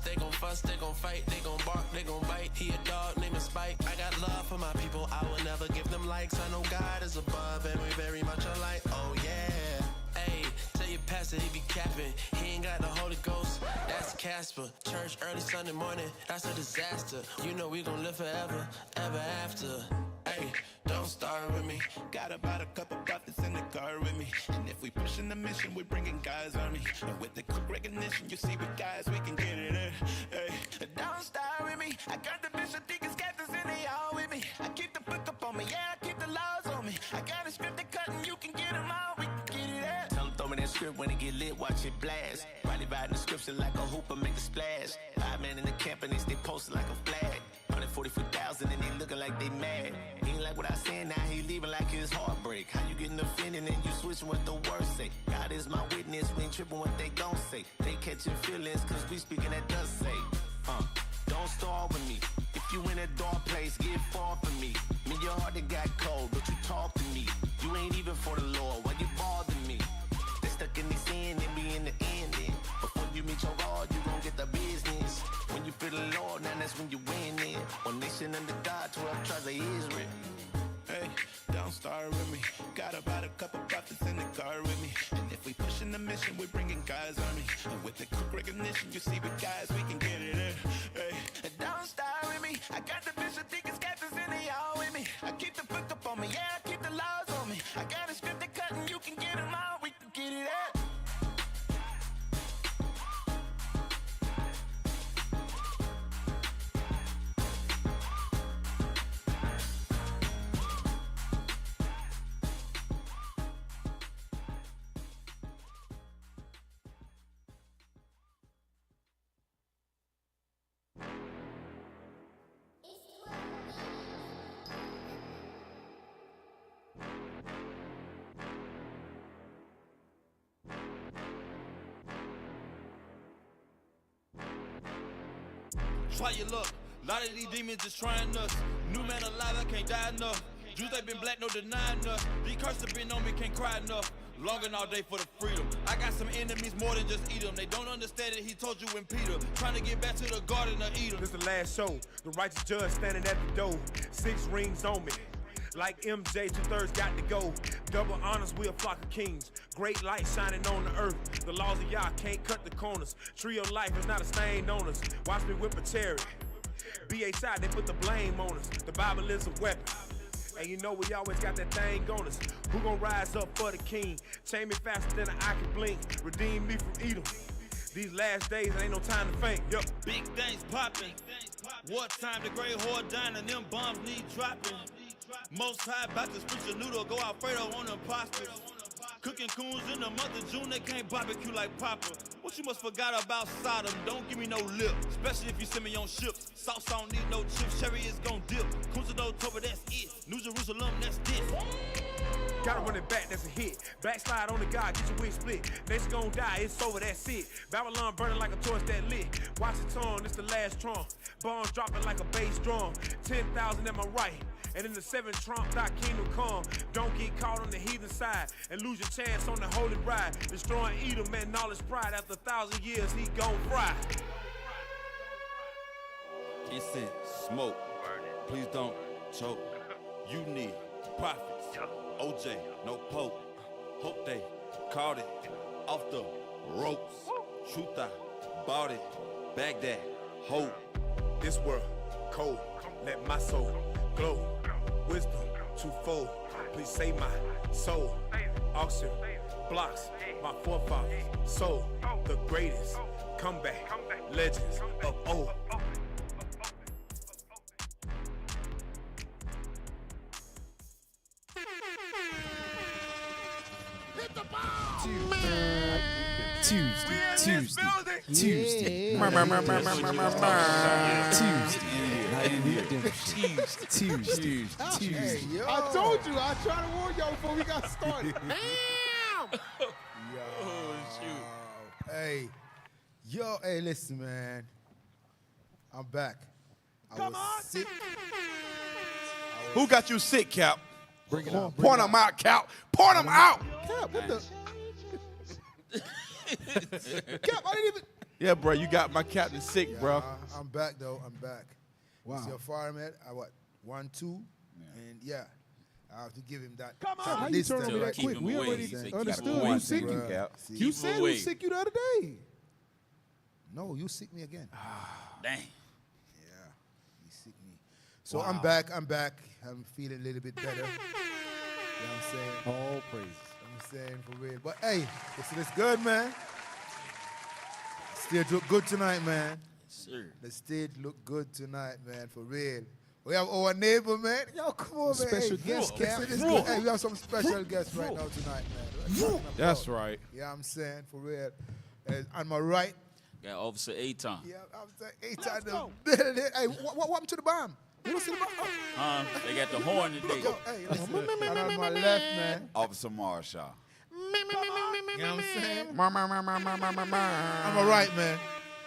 They gon' fuss, they gon' fight, they gon' bark, they gon' bite. He a dog named Spike. I got love for my people, I will never give them likes. I know God is above and we very much alike. Oh yeah. Hey, tell your pastor he be capping. He ain't got the Holy Ghost, that's Casper. Church early Sunday morning, that's a disaster. You know we gon' live forever, ever after. Hey, don't start with me. Got about a couple prophets in the car with me. And if we pushing the mission, we bringing guys on me. And with the quick recognition, you see with guys, we can get it in. Hey, don't start with me. I got the bishop, deacons, captains, and they all with me. I keep the book up on me, yeah, I keep the laws on me. I got a script that cut and you can get them all, we can get it in. Tell them throw me that script when it get lit, watch it blast. Riley riding the scripture like a hooper, make a splash. 5 men in the camp and they stay posted like a flag. 144,000 and they looking like they mad. He ain't like what I said, now he leaving like his heartbreak. How you getting offended and you switching what the words say? God is my witness, we ain't tripping what they gon' say. They catching feelings cause we speaking that does say. Don't start with me. If you in a dark place, get far from me. Me, your heart that got cold, but you talk to me. You ain't even for the Lord, why you bother me? They stuck in this sin and be in the ending. Before you meet your God, you gon' get the business. When you feel the Lord, now that's when you win it. One nation under God, 12 tribes of Israel. Hey, don't start with me. Got about a couple prophets in the car with me. And if we pushing the mission, we bringing guys on me. And with the quick recognition, you see with guys, we can get it in. Hey, don't start with me. I got the bishop, deacons, captains, and they all with me. I keep the book up on me, yeah, I keep the laws on me. I got a script that cut and you can get them all, we can get it in. Try your luck. A lot of these demons just trying us. New man alive, I can't die enough. Jews they been black, no denying us. These curses have been on me, can't cry enough. Longing all day for the freedom. I got some enemies more than just eat them. They don't understand it, he told you in Peter. Trying to get back to the garden of Eden. This the last show. The righteous judge standing at the door. 6 rings on me. Like MJ, 2/3 got to go. Double honors, we a flock of kings. Great light shining on the earth. The laws of Yah can't cut the corners. Tree of life is not a stain on us. Watch me whip a chariot. BHI, they put the blame on us. The Bible is a weapon. And you know we always got that thing on us. Who gon' rise up for the king? Chain me faster than an eye can blink. Redeem me from Edom. These last days, ain't no time to faint. Yup. Big things popping. What time the great whore dying and them bombs need dropping. Most high about to switch a noodle, go Alfredo on them pastas. Cooking coons in the month of June, they can't barbecue like Papa. What you must forgot about Sodom, don't give me no lip. Especially if you send me on ships. Sauce, I don't need no chips, cherry is gon' dip. Coons in October, that's it. New Jerusalem, that's this. Gotta run it back, that's a hit. Backslide on the God, get your wig split. Nation gon' die, it's over, that's it. Babylon burning like a torch that lit. Watch it turn, it's the last trump. Bombs dropping like a bass drum. 10,000 at my right. And in the 7th trump, thy kingdom come. Don't get caught on the heathen side and lose your chance on the holy ride. Destroying Edom and knowledge pride. After 1,000 years, he gon' fry. Incense, smoke, please don't choke. You need prophets, OJ, no pope. Hope they caught it off the ropes. Truth I bought it, Baghdad, hope. This world, cold, let my soul glow. Wisdom, twofold, please save my soul. Auction, blocks, my forefathers, soul, the greatest comeback, legends of old. Tuesday. I told you, I tried to warn y'all before we got started. Damn! Oh, shoot. Hey, listen, man. I'm back. Come on! Sick. Who got you sick, Cap? Bring it on. Point them out, Cap. Point them out! Cap, what the? Cap, I didn't even. Yeah, bro, you got my captain sick, bro. I'm back though. I'm back. Wow. It's your fireman. I what 1-2, and yeah, I have to give him that. Come on, how you turn over that Keep quick? him We away. already He said keep understood him you away. sick. Bruh. Cap. See, You said away. we sick you the other day. no, you sick me again. Dang. Yeah, you sick me. So I'm back. I'm feeling a little bit better. You know what I'm saying? All praises. I'm saying for real. But hey, it's good, man. Stage look good tonight, man. Sir. The stage look good tonight, man, for real. We have our neighbor, man. Yo, come on, man. Special Hey, guest, listen, Cap. this is good. Hey, we have some special guests right now tonight, man. That's right. Yeah, I'm saying, for real. On my right, Got Officer Aton. yeah, I'm saying, hey, what happened to the bomb? You don't see the bomb? They got the horn today. Yo, hey, listen. And on my left, man, Officer Marshall. you know what I'm saying? Ma. On my right, man.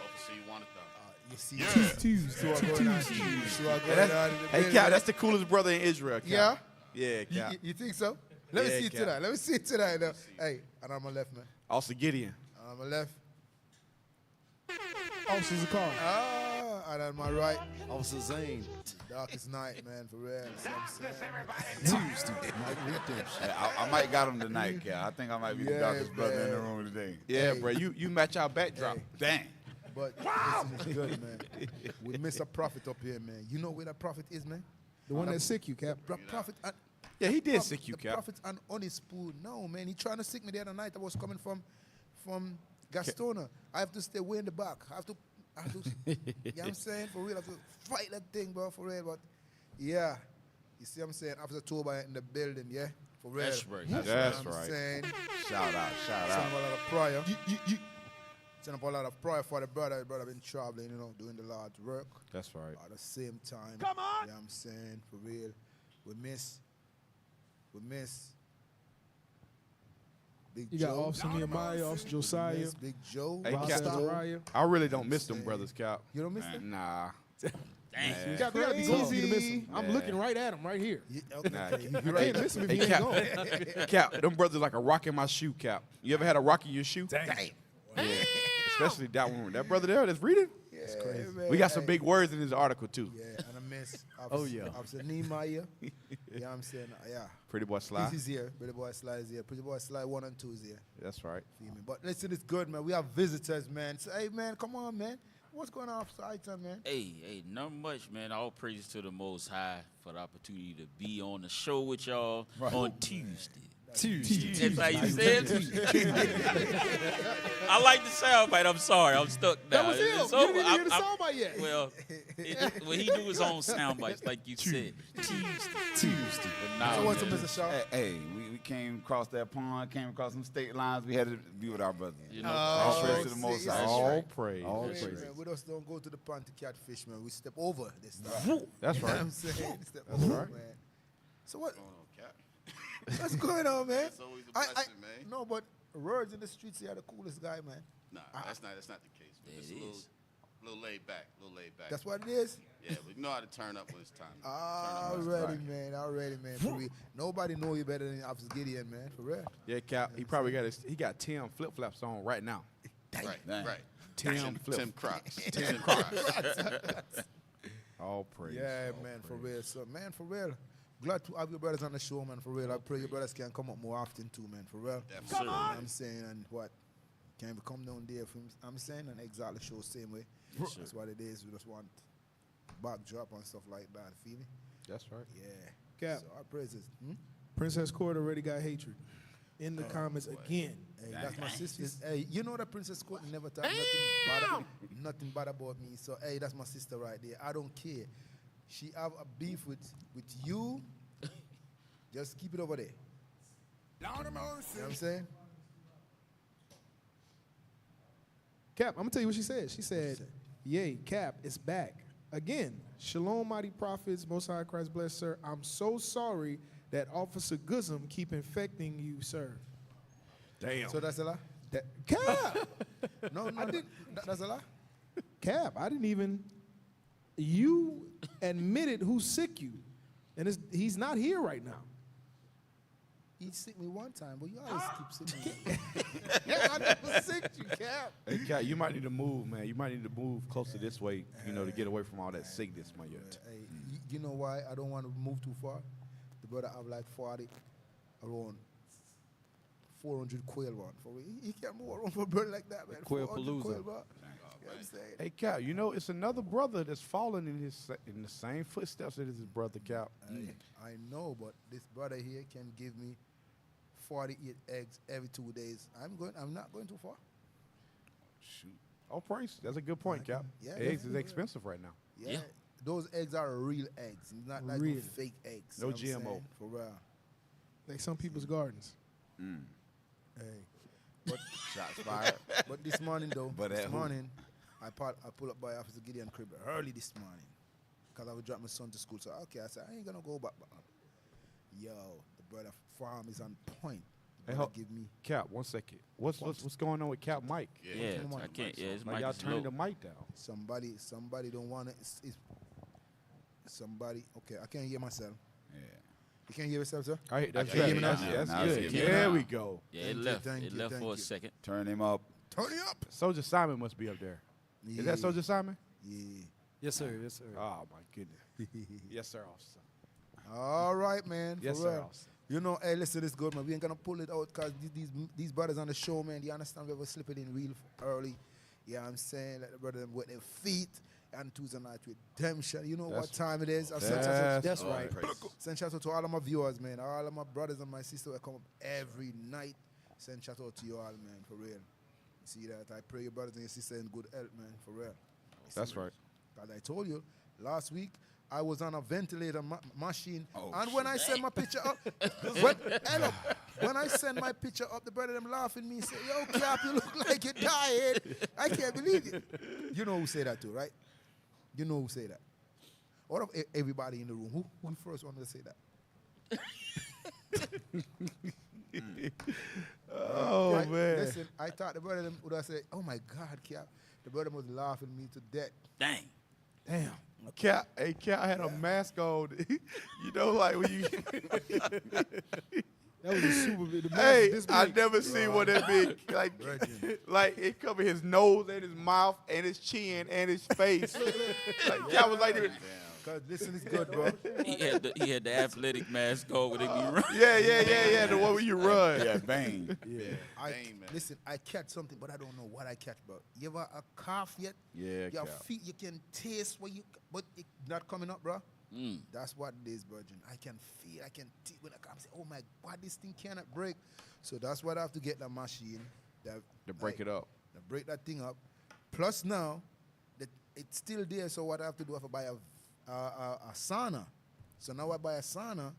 Officer, you want it though? You see, Tuesday. two are going on. Two are going on in the Hey, building. Cap, that's the coolest brother in Israel, Cap. Yeah? Yeah, Cap. You think so? Let me Yeah, see it Cap. tonight. Let me see it tonight. Now. Hey, and on my left, man. Also Gideon. On my left. Officers of car. And on my right, Officer Zane. darkest night, man, for real. See what I'm saying? Tuesday. Night redemption. Hey, I might got him tonight, Cap. I think I might be the Yeah, darkest brother in the man. room today. Yeah, Hey. bro, you match our backdrop. Hey. Dang. But listen, it's good, man. We miss a prophet up here, man. You know where that prophet is, man? The one that sick you, Cap. Prophet. Yeah, he did sick you, the Cap. prophet and on his spoon. No, man. He trying to sick me the other night. I was coming from Gastona. I have to stay way in the back. I have to you know what I'm saying? For real, I have to fight that thing, bro, for real. But yeah. You see what I'm saying? After Toba in the building, yeah? For real. That's right. You know That's what I'm right. saying? Shout out. Send up a lot of prayer. Send up a lot of prayer for the brother. The brother been traveling, you know, doing the Lord's work. That's right. At the same time. Come on. You know what I'm saying? For real. We miss Big You Joe. got Officer Nehemiah, Officer Josiah, Miss Big Joe. Hey, Cap, Rasta Raya. I really don't miss them brothers, Cap. You don't miss them? Nah. Dang. Cap, you gotta be close for you to miss him. I'm looking right at him right here. Yeah, okay, Nah, okay. You I right. can't miss him if Hey, he ain't Cap. going. Cap, them brothers like a rock in my shoe, Cap. You ever had a rock in your shoe? Damn. Yeah. Especially that one. That brother there that's reading. That's crazy. Man. We got some big words in this article, too. Yeah, and I miss Oh, yeah. Officer Nehemiah. You know what I'm saying? Yeah. Pretty boy Sly. He's here. Pretty Boy Sly is here. Pretty Boy Sly 1 and 2 is here. That's right. Feel me? But listen, it's good, man. We have visitors, man. So, hey, man, come on, man. What's going on, Officer Aiton, man? Hey, not much, man. All praise to the Most High for the opportunity to be on the show with y'all on Tuesday. Tuesday. That's how you said it? I like the soundbite. I'm sorry. I'm stuck now. That was him. It's You over. didn't even hear the soundbite yet. Well, he do his own soundbites, like you said. Tuesday. But now, So what's up, man, Mr. Shaw? Hey, we came across that pond, came across some state lines. We had to be with our brothers. you know, All Oh, praise to the Most see, High. that's All right. praise. All Hey, praise. man, we just don't go to the pond to catch fish, man. We step over this time. That's You know right. what I'm saying? Step over, right. man. So what? Going on, Cap? What's going on, man? It's always a blessing, man. No, but words in the streets, you're the coolest guy, man. Nah, that's not the case. We're It just is. a little laid back. That's what it is. Yeah, we know how to turn up when it's time. Already, man. For real. Nobody know you better than Officer Gideon, man. For real. Yeah, Cap. He probably got Tim flip flops on right now. Right, Dang. right. Tim flip. Tim Crocs. Tim Crocs. All praise. Yeah, All man, for praise. real. So, man, for real. Glad to have your brothers on the show, man, for real. I pray your brothers can come up more often, too, man, for real. Definitely. You know what I'm saying, and what? Can we come down there for him? I'm saying, and exactly show same way. That's what it is. We just want backdrop and stuff like that. Feel me? That's right. Yeah. Cap. So our praises. Princess Court already got hatred. In the comments again. Hey, that's my sister. Hey, you know that Princess Court never talk nothing bad about me. So hey, that's my sister right there. I don't care. She have a beef with you. Just keep it over there. You know what I'm saying? Cap, I'm gonna tell you what she said. She said, "Yay, Cap, it's back again. Shalom, mighty prophets, Most High Christ bless, sir. I'm so sorry that Officer Guzum keep infecting you, sir." Damn. So that's a lie? Cap, No, I didn't. That's a lie? Cap, I didn't even. You admitted who sick you, and he's not here right now. he sick me one time, but you always keep sick me. I never sicked you, Cap. Hey, Cat, you might need to move, man. You might need to move closer this way, to get away from all that sickness, man. Hey, you know why I don't want to move too far? The brother have like 40, around 400 quail one. For he can't move around for a bird like that, man. Quail 400 palooza. quail, bro. You know what I'm saying? Hey, Cap, it's another brother that's fallen in the same footsteps as his brother, Cap. I know, but this brother here can give me 48 eggs every 2 days. I'm not going too far. Shoot. Oh, praise. That's a good point, Cap. Yeah, Eggs is definitely. expensive right now. Yeah. Those eggs are real eggs, not like Real. no fake eggs. No you know what I'm GMO. saying? For real. Like some people's gardens. Hey. But Shots fired. But this morning though, But this at who? morning, I pull up by Officer Gideon crib early this morning, cause I would drop my son to school. So okay, I said I ain't gonna go back. Yo, the brother farm is on point. The Hey, brother give me. Cap, 1 second. What's going on with Cap Mike? Yeah, come on, I can't. Yeah, his Like mic y'all is turning low. the mic down. Somebody don't want it. Somebody. Okay, I can't hear myself. Yeah. You can't hear yourself, sir. All right, that's can hear good. you now. That's Now it's good. good. There we go. Yeah, Thank it you, left. thank It you, left thank for a you. second. Turn him up. Turn it up. Soldier Simon must be up there. Is that Soldier Simon? Yeah. Yes, sir. Yes, sir. Oh my goodness. Yes, sir, officer. All right, man. Yes, for sir, real. officer. You know, hey, listen, it's good, man. We ain't gonna pull it out because these brothers on the show, man, they understand we ever slip it in real early. Yeah, I'm saying, let the brother them wet their feet and Tuesday night redemption. You know what time it is. That's right. Send shout out to all of my viewers, man. All of my brothers and my sisters that come up every night. Send shout out to you all, man, for real. You see that? I pray your brothers and your sisters in good health, man, for real. That's right. As I told you, last week, I was on a ventilator machine, Oh, and when I send my picture up, when I send my picture up, the brother them laughing me, say, "Yo, Cap, you look like you died." I can't believe it. You know who say that too, right? You know who say that. What of everybody in the room? Who the first one to say that? Oh man. Listen, I thought the brother them would have said, "Oh my God, Cap." The brother was laughing me to death. Dang. Damn. Cap, hey, Cap had a mask on. You know, like when you. That was a super big. Hey, this I big. never seen what that big. Like, Virgin. like it covered his nose and his mouth and his chin and his face. Like Cap was like, Cause listen, it's good, bro. He had the athletic mask on when they be running. yeah, the one where you run. Yeah, bang. Bang, man. Listen, I catch something, but I don't know what I catch, bro. You ever a cough yet? Yeah, Your Cap. feet, you can taste what but it not coming up, bro. That's what it is, Virgin. I can feel, I can when I come, say, oh my God, this thing cannot break. So that's why I have to get the machine To break it up. to break that thing up. Plus now, that it's still there. So what I have to do, I have to buy a sauna. So now I buy a sauna,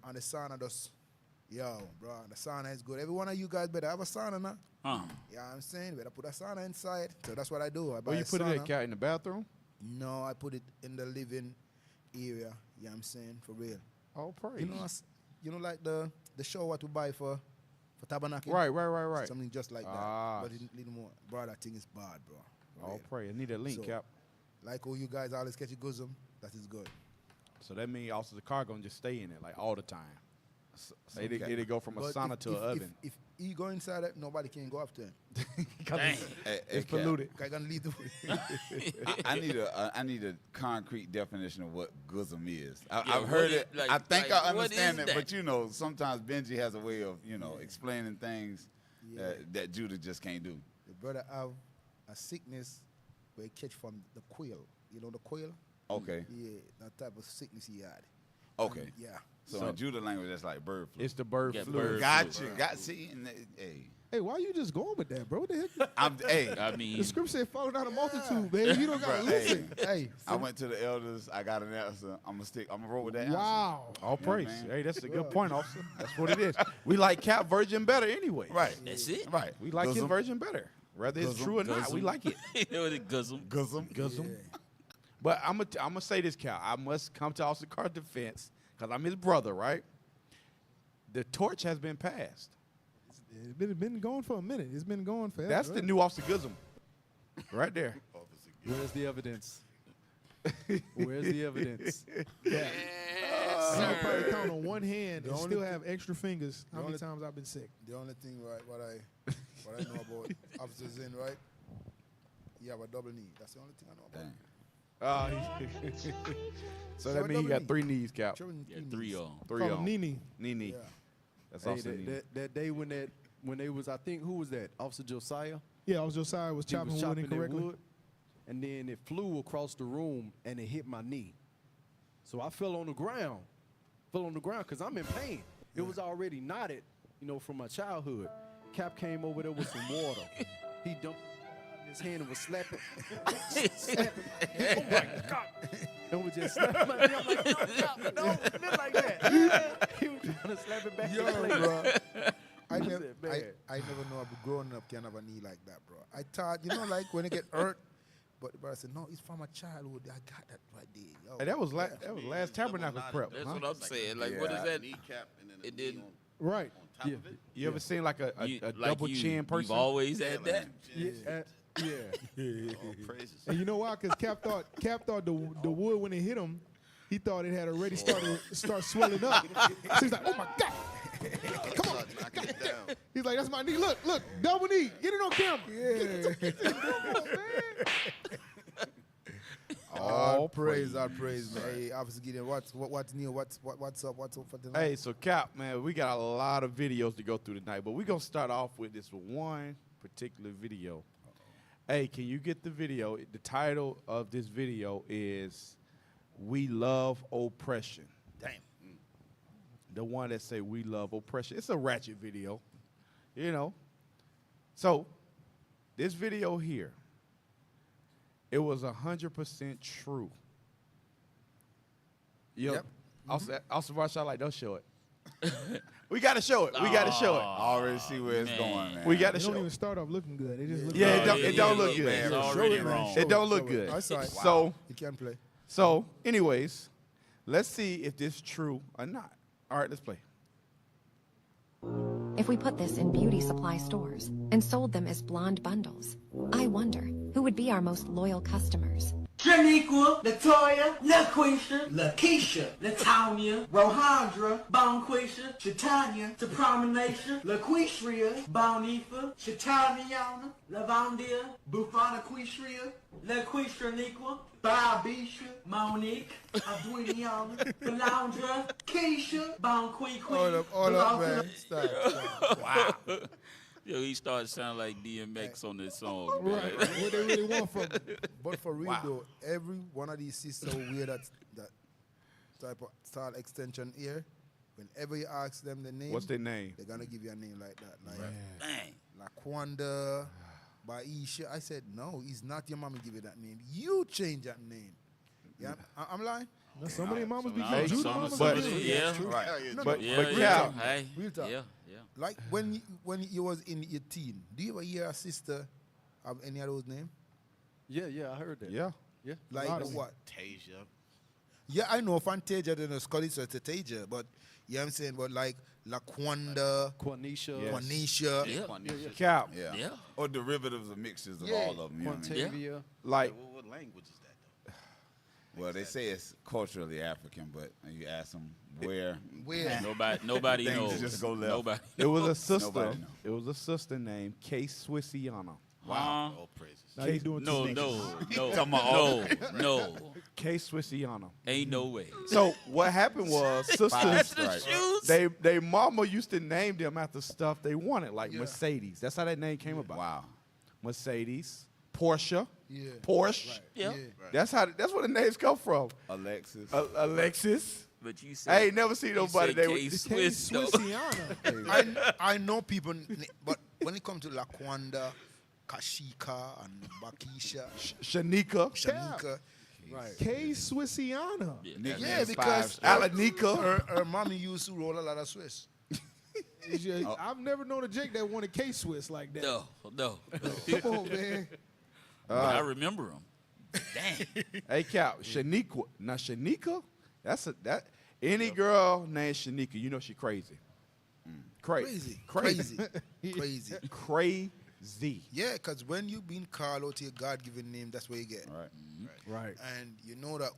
and the sauna does, bro, the sauna is good. Every one of you guys better have a sauna now. Yeah, I'm saying, better put a sauna inside. So that's what I do. I buy Where you a put it sauna. at, Cat, in the bathroom? No, I put it in the living area. Yeah, I'm saying, for real. Oh, praise. You know, like the shower to buy for tabernacle. Right. Something just like Ah. that, but a little more. Bro, that thing is bad, bro. For Oh, real. pray. I need that link, So, Cap. Like all you guys always catch a bosom, that is good. So that means also the car gonna just stay in it like all the time. It'll go from a But sauna to an oven. If he go inside it, nobody can go after him. Dang. It's polluted. I can leave the I need a concrete definition of what bosom is. Yeah, I've heard what it. is- like- I think like, I what understand is it, that? but you know, sometimes Benji has a way of explaining things that Judah just can't do. The brother have a sickness where he catch from the quail. You know the quail? Okay. Yeah, that type of sickness he had. Okay. And, yeah. So in Judah language, that's like bird flu. It's the bird Yeah, flu. bird Gotcha. See, and hey, Hey, why you just going with that, bro? What the heck? I mean, The scripture said, "Follow down a multitude, man. You don't gotta Bruh, listen." Hey, I went to the elders. I got an answer. I'm gonna roll with that answer. Wow. All praise. man. Hey, that's a good point, officer. That's what it is. We like Cap Virgin better anyway. Right. that's it. Right. We like his Guzzum. virgin better. Whether it's Guzzum, true or not, we guzzum. like it. You know what it guzzle. Guzzum. But I'm gonna say this, Cal. I must come to Officer Carr's defense because I'm his brother, right? The torch has been passed. It's been going for a minute. It's been going forever. That's the new Officer Guzum, right there. Where's the evidence? Where's the evidence? I can probably count on one hand The and only still thi- have extra fingers. How many only- times I've been sick? The only thing, right, what I know about officers in, right? You have a double knee. That's the only thing I know about. Dang. So that means you got 3 knees, Cap. Children, Yeah, 3 on. 3 Call him on. Nene. Nene. Yeah. That's Hey, also Nene. that day when they was, I think, who was that? Officer Josiah? Yeah, I was Josiah was He chopping was wood chopping that incorrectly. wood, and then it flew across the room and it hit my knee. So I fell on the ground. Because I'm in pain. It was already knotted, from my childhood. Cap came over there with some water. He dumped in his hand and was slapping. slapping. Oh my God. And was just slapping my knee. I'm like, no, not like that. He was trying to slap it back Yo, in place. bro. I He never, said, "Man." I never know about growing up can have a knee like that, bro. I thought, like when it get hurt, but the brother said, no, it's from my childhood. I got that right there. Yo. Hey, that was last Tabernacle prep. That's huh? what I'm saying. Like, what is that? Kneecap and then a It knee didn't- on Right. top of it. You ever seen like a Like double chin person? You've always had that. Yeah. All praises. And you know why? Because Cap thought the wood when it hit him, he thought it had already start swelling up. So he's like, oh my God. Come on. Knocking it down. He's like, that's my knee. Look, double knee. Get it on camera. Yeah. All praise, man. Hey, Officer Gideon, what's new? What's up for tonight? Hey, so Cap, man, we got a lot of videos to go through tonight, but we're going to start off with this one particular video. Hey, can you get the video? The title of this video is We Love Oppression. Damn. The one that say We Love Oppression. It's a ratchet video, So, this video here, it was 100% true. Yep. Also, Marshall, don't show it. We got to show it. We got to show it. I already see where it's going, man. We got to They don't show even it. start off looking good. They just look Yeah, good. it don't look good. It's Show already it, man. wrong. Show It don't it, look show it. good. I saw it. So, You can play. anyways, let's see if this is true or not. All right, let's play. If we put this in beauty supply stores and sold them as blonde bundles, I wonder who would be our most loyal customers. Shaniqua, Latoya, LaQuisha, Lakeisha, Latanya, Rohandra, Bonquisha, Shatanya, Sopramination, LaQuishria, Bonifa, Shataniana, Lavandia, Bufana Quishria, LaQuishaniqua, Bobisha, Monique, Abuiniana, Belandra, Keisha, Bonquiqui. All up, man. Stop. Wow. Yo, he started sounding like DMX on this song. Right. What they really want from But for real though, every one of these sisters wear that type of style extension here. Whenever you ask them the name, What's their name? they're gonna give you a name like that. Like Dang. Laquanda, Baisha. I said, no, it's not your mama give you that name. You change that name. Yeah, I'm lying. Now, some of their mamas be Nah, getting some- Judah mamas. some- be doing yeah. that. Right. But Yeah, Cap, Hey, Real talk. yeah. Like when you was in your teen, do you ever hear a sister have any of those names? Yeah, I heard that. yeah. Yeah. Like lot of what? Tasia. Yeah, I know Fantasia, then it's Scotty, so it's a Tasia, but you know what I'm saying? But like Laquanda, Quanisha. Yes. Quanisha. Yeah. Cap, Yeah. Yeah. Or derivatives or mixtures of Yeah. all of them. You know what I mean? Quantavia. like, What language is that, though? Well, they say it's culturally African, but you ask them where. Where? Nobody Things knows. just go left. Nobody. it was a sister. Nobody know. It was a sister named Kay Swissiana. Wow. All praises. Now you doing No, too no, much. no. Kay Swissiana. Ain't no way. So what happened was Five sisters, stripes. they mama used to name them after stuff they wanted, like Mercedes. That's how that name came about. Wow. Mercedes, Porsche, Yeah. Porsche. Yeah. That's where the names come from. Alexis. Alexis. But you said I ain't never seen nobody said that K was Swiss, though. Swissiana. I know people, but when it comes to Laquanda, Kashika, and Bakisha, Shanika, Shanika, K Swissiana. yeah, because Alanika. her mommy used to roll a lot of Swiss. I've never known a Jake that wanted K Swiss like that. No. Come on, man. I remember him. Dang. Hey, Cal, Shanika. Now, Shanika, any girl named Shanika, you know she crazy. Crazy. Yeah, because when you been called out to your God-given name, that's what you get. Right. Right. And you know that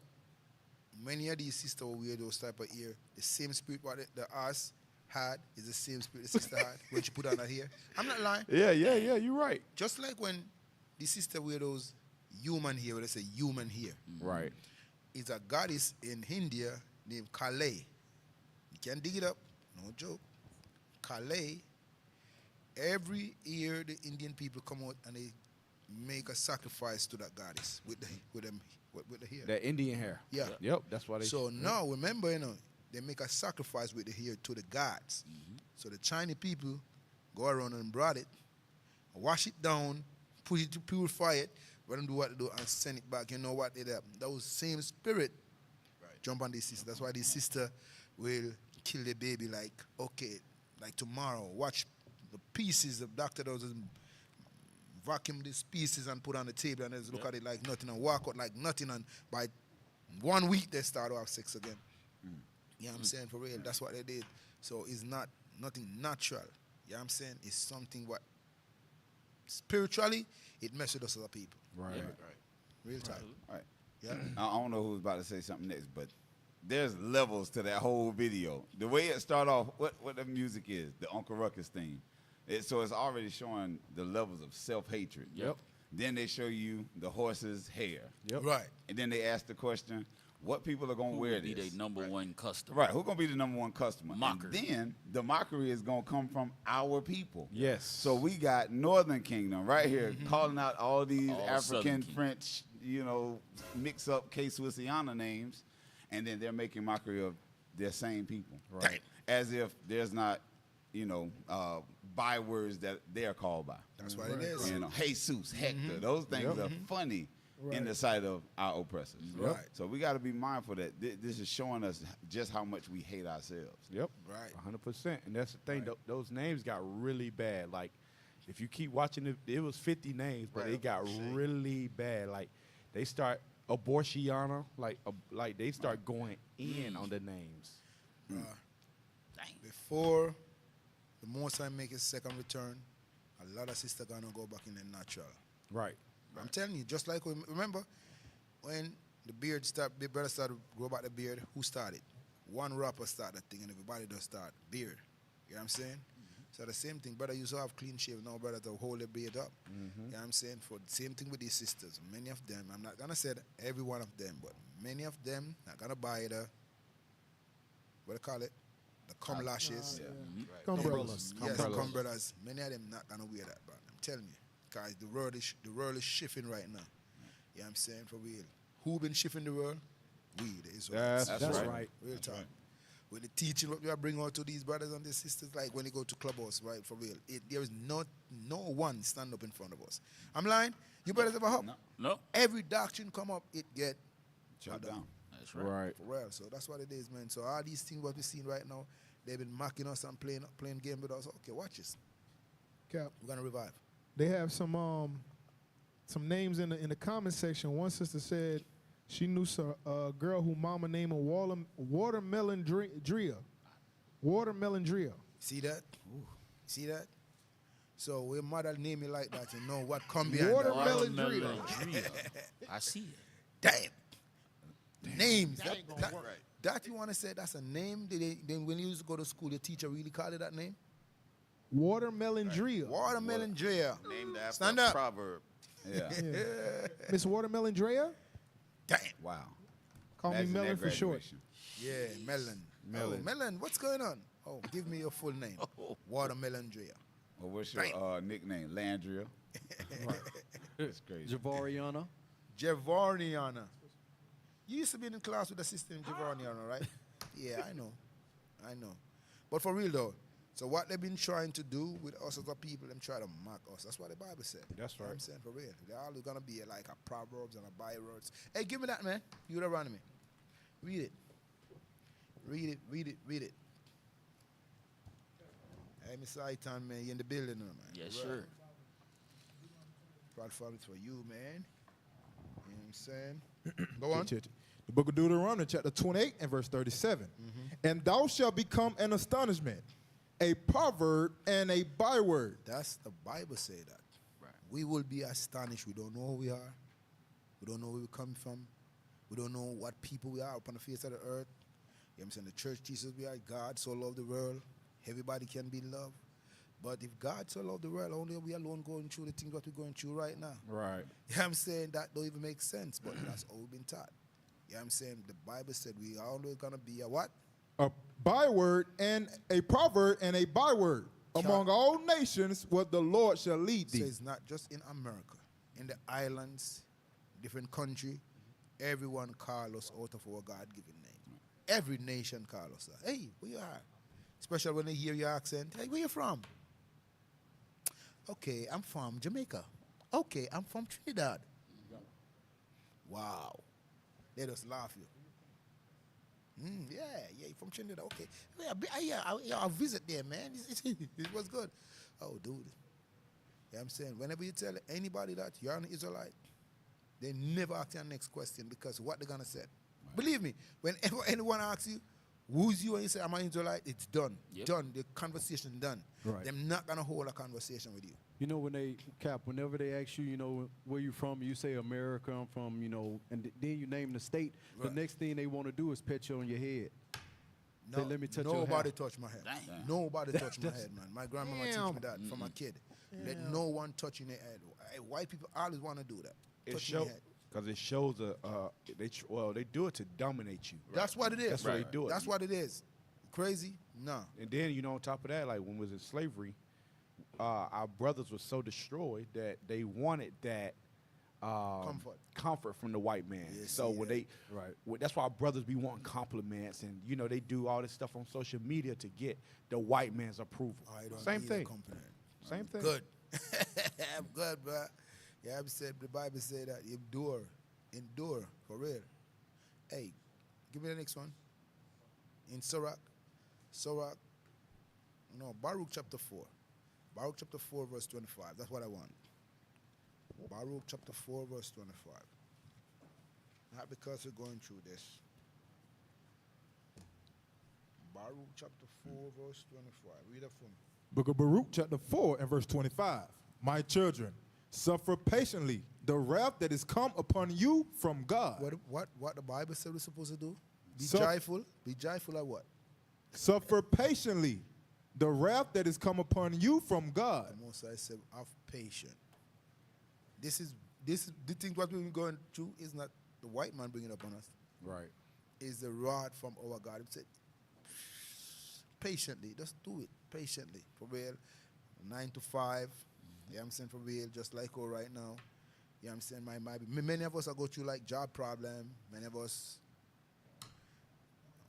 many of these sisters will wear those type of ear. The same spirit what the ass had is the same spirit the sister had when she put on her hair. I'm not lying. Yeah, you're right. Just like when the sister wear those human hair, where they say human hair. Right. It's a goddess in India named Kale. You can dig it up, no joke. Kale. Every year the Indian people come out and they make a sacrifice to that goddess with the hair. That Indian hair. Yeah. Yep, that's why they. So now, remember, they make a sacrifice with the hair to the gods. So the Chinese people go around and brought it, wash it down, put it to purify it, let them do what they do and send it back. You know what they do? Those same spirit jump on this sister. That's why this sister will kill the baby like tomorrow. Watch the pieces, the doctor does vacuum these pieces and put on the table and just look at it like nothing and walk out like nothing, and by 1 week they start to have sex again. You know what I'm saying? For real, that's what they did. So it's nothing natural. You know what I'm saying? It's something what spiritually it messes with us as a people. Right. Real time. Right. Yeah. I don't know who's about to say something next, but there's levels to that whole video. The way it start off, what the music is, the Uncle Ruckus theme. So it's already showing the levels of self-hatred. Yep. Then they show you the horse's hair. Yep. Right. And then they ask the question, what people are going to wear Who will be this? their number one customer? Right, who's going to be the number one customer? Mockery. And then the mockery is going to come from our people. Yes. So we got Northern Kingdom right here calling out all these All African, Southern Kingdom. French, mix up K-Swissiana names, and then they're making mockery of their same people. Right. As if there's not, bywords that they're called by. That's what it is. Jesus, Hector, those things are funny in the sight of our oppressors. Right. So we got to be mindful that this is showing us just how much we hate ourselves. Yep. Right. 100%. And that's the thing. Those names got really bad. Like, if you keep watching it was 50 names, but it got really bad. Like, they start abortiana. Like they start going in on the names. Before the Most High make his second return, a lot of sisters gonna go back in the natural. Right. I'm telling you, just like remember when the brother started to grow back the beard, who started? One rapper started that thing, and everybody does start beard. You know what I'm saying? So the same thing, brother used to have clean shave, now brother to hold the beard up. You know what I'm saying? For the same thing with these sisters. Many of them, I'm not gonna say that every one of them, but many of them not gonna buy the what do you call it? The cum lashes. Umbrellas. Yes, cumbrellas. Many of them not gonna wear that, bro. I'm telling you. Guys, the world is shifting right now. You know what I'm saying? For real. Who been shifting the world? We, the Israelites. That's right. Real time. With the teaching what we are bringing out to these brothers and these sisters, like when they go to clubhouse, right? For real. There is no one stand up in front of us. I'm lying? You brothers ever help? No. Every doctrine come up, it get shut down. That's right. Right. For real. So that's what it is, man. So all these things what we're seeing right now, they've been mocking us and playing game with us. Okay, watch this. Cap, We're gonna revive. they have some names in the comment section. One sister said she knew a girl who mama named Watermelon Drea. Watermelon Drea. See that? See that? So when mother name it like that, you know what come behind Watermelon that. Drea. I see it. Damn. Names. That you want to say that's a name? Then when you used to go to school, your teacher really called it that name? Watermelon Drea. Watermelon Drea. Named after Stand a up. proverb. Yeah. Miss Watermelon Drea? Damn. Wow. Call Imagine me Melon that for short. graduation. Yeah, Melon. Melon. Oh, Melon, what's going on? Oh, give me your full name. Watermelon Drea. Well, what's your nickname? Landria. That's crazy. Javariana. Javarniana. You used to be in class with the sister in Javarniana, right? Yeah, I know. But for real though, so what they've been trying to do with us as a people, them try to mock us. That's what the Bible said. That's You know what right. I'm saying? For real. They're always gonna be like a Proverbs and a bywords. Hey, give me that, man. You around me. Read it. Read it. Hey, Miss Aitan, man, you in the building now, man. Yes, Right. sir. Proud family for you, man. You know what I'm saying? Go on. The book of Deuteronomy, chapter 28 and verse 37. And thou shalt become an astonishment, a proverb and a byword. That's the Bible say that. Right. We will be astonished. We don't know who we are. We don't know where we come from. We don't know what people we are upon the face of the earth. You know what I'm saying? The church teaches we are God so loved the world. Everybody can be loved. But if God so loved the world, only we alone going through the things that we're going through right now. Right. You know what I'm saying? That don't even make sense, but that's all we've been taught. You know what I'm saying? The Bible said we are always going to be a what? A byword and a proverb and a byword among all nations where the Lord shall lead thee. So it's not just in America. In the islands, different country, everyone call us out of our God-given name. Every nation call us that. Hey, where you are? Especially when they hear your accent. Hey, where you from? Okay, I'm from Jamaica. Okay, I'm from Trinidad. Wow. They just laugh you. Yeah, you're from Trinidad. Okay. I'll visit there, man. It was good. Oh, dude. You know what I'm saying? Whenever you tell anybody that you're an Israelite, they never ask you the next question because what they're going to say. Right. Believe me, whenever anyone asks you, who's you, and you say, I'm an Israelite, it's done. Yep. Done. The conversation done. Right. They're not going to hold a conversation with you. You know, whenever they ask you, you know, where you from, you say America, I'm from, you know, and then you name the state. Right. The next thing they want to do is pet you on your head. No, say, let me touch your nobody head. touch my head. Dang. Nobody touch my head, man. My grandmama teach me that from a kid. Let no one touch your head. White people always want to do that. Touch your head. Because it shows they do it to dominate you. That's what it is. That's what they do it. That's what it is. Crazy? No. And then, you know, on top of that, like when we was in slavery, our brothers were so destroyed that they wanted that comfort from the white man. Yes, so when that's why our brothers be wanting compliments, and you know they do all this stuff on social media to get the white man's approval. Same thing. Same thing. Good. I'm good, bro. Yeah, the Bible said that endure for real. Hey, give me the next one. In Baruch chapter 4. Baruch chapter 4, verse 25. That's what I want. Baruch chapter 4, verse 25. Not because we're going through this. Baruch chapter 4, verse 25. Read it for me. Book of Baruch chapter 4 and verse 25. My children, suffer patiently the wrath that is come upon you from God. What the Bible said we're supposed to do? Be joyful. Be joyful at what? Suffer patiently the wrath that is come upon you from God. The Most High said, have patience. This is the thing what we've been going through is not the white man bringing it upon us. Right. Is the rod from our God. He said, patiently, just do it patiently, for real. 9 to 5. You know what I'm saying, for real, just like right now. You know what I'm saying, many of us are going through like job problem. Many of us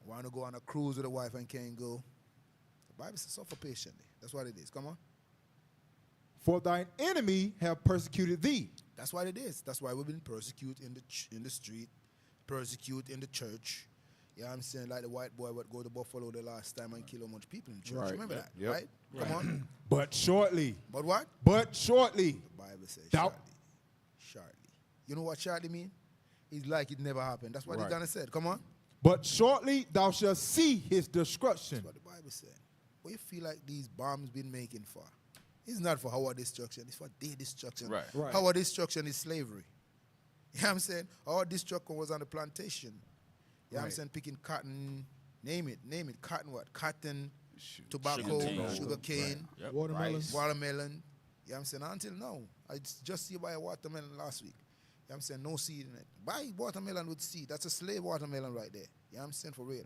want to go on a cruise with a wife and can't go. The Bible says suffer patiently. That's what it is. Come on. For thine enemy have persecuted thee. That's what it is. That's why we've been persecuted in the street, persecuted in the church. You know what I'm saying? Like the white boy would go to Buffalo the last time and kill a bunch of people in church. Right. Remember that, Yep. right? Come on. But shortly. But what? But shortly. The Bible says shortly. Shortly. You know what shortly mean? It's like it never happened. That's what he's gonna say. Come on. But shortly thou shalt see his destruction. That's what the Bible said. What you feel like these bombs been making for? It's not for our destruction. It's for their destruction. Right. Our destruction is slavery. You know what I'm saying? Our destruction was on the plantation. You know what I'm saying? Picking cotton, name it. Cotton what? Cotton, tobacco, sugar cane, Yep. Watermelon. watermelon. You know what I'm saying? Until now. I just see buy a watermelon last week. You know what I'm saying? No seed in it. Buy watermelon with seed. That's a slave watermelon right there. You know what I'm saying? For real.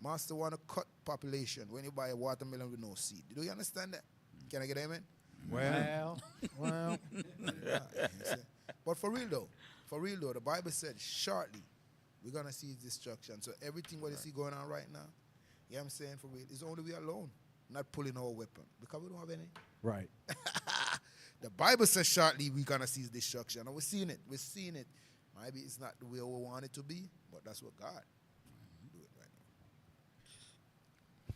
Master want to cut population when you buy a watermelon with no seed. Do you understand that? Can I get amen? Well. Yeah, but for real though, the Bible said shortly we're going to see his destruction. So everything what you see going on right now, you know what I'm saying, for real, is only we alone, not pulling our weapon because we don't have any. Right. The Bible says shortly we're going to see his destruction. And we're seeing it. Maybe it's not the way we want it to be, but that's what God do it right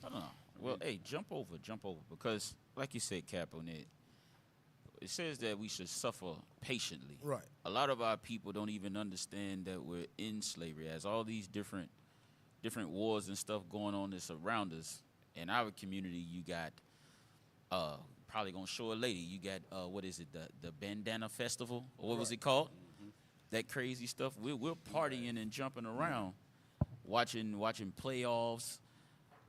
now. I don't know. Well, hey, jump over, because like you said, Cap, on it says that we should suffer patiently. Right. A lot of our people don't even understand that we're in slavery, as all these different wars and stuff going on that's around us. In our community, you got probably gonna show a lady. You got what is it, the bandana festival, or what was it called? that crazy stuff. We're partying and jumping around, watching playoffs,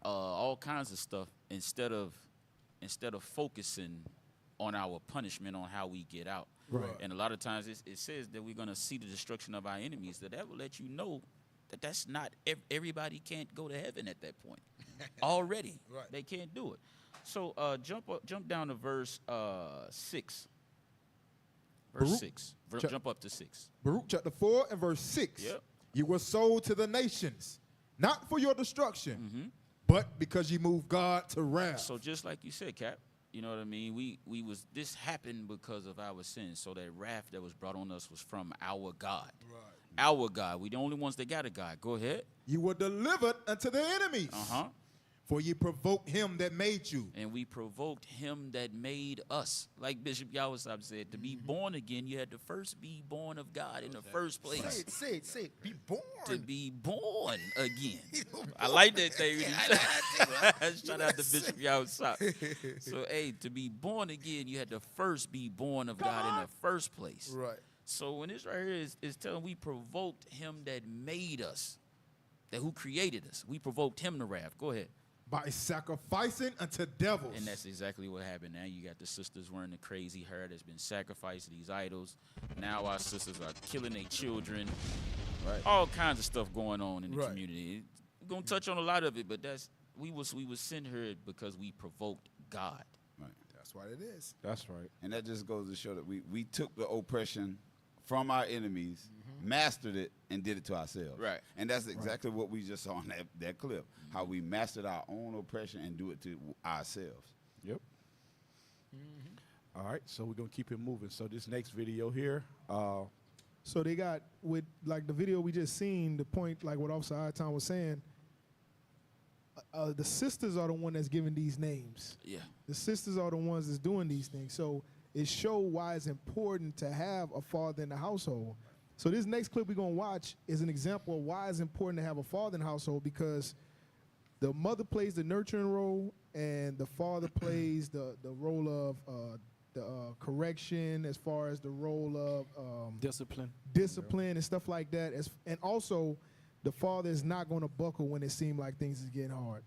all kinds of stuff instead of focusing on our punishment, on how we get out. Right. And a lot of times it says that we're going to see the destruction of our enemies. That will let you know that that's not everybody can't go to heaven at that point. Already, Right. They can't do it. So jump down to verse 6. Verse Baruch 6. chap- Jump up to 6. Baruch chapter 4 and verse 6. Yep. You were sold to the nations, not for your destruction, Mm-hmm. but because you moved God to wrath. So just like you said, Cap, you know what I mean? This happened because of our sins. So that wrath that was brought on us was from our God. Right. Our God. We the only ones that got a God. Go ahead. You were delivered unto the enemies. Uh-huh. For ye provoked him that made you. And we provoked him that made us. Like Bishop Yawasab said, to be born again, you had to first be born of God in the first place. Say it. Be born. To be born again. I like that thing. Shout out to Bishop Yawasab. So, hey, to be born again, you had to first be born of God in the first place. Right. So when this right here is telling we provoked him that made us, that who created us. We provoked him to wrath. Go ahead. By sacrificing unto devils. And that's exactly what happened. Now you got the sisters wearing the crazy hair that's been sacrificed to these idols. Now our sisters are killing their children. Right. All kinds of stuff going on in the Right. community. We're gonna touch on a lot of it, but we was sent here because we provoked God. Right. That's what it is. That's right. And that just goes to show that we took the oppression from our enemies, mastered it, and did it to ourselves. Right. And that's exactly what we just saw in that clip, how we mastered our own oppression and do it to ourselves. Yep. All right, so we're going to keep it moving. So this next video here, So they got, with like the video we just seen, the point, like what Officer Iton was saying, the sisters are the one that's giving these names. Yeah. The sisters are the ones that's doing these things. So it shows why it's important to have a father in the household. So this next clip we're going to watch is an example of why it's important to have a father in the household, because the mother plays the nurturing role and the father plays the role of correction, as far as the role of Discipline. and stuff like that. And also, the father is not going to buckle when it seems like things is getting hard.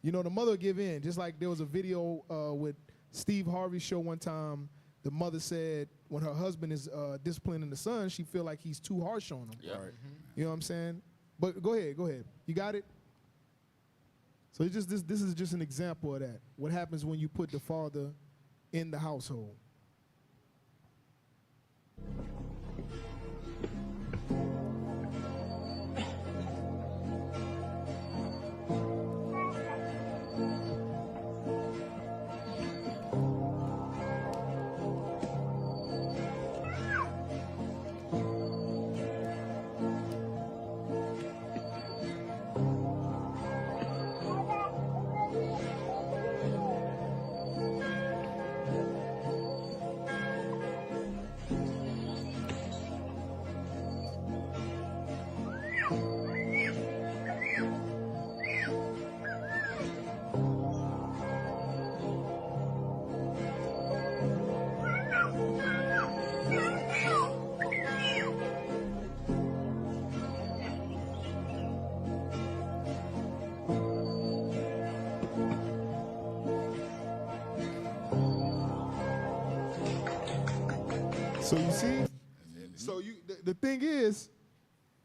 You know, the mother will give in. Just like there was a video with Steve Harvey's show one time. The mother said when her husband is disciplining the son, she feel like he's too harsh on him. Yeah. Right. You know what I'm saying? But go ahead. You got it? So it's just this is just an example of that. What happens when you put the father in the household? So you see, the thing is,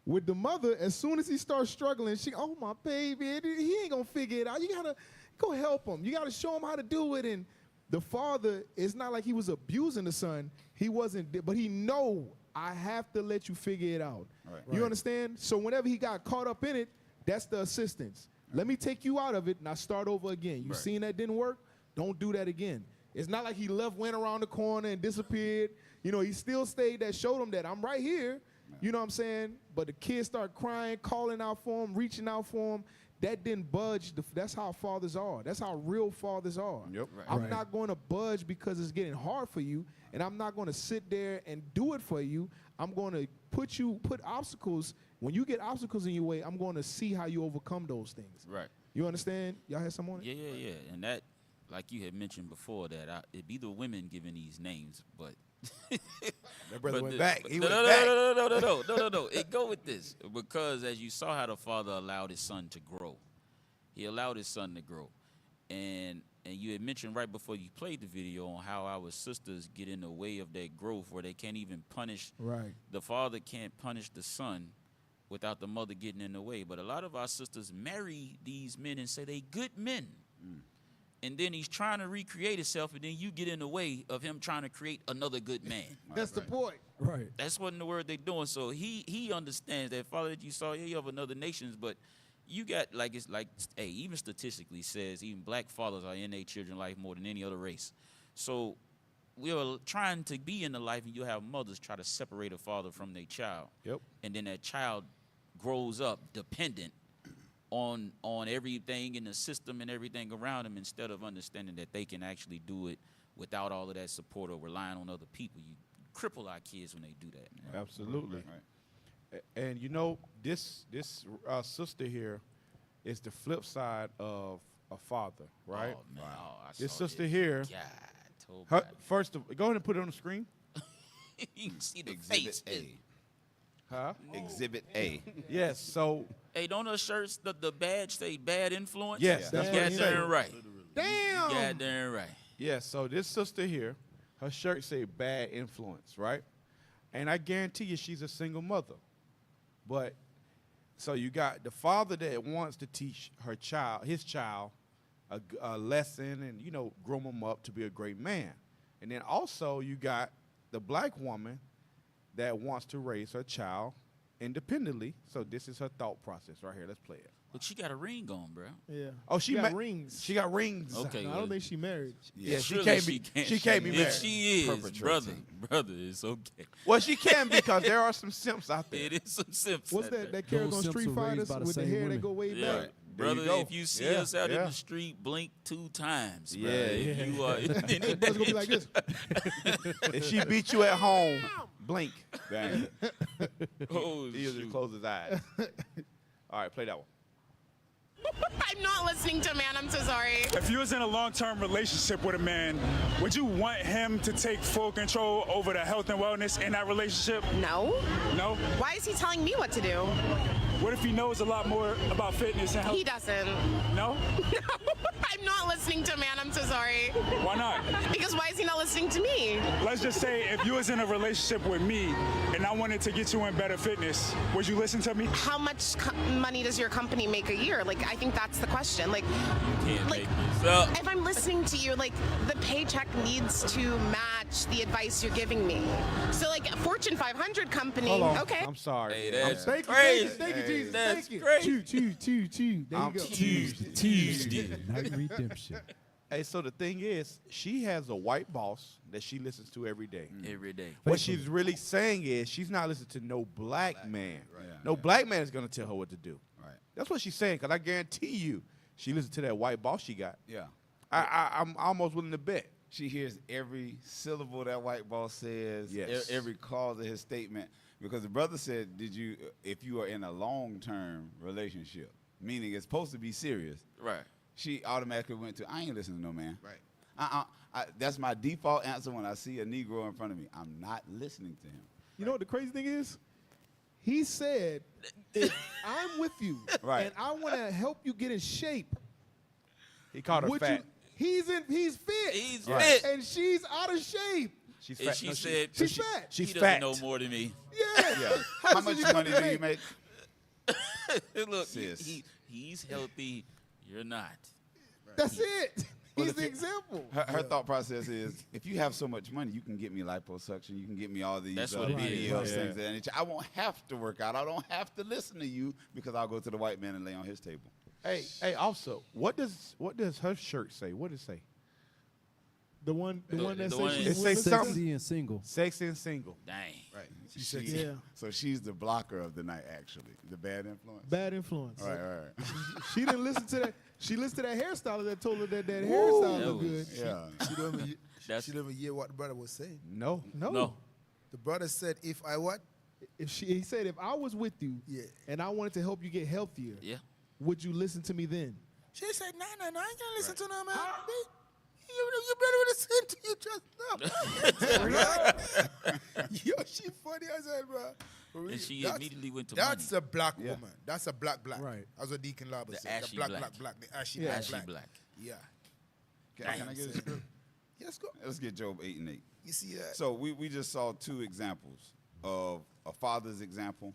with the mother, as soon as he starts struggling, she, oh my baby, he ain't gonna figure it out. You gotta go help him. You gotta show him how to do it. And the father, it's not like he was abusing the son. He wasn't, but he know, I have to let you figure it out. Right. You understand? So whenever he got caught up in it, that's the assistance. Let me take you out of it, and I start over again. You seen that didn't work? Don't do that again. It's not like he went around the corner and disappeared. You know, he still stayed there, showed him that I'm right here. You know what I'm saying? But the kids start crying, calling out for him, reaching out for him. That didn't budge. That's how fathers are. That's how real fathers are. Yep. I'm not going to budge because it's getting hard for you, and I'm not going to sit there and do it for you. I'm going to put obstacles. When you get obstacles in your way, I'm going to see how you overcome those things. Right. You understand? Y'all had someone? Yeah. And that, like you had mentioned before, that it be the women giving these names, but That brother But went the- back. but He no, went no, back. no. It go with this because as you saw how the father allowed his son to grow, he allowed his son to grow, and you had mentioned right before you played the video on how our sisters get in the way of that growth, where they can't even punish. Right. The father can't punish the son without the mother getting in the way. But a lot of our sisters marry these men and say they good men. And then he's trying to recreate himself, and then you get in the way of him trying to create another good man. That's the point. Right. That's what in the word they're doing. So he understands that father that you saw here of another nations, but you got hey, even statistically says even black fathers are in their children's life more than any other race. So we are trying to be in the life, and you have mothers try to separate a father from their child. Yep. And then that child grows up dependent on everything in the system and everything around them, instead of understanding that they can actually do it without all of that support or relying on other people. You cripple our kids when they do that, man. Absolutely. Right. And you know, this sister here is the flip side of a father, right? Oh, man. Oh, I This saw sister this. here, God, her, first of go ahead and put it on the screen. you can see the Exhibit face. A. Huh? Exhibit A. Yes. So Hey, don't her shirts, the badge say bad influence? yes, that's you what got it there says. right. Damn. You got there right. Yes. So this sister here, her shirt say bad influence, right? And I guarantee you, she's a single mother. But so you got the father that wants to teach his child, a lesson, and groom him up to be a great man. And then also you got the black woman that wants to raise her child independently. So this is her thought process right here. Let's play it. Look, she got a ring on, bro. Yeah. Oh, she got ma- rings. She got rings. Okay. No, I don't think she married. Yeah, she Surely can't be. She can't be married. If she is, Perpetrating. brother, it's okay. Well, she can because there are some simps out there. It is some simps. What's out that there. character Those on simps Street were raised Fighters by the with the same hair that women. go way Yeah. back? There you Brother, go. if you see Yeah, us out in yeah. the street, blink 2 times. Yeah, bruh. If yeah. you are The brother's gonna be like this. If she beat you at home, blink. Bang. Oh, He usually shoot. close his eyes. All right, play that one. I'm not listening to man. I'm so sorry. If you was in a long-term relationship with a man, would you want him to take full control over the health and wellness in that relationship? No. No? Why is he telling me what to do? What if he knows a lot more about fitness and health? He doesn't. No? I'm not listening to man. I'm so sorry. Why not? Because why is he not listening to me? Let's just say if you was in a relationship with me and I wanted to get you in better fitness, would you listen to me? How much money does your company make a year? Like, I think that's the question. Like, Can't like make this up. if I'm listening to you, like, the paycheck needs to match the advice you're giving me. So, like, a Fortune 500 company, Hold on. okay. I'm sorry. Hey, that's Thank you, crazy. thank you, Jesus. That's Thank you. crazy. Chew. There you go. Tuesday. Night redemption. Hey, so the thing is, she has a white boss that she listens to every day. Every day. What she's really saying is she's not listening to no black man. Right. No black man is going to tell her what to do. Right. That's what she's saying, because I guarantee you she listens to that white boss she got. Yeah. I'm almost willing to bet. She hears every syllable that white boss says, Yes. every clause of his statement. Because the brother said, if you are in a long-term relationship, meaning it's supposed to be serious, Right. she automatically went to, I ain't listening to no man. Right. That's my default answer when I see a Negro in front of me. I'm not listening to him. You know what the crazy thing is? He said, if I'm with you Right. and I want to help you get in shape, He called her would fat. he's fit. He's Right. fit. And she's out of shape. She's And fat. she No, said, She's fat. she's he doesn't fat. know more than me. Yeah. Yeah. How much money do you make? Look, Sis. he's healthy. You're not. That's it. Well, He's if the you- example. Her thought process is, if you have so much money, you can get me liposuction, you can get me all these That's what it is. BBLs, Yeah. things of that nature. I won't have to work out. I don't have to listen to you because I'll go to the white man and lay on his table. Hey, also, what does her shirt say? What does it say? The one that the says one- she's It say with something. Sexy and single. Sexy and single. Dang. Right. Yeah. So she's the blocker of the night, actually. The bad influence. Bad influence. Right. She didn't listen to that. She listened to that hairstylist that told her that hairstyle that looked good. was- Yeah. She don't even, That's- she don't even hear what the brother was saying. No. No. The brother said, if I what? He said, if I was with you Yeah. and I wanted to help you get healthier, Yeah. would you listen to me then? She said, no, I ain't gonna listen to no man. You better listen to you just now. Yo, she funny as hell, bro. And she That's- immediately went to That's money. a black woman. That's a black. Right. That's what Deacon Laba The said. ashy black. The ashy Yeah. Ashy black. black. Yeah. Can I get a script? Yes, go. Let's get Job 8 and 8. You see that? So we just saw two examples of a father's example,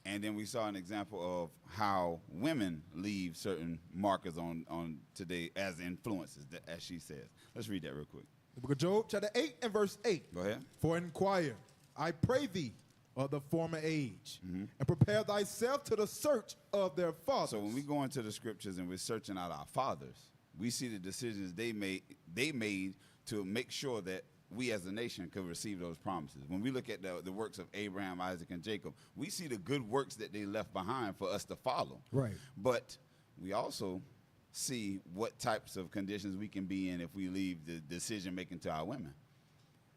and then we saw an example of how women leave certain markers on today as influences, as she says. Let's read that real quick. The book of Job, chapter 8 and verse 8. Go ahead. For inquire, I pray thee, of the former age, and prepare thyself to the search of their fathers. So when we go into the scriptures and we're searching out our fathers, we see the decisions they made to make sure that we as a nation could receive those promises. When we look at the works of Abraham, Isaac, and Jacob, we see the good works that they left behind for us to follow. Right. But we also see what types of conditions we can be in if we leave the decision making to our women.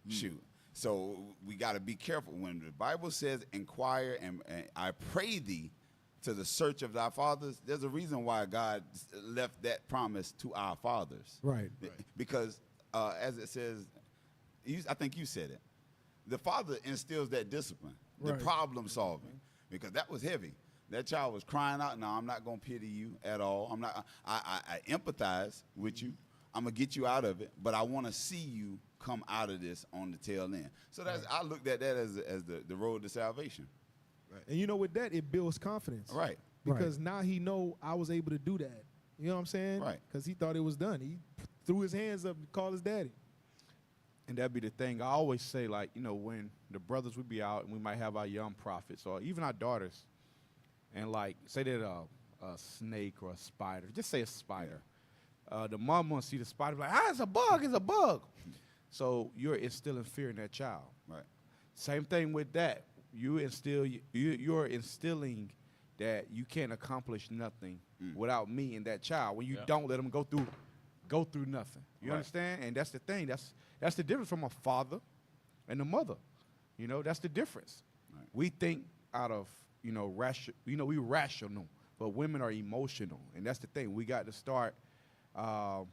Shoot. So we got to be careful. When the Bible says inquire and I pray thee to the search of thy fathers, there's a reason why God left that promise to our fathers. Right. Because as it says, I think you said it, the father instills that discipline, the Right. problem solving, because that was heavy. That child was crying out, no, I'm not going to pity you at all. I empathize with you. I'm going to get you out of it, but I want to see you come out of this on the tail end. So that's I looked at that as the road to salvation. And you know, with that, it builds confidence. Right. Because now he know I was able to do that. You know what I'm saying? Right. Because he thought it was done. He threw his hands up and called his daddy. And that'd be the thing. I always say, like, you know, when the brothers would be out and we might have our young prophets or even our daughters, and like say that a snake or a spider, just say a spider. The mom wants to see the spider, like, it's a bug, it's a bug. So you're instilling fear in that child. Right. Same thing with that. You're instilling that you can't accomplish nothing without me and that child. When you don't let them go through nothing. You Right. understand? And that's the thing. That's the difference from a father and a mother. You know, that's the difference. Right. We think out of, we rational, but women are emotional. And that's the thing. We got to start,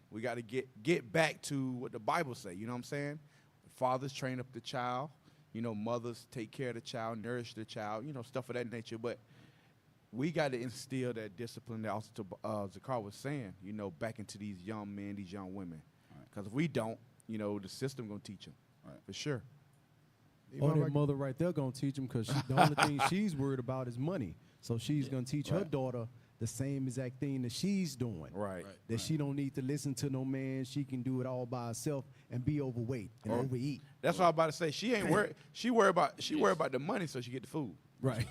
we got to get back to what the Bible say. You know what I'm saying? Fathers train up the child. You know, mothers take care of the child, nourish the child, you know, stuff of that nature. But we got to instill that discipline that also Zakar was saying, you know, back into these young men, these young women. Because if we don't, you know, the system going to teach them. Right. For sure. Or that mother right there gonna teach him, because the only thing she's worried about is money. So she's gonna teach her daughter the same exact thing that she's doing. Right. That she don't need to listen to no man. She can do it all by herself and be overweight and overeat. That's what I was about to say. She ain't worried. She worried about the money so she get the food. Right.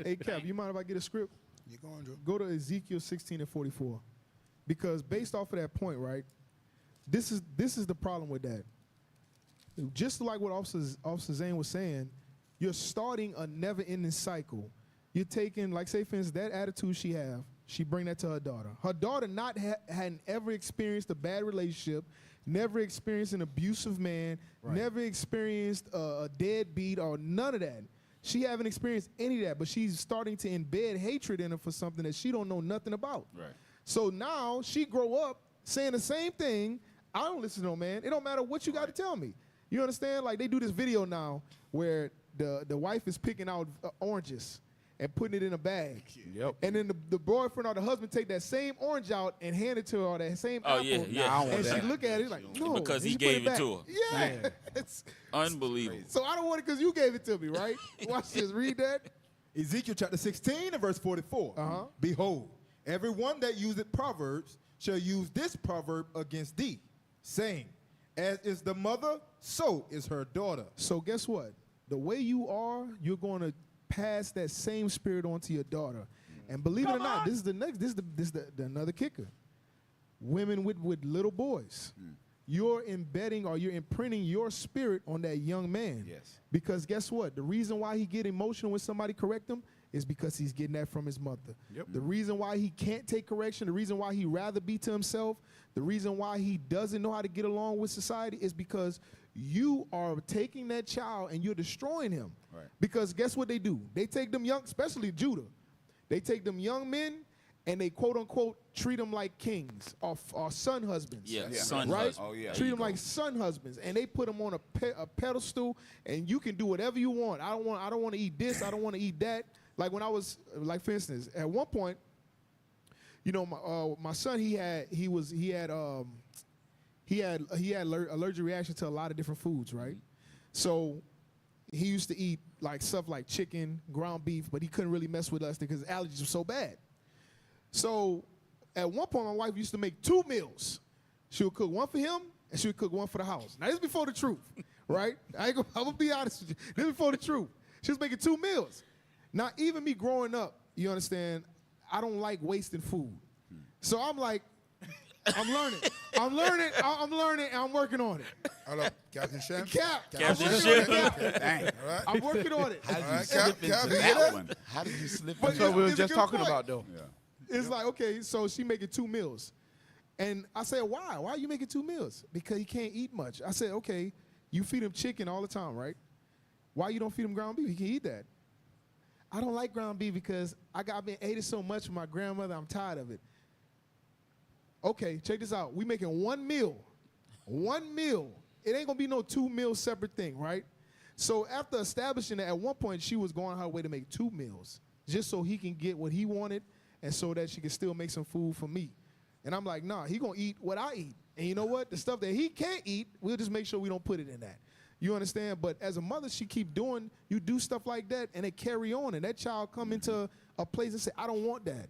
Hey, Cap, you mind if I get a script? You go on, Joe. Go to Ezekiel 16 and 44. Because based off of that point, right, this is the problem with that. Just like what Officer Zane was saying, you're starting a never-ending cycle. You're taking, like, say, for instance, that attitude she bring that to her daughter. Her daughter hadn't ever experienced a bad relationship, never experienced an abusive man, never experienced a deadbeat or none of that. She haven't experienced any of that, but she's starting to embed hatred in her for something that she don't know nothing about. Right. So now she grow up saying the same thing. I don't listen to no man. It don't matter what you got to tell me. You understand? Like, they do this video now where the wife is picking out oranges and putting it in a bag. Yep. And then the boyfriend or the husband take that same orange out and hand it to her, or that same Oh, apple. yeah. I don't want And she that. look at it like, no. Because and he she put gave it back. to her. Yeah. It's- Unbelievable. so I don't want it because you gave it to me, right? Watch this. Read that. Ezekiel chapter 16 and verse 44. Behold, everyone that useth proverbs shall use this proverb against thee, saying, as is the mother, so is her daughter. So guess what? The way you are, you're going to pass that same spirit on to your daughter. And believe it or not, this is the another kicker. Women with little boys. You're embedding or you're imprinting your spirit on that young man. Yes. Because guess what? The reason why he get emotional when somebody correct him is because he's getting that from his mother. Yep. The reason why he can't take correction, the reason why he rather be to himself, the reason why he doesn't know how to get along with society is because you are taking that child and you're destroying him. Right. Because guess what they do? They take them young, especially Judah. They take them young men and they quote unquote treat them like kings or son husbands. Yeah, son right? husband. Oh, yeah. Treat them like son husbands, and they put them on a pedestal, and you can do whatever you want. I don't want to eat this. I don't want to eat that. Like when I was, like for instance, at one point, you know, my son, he had allergic reaction to a lot of different foods, right? So he used to eat like stuff like chicken, ground beef, but he couldn't really mess with us because his allergies were so bad. So at one point, my wife used to make 2 meals. She would cook one for him, and she would cook one for the house. Now, this is before the truth, right? I'm going to be honest with you. This is before the truth. She was making 2 meals. Now, even me growing up, you understand, I don't like wasting food. So I'm like, I'm learning, and I'm working on it. Hello, Captain Chef. Captain Chef. Dang. I'm working on it. How did you All right, slip into Cap, that one? How did you slip But into So that we were it's a just good talking point. about, though. Yeah. It's like, okay, so she making 2 meals. And I said, why? Why are you making 2 meals? Because he can't eat much. I said, okay, you feed him chicken all the time, right? Why you don't feed him ground beef? He can eat that. I don't like ground beef because I've been ate it so much from my grandmother, I'm tired of it. Okay, check this out. We making 1 meal. 1 meal. It ain't gonna be no 2 meals separate thing, right? So after establishing that, at one point she was going her way to make 2 meals just so he can get what he wanted and so that she can still make some food for me. And I'm like, nah, he gonna eat what I eat. And you know what? The stuff that he can't eat, we'll just make sure we don't put it in that. You understand? But as a mother, she keep doing, you do stuff like that and it carry on. And that child come into a place and say, I don't want that.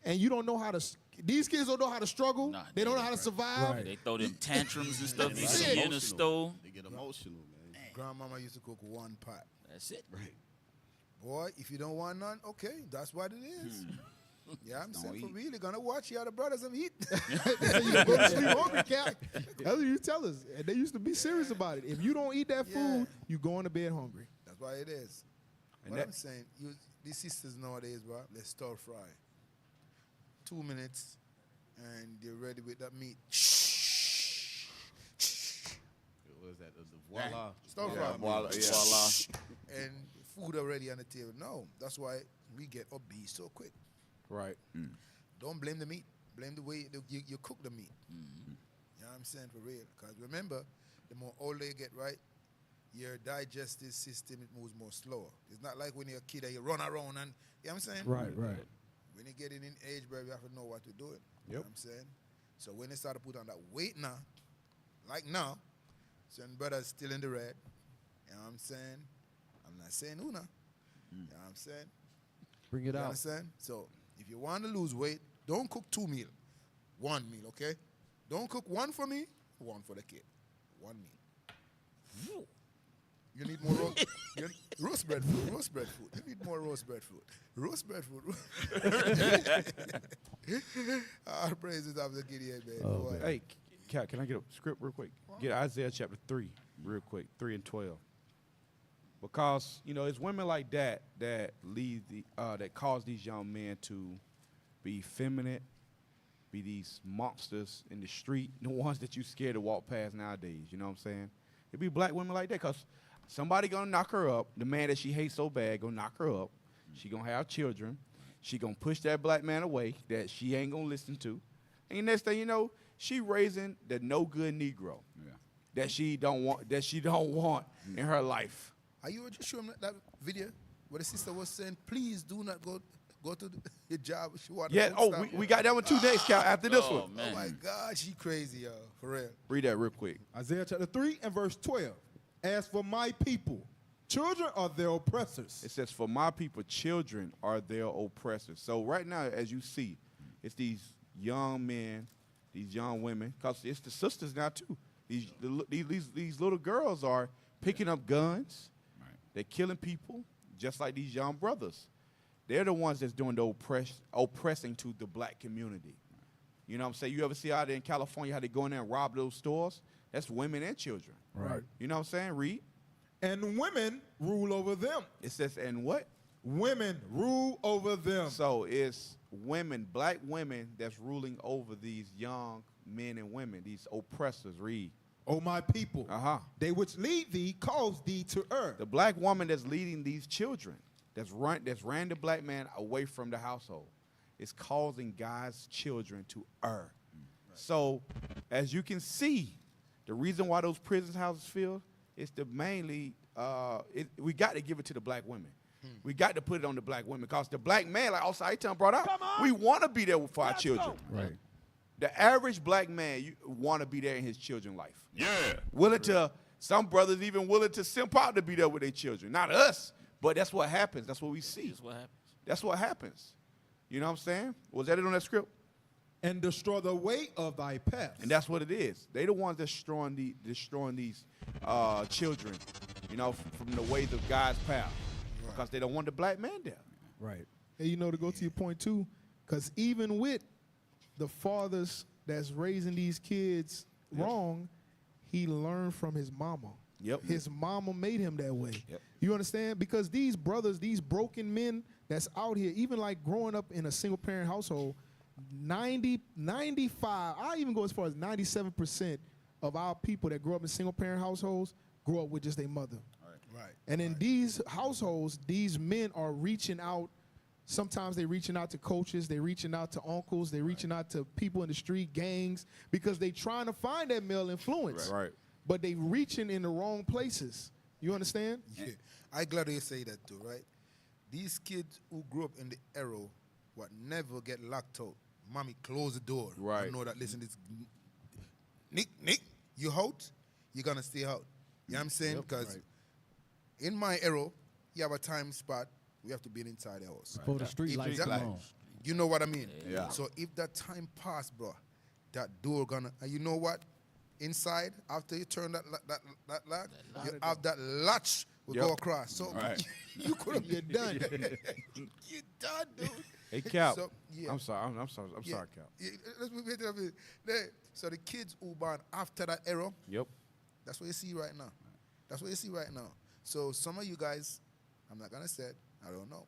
And you don't know how to, these kids don't know how to struggle. Nah, they don't know how to survive. They throw them tantrums and stuff. You They see get in the stove. They get emotional, man. Grandmama used to cook 1 pot. That's it. Right. Boy, if you don't want none, okay, that's what it is. Yeah, I'm saying for eat. real, gonna watch you other brothers and eat. You go to sleep hungry, Cap. That's what you tell us. And they used to be serious about it. If you don't eat that food, you going to bed hungry. That's why it is. And But that- I'm saying, these sisters nowadays, bro, let's stir fry. 2 minutes, and they're ready with that meat. What was that? The voila. Stir Yeah, fry. voila. Yeah. And food already on the table. No, that's why we get obese so quick. Right. Don't blame the meat. Blame the way you cook the meat. You know what I'm saying, for real. Because remember, the more older you get, right, your digestive system, it moves more slower. It's not like when you're a kid and you run around and, you know what I'm saying? Right. When you get in age, bro, you have to know what to do it. You know what I'm saying? So when they start to put on that weight now, like now, certain brothers still in the red. You know what I'm saying? I'm not saying who now. You know what I'm saying? Bring it You out. understand? So if you want to lose weight, don't cook 2 meals. 1 meal, okay? Don't cook 1 for me, 1 for the kid. 1 meal. You need more roast bread food. Roast bread food. You need more roast bread food. Roast bread food. Our praises of the Gideon, man. Boy. Hey, Cat, can I get a script real quick? Get Isaiah chapter 3 real quick, 3 and 12. Because, you know, it's women like that that lead that cause these young men to be effeminate, be these monsters in the street, the ones that you scared to walk past nowadays, you know what I'm saying? It be black women like that because somebody gonna knock her up, the man that she hates so bad gonna knock her up, she gonna have children, she gonna push that black man away that she ain't gonna listen to, and next thing you know, she raising the no good Negro that she don't want in her life. Are you just showing that video where the sister was saying, please do not go to the job. She wanted Yeah, to we got that one 2 days, Cal, after this one. Oh, my God, she crazy, yo, for real. Read that real quick. Isaiah chapter 3 and verse 12. As for my people, children are their oppressors. It says, for my people, children are their oppressors. So right now, as you see, it's these young men, these young women, because it's the sisters now too. These little girls are picking up guns. They're killing people, just like these young brothers. They're the ones that's doing the oppressing to the black community. You know what I'm saying? You ever see out there in California how they go in there and rob those stores? That's women and children. Right. You know what I'm saying? Read. And women rule over them. It says, and what? Women rule over them. So it's women, black women, that's ruling over these young men and women, these oppressors. Read. O my people, they which lead thee cause thee to err. The black woman that's leading these children, that's ran the black man away from the household. is causing God's children to err. So, as you can see, the reason why those prison houses fill is to mainly, we got to give it to the black women. We got to put it on the black women because the black man, like also Aitan brought out, we want to be there for our children. Right. The average black man, you want to be there in his children's life. Yeah. Willing to, some brothers even willing to simp out to be there with their children. Not us, but that's what happens. That's what we see. That's what happens. That's what happens. You know what I'm saying? Was that it on that script? And destroy the way of thy path. And that's what it is. They the ones destroying these children, you know, from the ways of God's path, because they don't want the black man there. Right. And you know, to go to your point too, because even with the fathers that's raising these kids wrong, he learned from his mama. Yep. His mama made him that way. Yep. You understand? Because these brothers, these broken men that's out here, even like growing up in a single parent household, 95, I even go as far as 97% of our people that grow up in single parent households grow up with just their mother. Right. And in these households, these men are reaching out. Sometimes they're reaching out to coaches, they're reaching out to uncles, they're reaching out to people in the street, gangs, because they're trying to find that male influence. Right. But they reaching in the wrong places. You understand? Yeah. I'm glad you say that too, right? These kids who grew up in the era what never get locked out. Mommy, close the door. Right. You know that, listen, this Nick, you out, you're gonna stay out. You know what I'm saying? Because in my era, you have a time spot, we have to be inside the house. Before the street lights come on. You know what I mean? Yeah. So if that time pass, bro, that door gonna, and you know what? Inside, after you turn that lock, you have that latch will go across. So you could have been done. You're done, dude. Hey, Cal. So, yeah. I'm sorry, Cal. Yeah, let's move into that. There. So the kids who born after that era, Yep. that's what you see right now. That's what you see right now. So some of you guys, I'm not gonna say it, I don't know.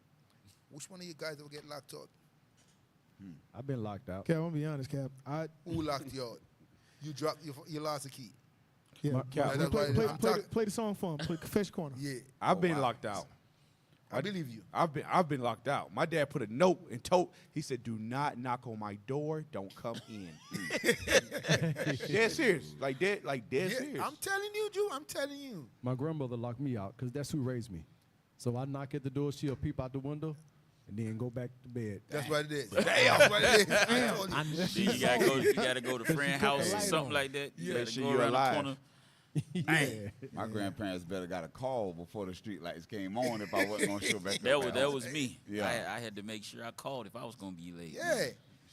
Which one of you guys will get locked out? I've been locked out. Cap, I'm gonna be honest, Cap. Who locked you out? You dropped, you lost a key. Yeah, Cap, play the song for him. Play Confession Corner. Yeah. I've been locked out. I believe you. I've been locked out. My dad put a note and told, he said, "Do not knock on my door. Don't come in." Dead serious, like dead serious. I'm telling you, Drew. I'm telling you. My grandmother locked me out because that's who raised me. So I knock at the door, she'll peep out the window, and then go back to bed. That's what it is. Damn. That's what it is. I told you. You gotta go to friend house or something like that. You Make gotta sure go you're around the alive. corner. My grandparents better got a call before the street lights came on if I wasn't gonna show back up. That was me. Yeah. I had to make sure I called if I was gonna be late. Yeah.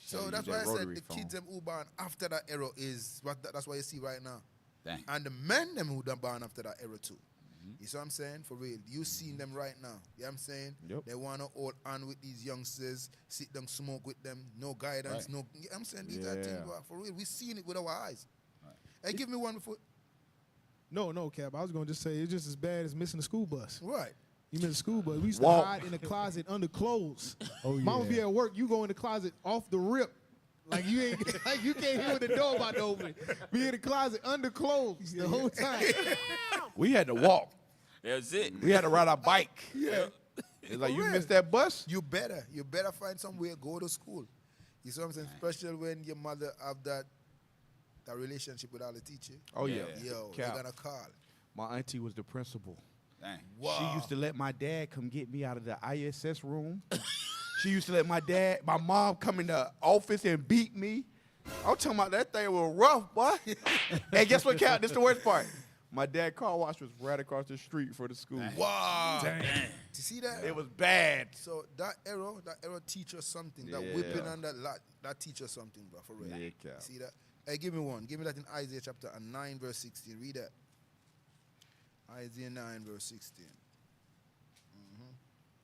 So that's why I said rotary the phone. kids them who born after that era is what that's what you see right now. Dang. And the men them who done born after that era too. You see what I'm saying? For real. You seen them right now. You know what I'm saying? Yep. They want to hold on with these youngsters, sit down, smoke with them, no guidance, no. You know what I'm saying? These are things, bro. For real. We seen it with our eyes. Hey, give me one before. No, Cap. I was gonna just say it's just as bad as missing the school bus. Right. You miss the school bus. We used to Walk. hide in the closet under clothes. Oh, yeah. Mama be at work. You go in the closet off the rip. Like you ain't, like you can't hear the door about to open. Be in the closet under clothes the whole time. We had to walk. That's it. We had to ride our bike. Yeah. It's like, For you real. missed that bus? You better find somewhere, go to school. You see what I'm saying? Especially when your mother have that relationship with all the teacher. Oh, yeah. Yo, Cap. you're gonna call. My auntie was the principal. Dang. She used to let my dad come get me out of the ISS room. She used to let my mom come in the office and beat me. I'm talking about that thing was rough, boy. And guess what, Cal? This is the worst part. My dad's car wash was right across the street for the school. Wow. Dang. You see that? It was bad. So that era teach us something. That whipping and that teach us something, bro, for real. Yeah, You Cal. see that? Hey, give me one. Give me that in Isaiah chapter 9, verse 16. Read that. Isaiah 9, verse 16.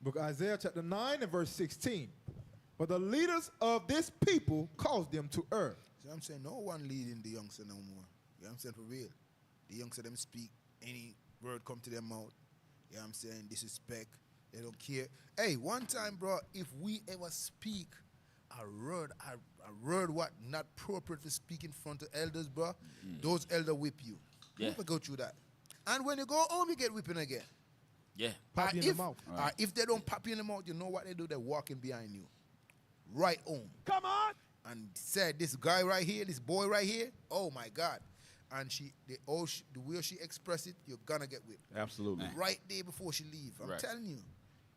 Book of Isaiah chapter 9 and verse 16. But the leaders of this people caused them to err. See what I'm saying? No one leading the youngster no more. You know what I'm saying? For real. The youngster them speak, any word come to their mouth. You know what I'm saying? Disrespect. They don't care. Hey, one time, bro, if we ever speak a word what not appropriate to speak in front of elders, bro, those elders whip you. Yeah. Never go through that. And when you go home, you get whipping again. Yeah. Pop you in the mouth. If they don't pop you in the mouth, you know what they do? They're walking behind you. right home. Come on. And said, this guy right here, this boy right here, oh my God. And the way she expressed it, you're gonna get whipped. Absolutely. Right there before she leave. I'm telling you.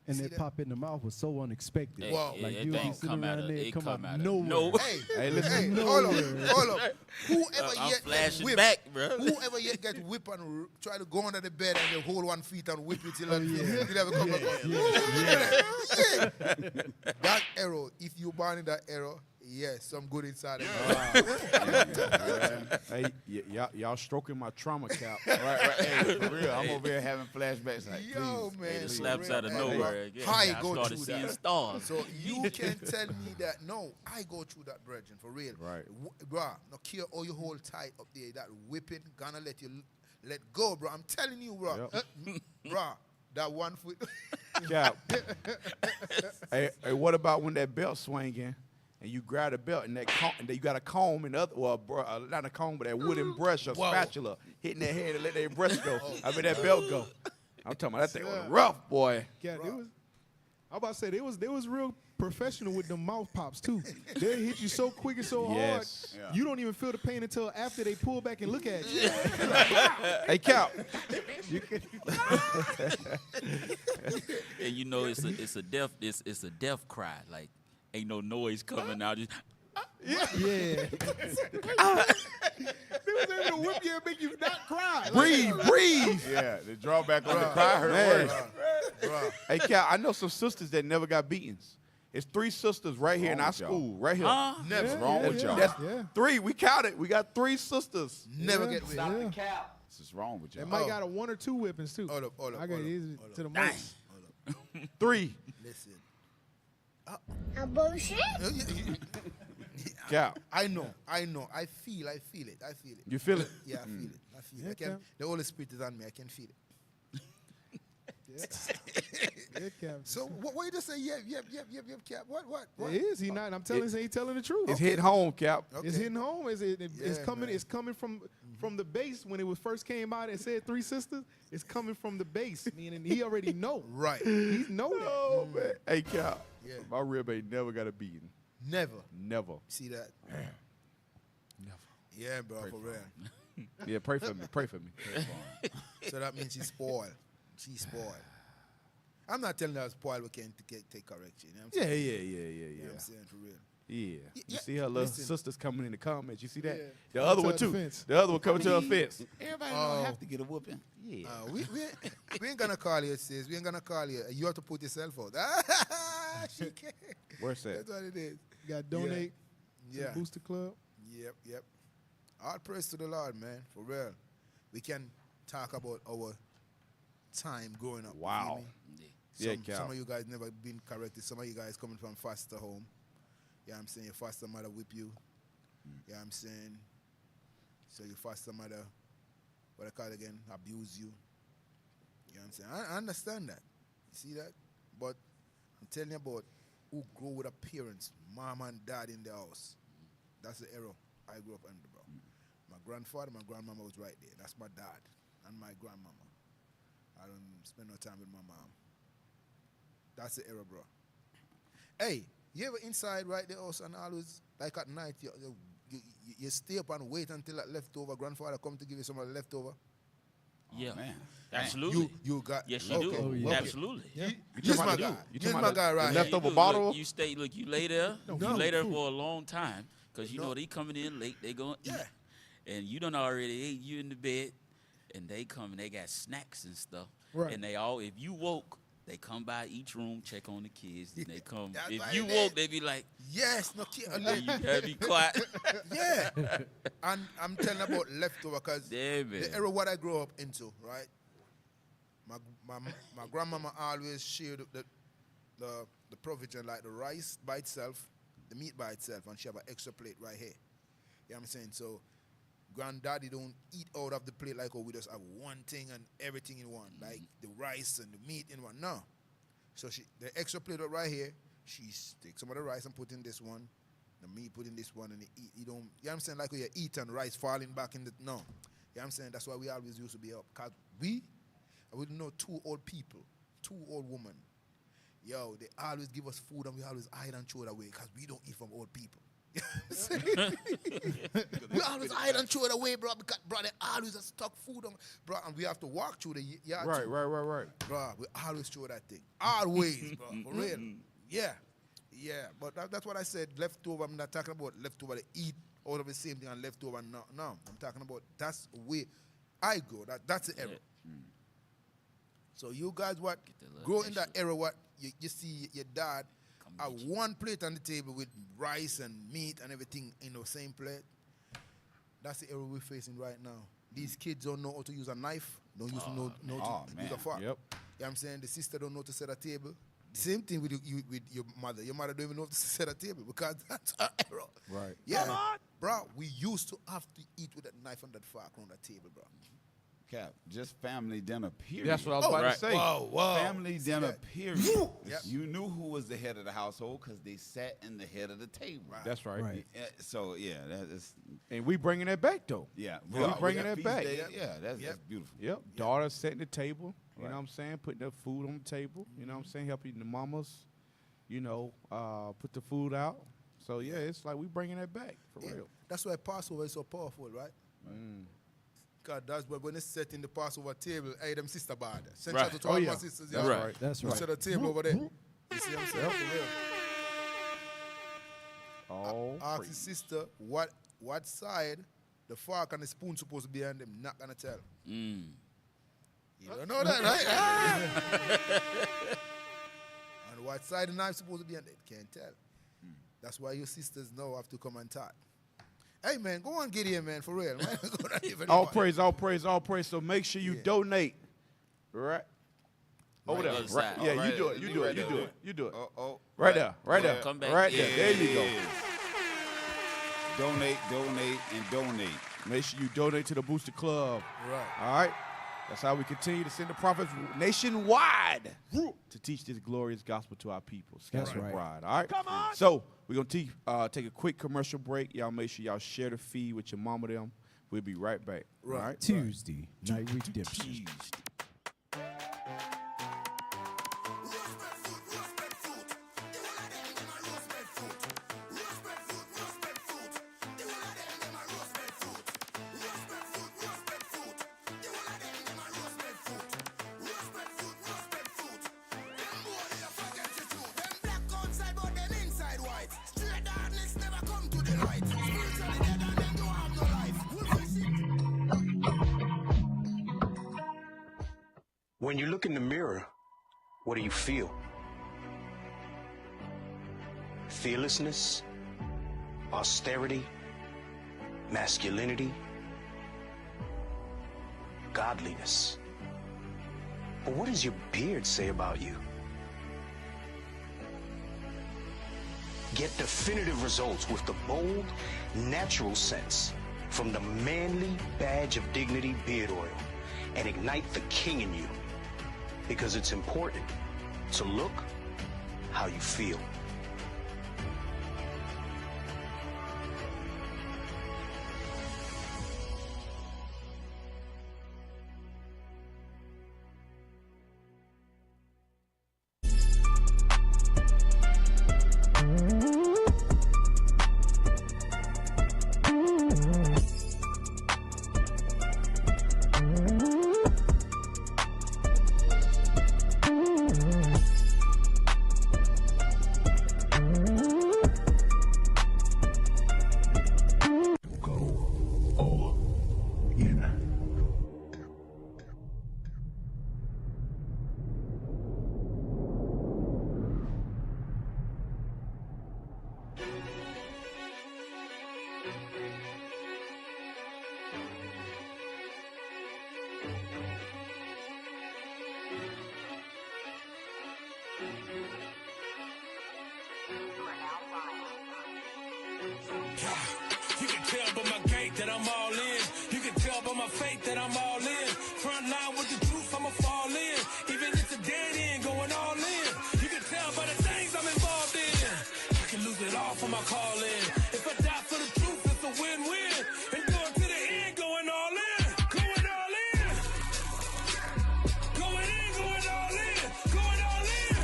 And that pop in the mouth was so unexpected. Hey, Wow. Like that you thing be sitting come around out of there, it come come out out of nowhere. no. Hey, listen. hold up. Whoever I'm yet flashing whipped, back, bro. whoever yet get whipped and try to go under the bed and they hold 1 foot and whip it till till ever come back up. That arrow, if you born in that arrow, yes, some good inside of Hey, y'all stroking my trauma, Cap. Right. Hey, for real, I'm over here having flashbacks. Like, Yo, man. Hey, the for slaps real. out of Hey, nowhere. bro, Again. I I go started through seeing that. stars. So you can tell me that, no, I go through that, brethren, for real. Right. Bruh, no care all you hold tight up there, that whipping, gonna let you let go, bro. I'm telling you, bro. Bruh, that 1 foot. Cap. hey, what about when that belt swinging and you grab the belt and that you got a comb and not a comb, but that wooden brush or spatula hitting that head and let that brush go. I mean that belt go. I'm talking about that thing was rough, boy. Yeah, I'm about to say they was real professional with the mouth pops too. They hit you so quick and so hard, you don't even feel the pain until after they pull back and look at you. Hey, Cap. And you know it's a death cry. Like ain't no noise coming out. Just Yeah. They was able to whip you and make you not cry. Breathe. Yeah, the drawback on the cry hurt worse. Hey, Cap, I know some sisters that never got beatings. It's 3 sisters right here in our school, right here. Never. What's wrong with y'all? That's 3. We counted. We got 3 sisters. Never get whipped. Stop the cap. What's wrong with y'all? They might got a 1 or 2 whippings too. Hold up. I got these to the most. 3. Listen. Abortion? Cap. I know. I feel it. You feel it? Yeah, I feel it. I can. The Holy Spirit is on me. I can feel it. So what you just say? Yep, Cap. What? It is. He not. I'm telling you, he telling the truth. It's hitting home, Cap. Okay. It's hitting home. It's coming. man. It's coming from the base when it was first came out and said 3 sisters. It's coming from the base, meaning he already know. Right. He know that. Oh, man. Hey, Cap. Yeah. My rib ain't never got a beating. Never. Never. See that? Never. Yeah, bro, for real. Yeah, pray for me. Pray for me. So that means she's spoiled. She's spoiled. I'm not telling her spoiled we can't take correction. You know what I'm saying? Yeah. You know what I'm saying, for real. Yeah. Yeah, You see her little listen. sisters coming in the comments. You see that? Yeah. The other To one, her too. defense. The other one coming to her fence. Everybody don't have to get a whooping. Yeah. We ain't gonna call you, sis. We ain't gonna call you. You have to put yourself out. She can't. Where's that? That's what it is. You got to donate to Yeah. the Booster Club. Yep. All praise to the Lord, man. For real. We can talk about our time growing up. Wow. You feel me? Yeah, Some Cal. of you guys never been corrected. Some of you guys coming from foster home. Yeah, I'm saying your foster mother whip you. Yeah, I'm saying. So your foster mother, what I call it again, abuse you. Yeah, I'm saying. I understand that. You see that? But I'm telling you about who grew with a parents, mom and dad in the house. That's the era I grew up under, bro. My grandfather, my grandmama was right there. That's my dad and my grandmama. I don't spend no time with my mom. That's the era, bro. Hey, you ever inside right the house and always, like at night, you stay up and wait until that leftover grandfather come to give you some of the leftover? Yeah, man. Absolutely. You got. Yes, you do. Oh, yeah. Absolutely. Yeah. You're my guy. You're my guy right the here. leftover Look, bottle? you stay. Look, you lay there. No. You lay there for a long time because you know they coming in late. They gonna eat, and you done already ate. You in the bed, and they come and they got snacks and stuff. Right. And they all, if you woke, they come by each room, check on the kids. And they come. That's If right you there. woke, they be like, Yes, no kid. you gotta be quiet. Yeah. And I'm telling about leftover because Yeah, man. the era what I grew up into, right? My grandmama always shared the provision, like the rice by itself, the meat by itself, and she have an extra plate right here. You know what I'm saying? So granddaddy don't eat out of the plate like, oh, we just have one thing and everything in one, like the rice and the meat in one. No. So the extra plate right here, she takes some of the rice and put in this one, the meat put in this one, and they eat. You don't, you know what I'm saying? Like when you eat and rice falling back in the, no. You know what I'm saying? That's why we always used to be up. Because I would know 2 old people, 2 old women. yo, they always give us food and we always hide and throw it away because we don't eat from old people. We always hide and throw it away, bro, because, bro, they always stock food on, bro, and we have to walk through the yard. Right. Bro, we always throw that thing. Always, bro, for real. Yeah, but that's what I said, leftover. I'm not talking about leftover to eat all of the same thing and leftover. No, I'm talking about that's the way I go. That's the error. So you guys grow in that era, you see your dad have one plate on the table with rice and meat and everything in the same plate. That's the era we're facing right now. These kids don't know how to use a knife, don't use know to use a fork. Yep. You know what I'm saying? The sister don't know how to set a table. The same thing with your mother. Your mother don't even know how to set a table because that's her error. Right. Yeah. Bro, we used to have to eat with that knife and that fork on that table, bro. Cap, just family dinner, period. That's what I was about to say. Whoa. Family dinner, period. You knew who was the head of the household because they sat in the head of the table. Right. That's right. So, yeah, that is. And we bringing that back, though. Yeah. We bringing that back. Yeah, that's beautiful. Yep. Daughter setting the table, you know what I'm saying, putting the food on the table, you know what I'm saying, helping the mamas, you know, put the food out. So, yeah, it's like we bringing that back, for real. That's why Passover is so powerful, right? God, that's when they set in the Passover table, hey, them sister bad. Send out to all my sisters. That's right. That's right. Set a table over there. You see what I'm saying? Oh, ask the sister what side the fork and the spoon supposed to be on them. Not gonna tell. You don't know that, right? And what side the knife supposed to be on them? Can't tell. That's why your sisters know have to come and talk. Hey, man, go on, get here, man, for real. Man. all praise. So make sure you donate. Right? Over there. Right. Yeah, right. You do it. Right there. Come back. Right there. There you go. Donate, and donate. Make sure you donate to the Booster Club. Right. All right? That's how we continue to send the prophets nationwide to teach this glorious gospel to our people. That's right. All right? Come on. So we're going to take a quick commercial break. Y'all make sure y'all share the feed with your mama them. We'll be right back. Right. All right? Tuesday, Night Redemption. When you look in the mirror, what do you feel? Fearlessness, austerity, masculinity, godliness. But what does your beard say about you? Get definitive results with the bold, natural sense from the manly badge of dignity beard oil and ignite the king in you. Because it's important to look how you feel. You can tell by my gait that I'm all in. You can tell by my faith that I'm all in. Front line with the truth, I'ma fall in. Even if it's a dead end, going all in. You can tell by the things I'm involved in. I can lose it all for my calling. If I die for the truth, it's a win-win. And going to the end, going all in. Going all in. Going in, going all in. Going all in.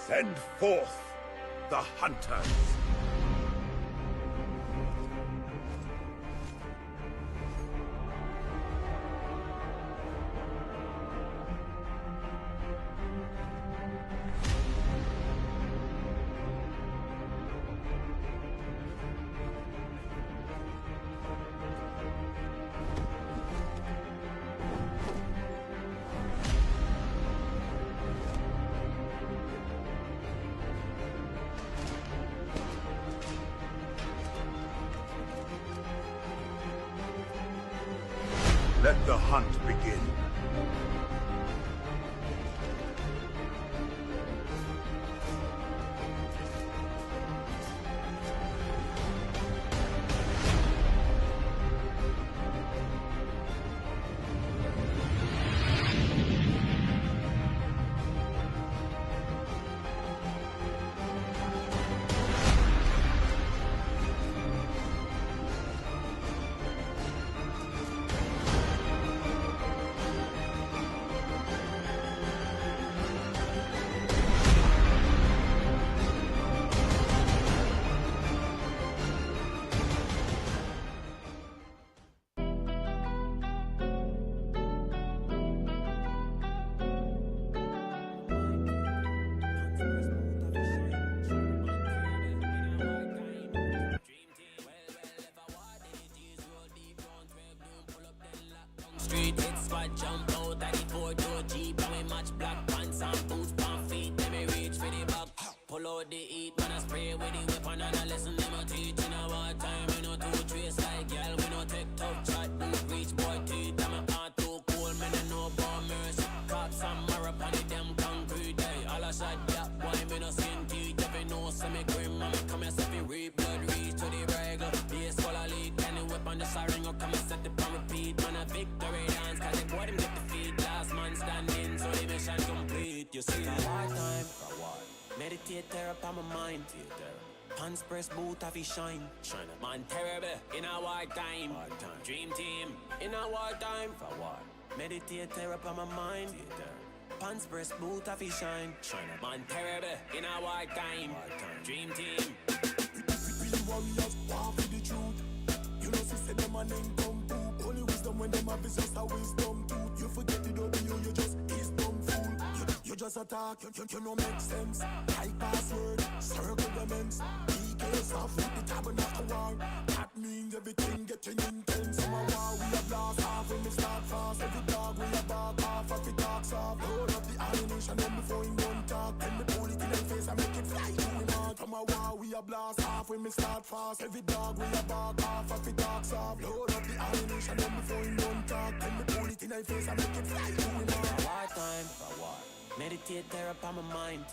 Send forth the hunters. Let the hunt begin. Street hit spot, jump out at the 4-door Jeep, and we match black pants and boots, pan feet. Then we reach for the back, pull out the heat, man I spray with the weapon and I listen them a teach. In a war time, we no two trace like girl, we no take tough chat, don't reach boy teeth. I'm a heart too cold, man I know about mercy. Cops and marathon, them concrete, hey. All I shot that boy, me no skin teeth. If you know, some me grim, man come here, set me reap blood, reach to the regular. Base full of lead, and the weapon the siren up, come and set the pan repeat. Man a victory dance, cause they boy them get defeat. Last man standing, so the mission complete. You see, it's war time, for what? Meditate, tear up on my mind. Pants press, boot of his shine. Man terrible, in a war time. Dream team, in a war time. For what? Meditate, tear up on my mind. Pants press, boot of his shine. Man terrible, in a war time. Dream team. We warriors, war for the truth. You know, see, say them a name come poop. Only wisdom when them have is just a wisdom tooth. You forget the W, you just is dumb fool. You just attack, you no make sense. High password, circle the mens. DK off with the tabernacle war. That means everything getting intense. Some a war, we a blast off when we start fast. Every dog we a bark off, every dog soft. Load up the ammunition then before him don't talk. Then me pull it in his face and make it fly through him heart. Some a war, we a blast off when we start fast. Every dog we a bark off, every dog soft. Load up the ammunition then before him don't talk. Then me pull it in his face and make it fly through him heart. War time, for what? Meditate, tear up on my mind.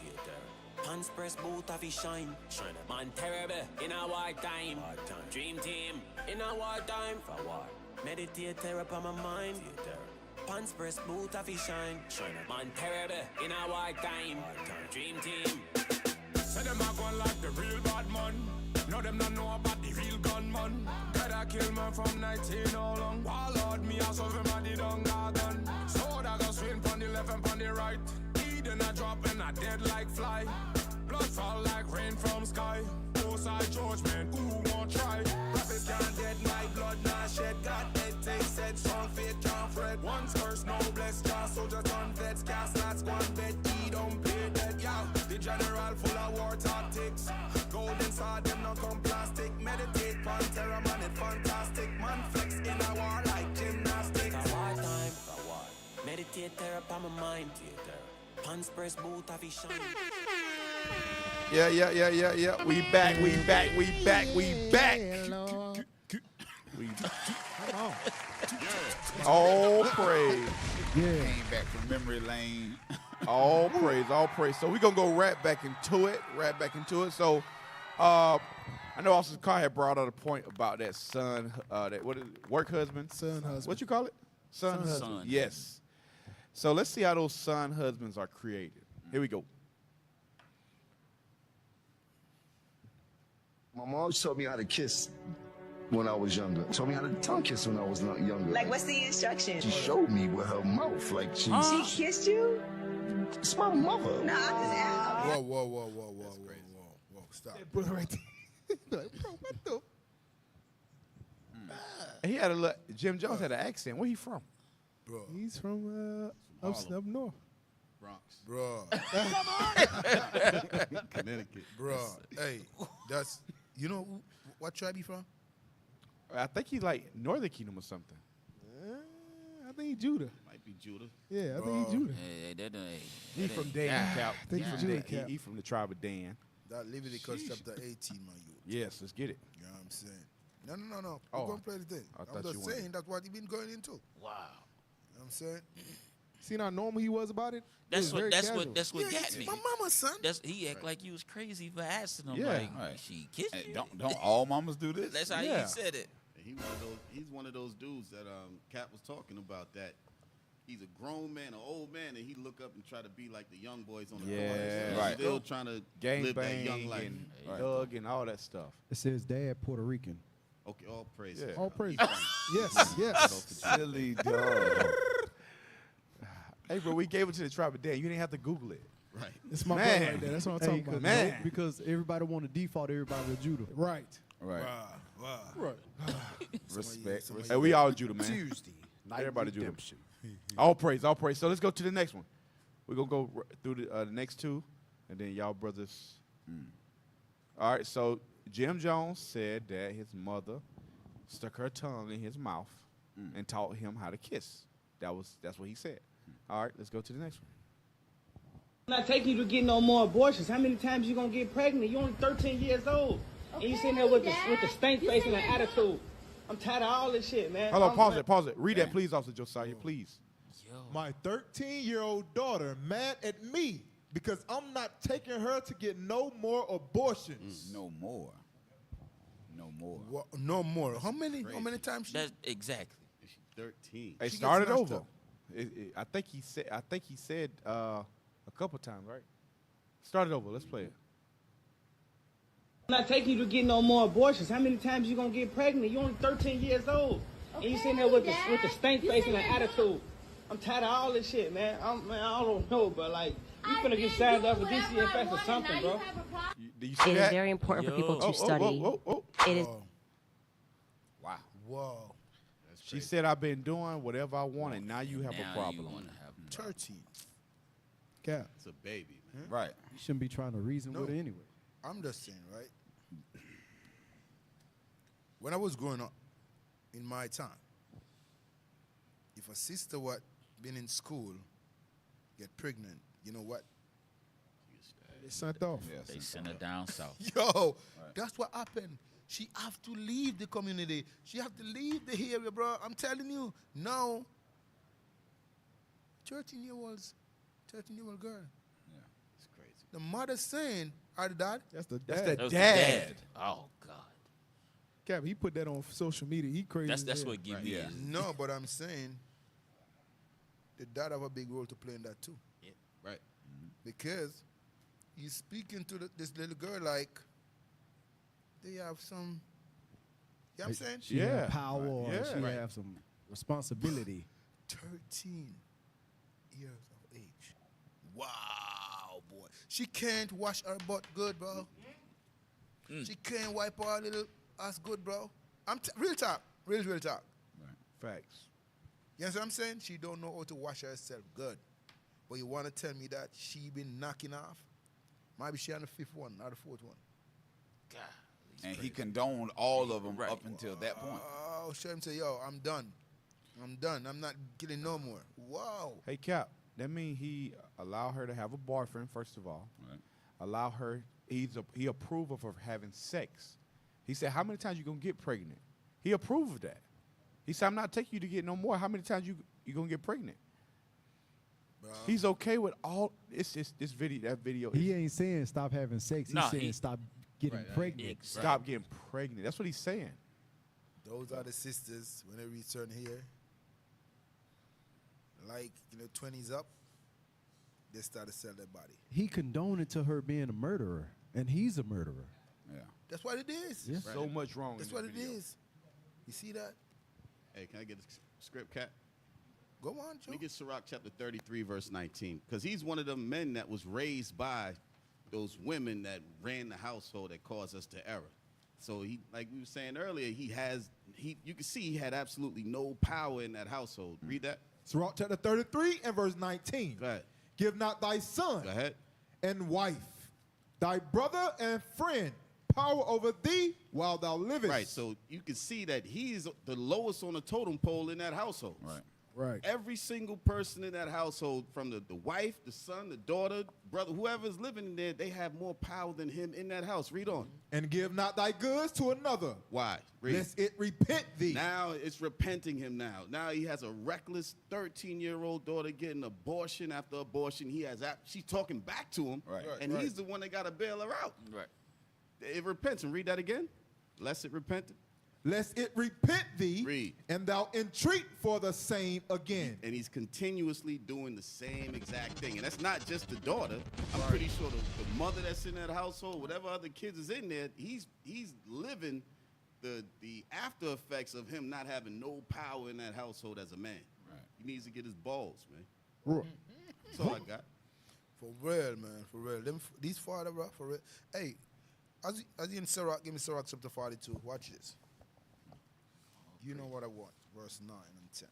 Pants press, boot of his shine. Man terrible, in a war time. Dream team, in a war time. For what? Meditate, tear up on my mind. Pants press, boot of his shine. Man terrible, in a war time. Dream team. Say them a gone like the real bad man. No them not know about the real gunman. Gotta kill man from 19 all long. Warlord me as of him a the dung gun. Sword I go swing from the left and from the right. Then I drop and I dead like fly. Blood fall like rain from sky. Both judgment, who won't try? Rabbits can't dead, my blood not shed. God head take said, strong faith can't fret. One's curse, no blessed, just soldiers on vets. Cast lots, one bet, he don't pay that, yeah. The general full of war tactics. Golden sword, them no come plastic. Meditate, Pantera, man, it fantastic. Man flex in a war like gymnastics. For war time, for what? Meditate, tear up on my mind. Pants press, boot of his shine. Yeah. We back. We Come on. All praise. Came back from memory lane. All praise. So we're going to go right back into it. So I know Austin Carr had brought out a point about that son, work husband? Son husband. What you call it? Son husband. Yes. So let's see how those son husbands are created. Here we go. My mom taught me how to kiss when I was younger. Taught me how to tongue kiss when I was not younger. Like, what's the instructions? She showed me with her mouth. Like, She kissed you? It's my mother. Whoa. Stop. That brother right there. Like, bro, what the? He had a look. Jim Jones had an accent. Where he from? Bro. He's from up north. Bronx. Bro. Connecticut. Bro. Hey, that's, you know what tribe he from? I think he's like Northern Kingdom or something. I think he Judah. Might be Judah. Yeah, I think he Judah. He from Dan, Cap. I think He he's from Judah, Dan. Cap. He from the tribe of Dan. That Leviticus chapter 18, my youth. Yes, let's get it. You know what I'm saying? No. Oh, We're going to play the thing. I I'm thought just you wanted- saying that's what he been going into. Wow. You know what I'm saying? Seen how normal he was about it? That's what casual. what Yeah, got it's me. my mama's son. He act like you was crazy for asking him. Yeah. Like, Right. she kissed Hey, you. don't all mamas do this? That's how Yeah. he said it. He's one of those dudes that Cat was talking about, that he's a grown man, an old man, and he look up and try to be like the young boys on the Yeah. corner. Right. Still trying to Gang live that bang young life. and Right. thug and all that stuff. It says dad Puerto Rican. Okay, all praise. Yeah. All praise. Yes, yes. Silly dog. Hey, bro, we gave it to the tribe of Dan. You didn't have to Google it. Right. It's my Man. brother right there. That's what I'm Hey, talking about. Man. Because everybody want to default everybody to Judah. Right. Right. Right. Respect. Hey, we all Judah, man. Tuesday. Everybody Judah. All praise, all praise. So let's go to the next one. We're going to go through the next two, and then y'all brothers. All right, so Jim Jones said that his mother stuck her tongue in his mouth and taught him how to kiss. That's what he said. All right, let's go to the next one. I'm not taking you to get no more abortions. How many times you gonna get pregnant? You're only 13 years old. And you sitting there with the stank face and the attitude. I'm tired of all this shit, man. Hold on, pause it. Read that, please, Officer Josiah, please. My 13-year-old daughter mad at me because I'm not taking her to get no more abortions. No more. No more. What? No more. How many times? That's exactly. She's 13. Hey, She start it gets messed over. up. I think he said a couple times, right? Start it over. Let's play it. I'm not taking you to get no more abortions. How many times you gonna get pregnant? You're only 13 years old. And you sitting there with the stank face and the attitude. I'm tired of all this shit, man. I don't know, but like, you finna get signed up for DCFS or something, bro. Do you see It is that? very important for people to study. It is. Wow. Whoa. She said, I've been doing whatever I want, and now you have a problem. 13. Cap. It's a baby, man. Right. You shouldn't be trying to reason with it anyway. I'm just saying, right? When I was growing up, in my time, if a sister what been in school get pregnant, you know what? They sent off. They sent her down south. Yo, that's what happened. She have to leave the community. She have to leave the area, bro. I'm telling you. Now, 13-year-old girl. Yeah, it's crazy. The mother saying, or the dad? That's the dad. That's the That was the dad. dad. Oh God. Cap, he put that on social media. He crazy. That's as hell. what give me. Yeah. is- No, but I'm saying the dad have a big role to play in that too. Yeah. Right. Because he's speaking to this little girl like they have some, you know what I'm saying? She have power or Yeah. she have some responsibility. 13 years of age. Wow, boy. She can't wash her butt good, bro. She can't wipe her little ass good, bro. Real talk. Real talk. Facts. You know what I'm saying? She don't know how to wash herself good. But you want to tell me that she been knocking off? Maybe she on the fifth one, not the fourth one. God. And he condoned all of them up until that point. Oh, show him say, yo, I'm done. I'm not getting no more. Wow. Hey, Cap, that means he allowed her to have a boyfriend, first of all. Right. Allow her, he approved of her having sex. He said, how many times you going to get pregnant? He approved of that. He said, I'm not taking you to get no more. How many times you going to get pregnant? Bro. He's okay with all, it's just this video, that video. He ain't saying stop having sex. He's Nah, saying he- stop getting pregnant. Stop getting pregnant. That's what he's saying. Those are the sisters, when they return here, like, 20s up, they start to sell their body. He condoned to her being a murderer, and he's a murderer. Yeah. That's what it is. Yeah. So much wrong That's in what this it video. is. You see that? Hey, can I get a script, Cat? Go on, Joe. Let me get Sirach chapter 33, verse 19. Because he's one of the men that was raised by those women that ran the household that caused us to error. So he, like we were saying earlier, you can see he had absolutely no power in that household. Read that. Sirach chapter 33 and verse 19. Go ahead. Give not thy son Go ahead. and wife, thy brother and friend, power over thee while thou livest. Right, so you can see that he's the lowest on the totem pole in that household. Right. Right. Every single person in that household, from the wife, the son, the daughter, brother, whoever's living in there, they have more power than him in that house. Read on. And give not thy goods to another. Why? Read. Lest it repent thee. Now it's repenting him now. Now he has a reckless 13-year-old daughter getting abortion after abortion. She's talking back to him, Right. and he's the one that got to bail her out. Right. It repents. And read that again. Lest it repent. Lest it repent thee, Read. and thou entreat for the same again. And he's continuously doing the same exact thing. And that's not just the daughter. I'm pretty sure the mother that's in that household, whatever other kids is in there, he's living the after effects of him not having no power in that household as a man. Right. He needs to get his balls, man. Right. That's all I got. For real, man. For real. These father, bro, for real. Hey, as you in Sirach, give me Sirach chapter 42. Watch this. You know what I want. Verse 9 and 10.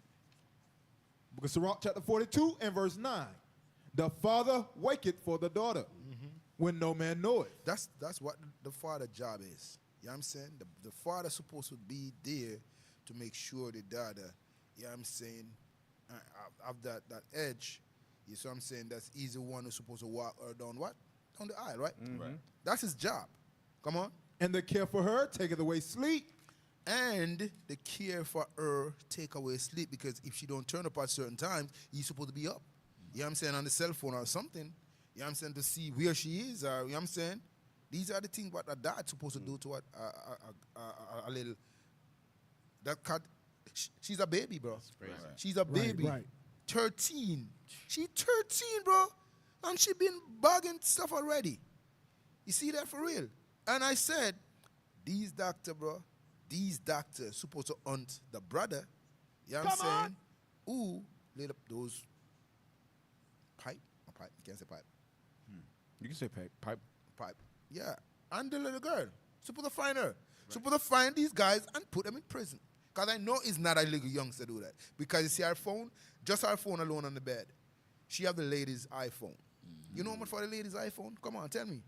Book of Sirach chapter 42 and verse 9. The father waketh for the daughter when no man knoweth. That's what the father's job is. You know what I'm saying? The father's supposed to be there to make sure the daughter, you know what I'm saying, have that edge. You see what I'm saying? That's easy one who's supposed to walk her down what? Down the aisle, right? Right. That's his job. Come on. And the care for her taketh away sleep. And the care for her take away sleep, because if she don't turn up at certain times, he's supposed to be up. You know what I'm saying? On the cell phone or something. You know what I'm saying? To see where she is, or you know what I'm saying? These are the things what a dad's supposed to do to a little. That cat, she's a baby, bro. Crazy. She's a baby. Right. 13. She 13, bro. And she been bugging stuff already. You see that for real? And I said, these doctors supposed to hunt the brother, you know what I'm saying, who laid up those pipe. You can't say pipe. You can say pipe. Yeah. And the little girl. Supposed to find her. Right. Supposed to find these guys and put them in prison. Because I know it's not a little youngster do that. Because you see her phone, just her phone alone on the bed. She have the lady's iPhone. You know how much for the lady's iPhone? Come on, tell me.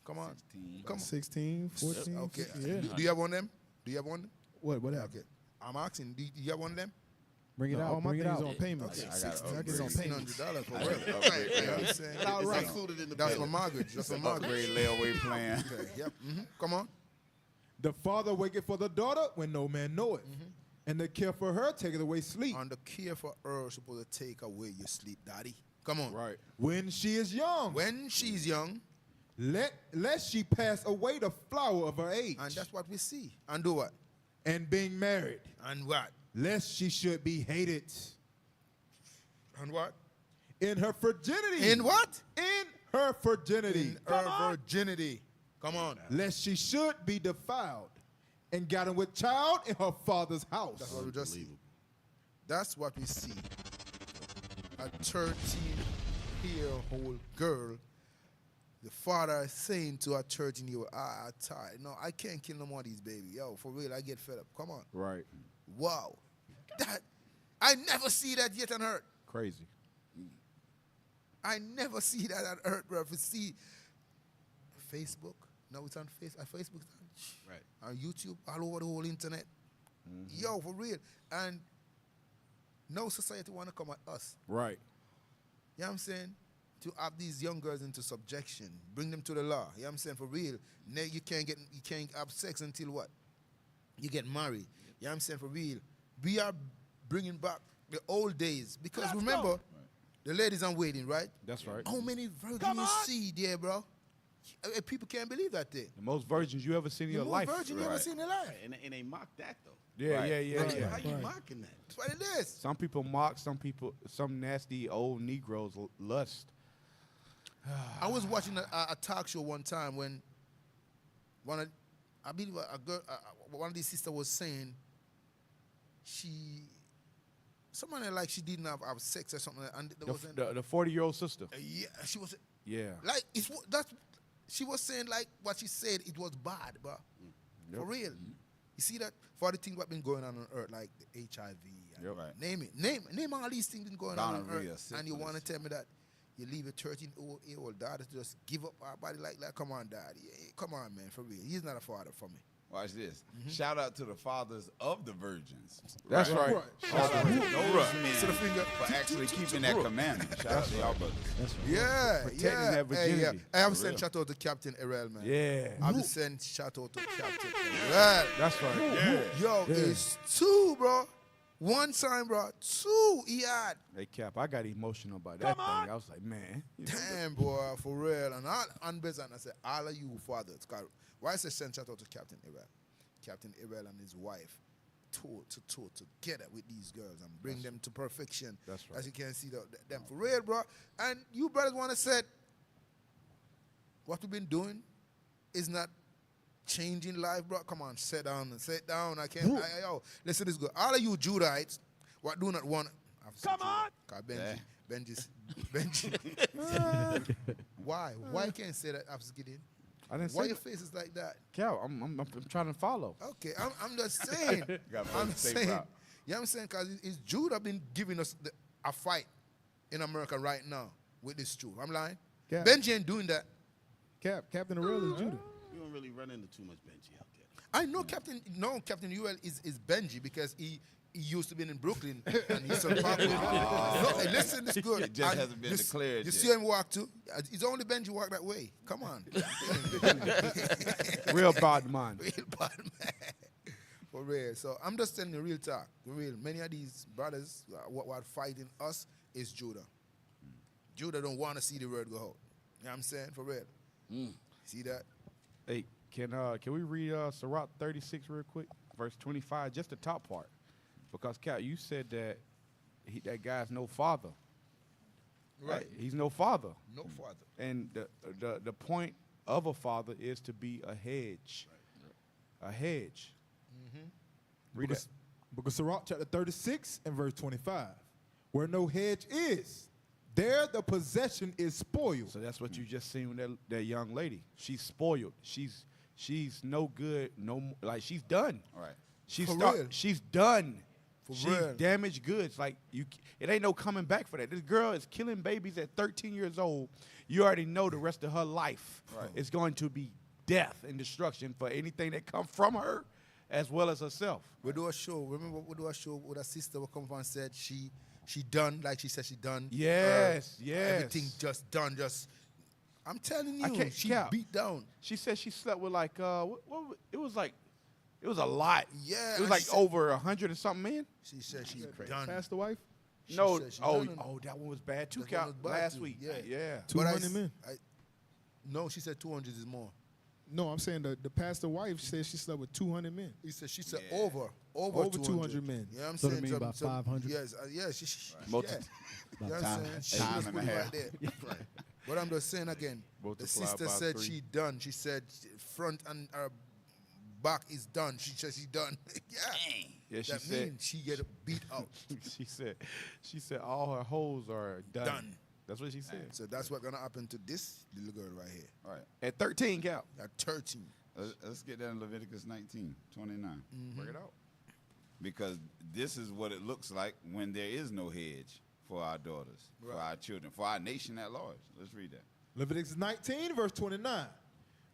Come on. 16. Come on. 16, 14. Okay. Yeah. Do you have one of them? Do you have one? What happened? Okay. I'm asking, do you have one of them? Bring it No, out. all my Bring it things out. on payments. Okay, I get it on payments. $1,600 for I real. got an upgrade. You know what I'm saying? It's included in the That's bill. my mortgage. That's my mortgage. Upgrade layaway plan. Okay, yep. Come on. The father waketh for the daughter when no man knoweth. And the care for her taketh away sleep. And the care for her is supposed to take away your sleep, daddy. Come on. Right. When she is young. When she's young. Lest she pass away the flower of her age. And that's what we see. And do what? And being married. And what? Lest she should be hated. And what? In her virginity. In what? In her virginity. In her virginity. Come on. Lest she should be defiled and gotten with child in her father's house. That's what we just see. That's what we see. A 13-year-old girl, the father is saying to a 13-year-old, I'm tired. No, I can't kill no more of these babies. Yo, for real, I get fed up. Come on. Right. Wow. I never see that yet on earth. Crazy. I never see that on earth, bro. If you see Facebook, now it's on Facebook, Right. on YouTube, all over the whole internet. Yo, for real. And no society want to come at us. Right. You know what I'm saying? To have these young girls into subjection, bring them to the law. You know what I'm saying? For real. Now you can't have sex until what? You get married. You know what I'm saying? For real. We are bringing back the old days. Because remember, the ladies are waiting, right? That's right. How many virgins you see there, bro? People can't believe that thing. The most virgins you ever seen in your life. The most virgin you ever seen in your life. And they mock that, though. Yeah, Right. yeah. How you mocking that? That's what it is. Some people mock, some nasty old Negroes lust. I was watching a talk show one time when one of these sisters was saying she someone like she didn't have sex or something, and there wasn't. The 40-year-old sister. Yeah, she was. Yeah. Like she was saying like what she said. It was bad, bro. For real. You see that for the things what been going on earth, like the HIV. And name it. Name all these things been going on earth, and you want to tell me that you leave a 13-year-old daughter to just give up our body like that? Come on, daddy. Come on, man. For real. He's not a father for me. Watch this. Shout out to the fathers of the virgins. That's right. Shout out to those men for actually keeping that commandment. Shout out to y'all brothers. Yeah, Protecting that virginity. I have sent shout out to Captain Errol, man. Yeah. I have sent shout out to Captain Errol. That's right. Yeah. Yo, it's 2, bro. One time, bro. 2 he had. Hey, Cap, I got emotional about that thing. I was like, man. Damn, boy, for real. And I said, all of you fathers. Why I say send shout out to Captain Errol? Captain Errol and his wife toe to toe together with these girls and bring them to perfection. That's right. As you can see them for real, bro. And you brothers want to say what we've been doing is not changing life, bro. Come on, sit down. I can't. Yo, listen to this good. All of you Judahites, what do not want? Come on. Benji. Why? Why can't you say that after Gideon? I didn't Why say your that. face is like that? Cal, I'm trying to follow. Okay, I'm just saying. I'm saying. You know what I'm saying? Because it's Judah been giving us a fight in America right now with this truth. I'm lying. Cap. Benji ain't doing that. Captain Errol is Judah. You don't really run into too much Benji out there. I know Captain UL is Benji because he used to be in Brooklyn and he's so popular. No, hey, listen, it's good. It just hasn't been declared You yet. see him walk too? It's only Benji walk that way. Come on. Real bad man. Real bad man. For real. So I'm just telling you real talk. Real. Many of these brothers what are fighting us is Judah. Judah don't want to see the word go out. You know what I'm saying? For real. See that? Hey, can we read Sirach 36 real quick? Verse 25, just the top part. Because, Cal, you said that that guy's no father. Right. He's no father. No father. And the point of a father is to be a hedge. Right. A hedge. Read it. Book of Sirach, chapter 36 and verse 25. Where no hedge is, there the possession is spoiled. So that's what you just seen with that young lady. She's spoiled. She's no good. She's done. All right. She's done. She's real. damaged goods. Like it ain't no coming back for that. This girl is killing babies at 13 years old. You already know the rest of her life is going to be death and destruction for anything that come from her, as well as herself. We do a show. Remember, we do a show with a sister who come up and said she done, like she said she done. Yes. Everything just done. I'm telling you, she beat down. She said she slept with like it was a lot. Yeah. It was like over 100 and something men. She said she's done. Past the wife? No. said she Oh, done. that one was bad too, That one Cal. was bad Last too. week. Yeah. Yeah. 200 men. No, she said 200 is more. No, I'm saying the pastor wife said she slept with 200 men. She said over 200 men. Yeah, I'm So saying that mean about 500? Yes, she Multi- yeah. You know what Time- I'm saying? time She and a put it half. right there. Right. But I'm just saying again, the Multiply sister by said 3. she done. She said front and her back is done. She said she done. Yeah, she that said means she get beat out. she said all her hoes are done. That's what she said. So that's what's gonna happen to this little girl right here. All right. At 13, Cal. At 13. Let's get that in Leviticus 19, 29. Bring it out. Because this is what it looks like when there is no hedge for our daughters, for our children, for our nation at large. Let's read that. Leviticus 19, verse 29.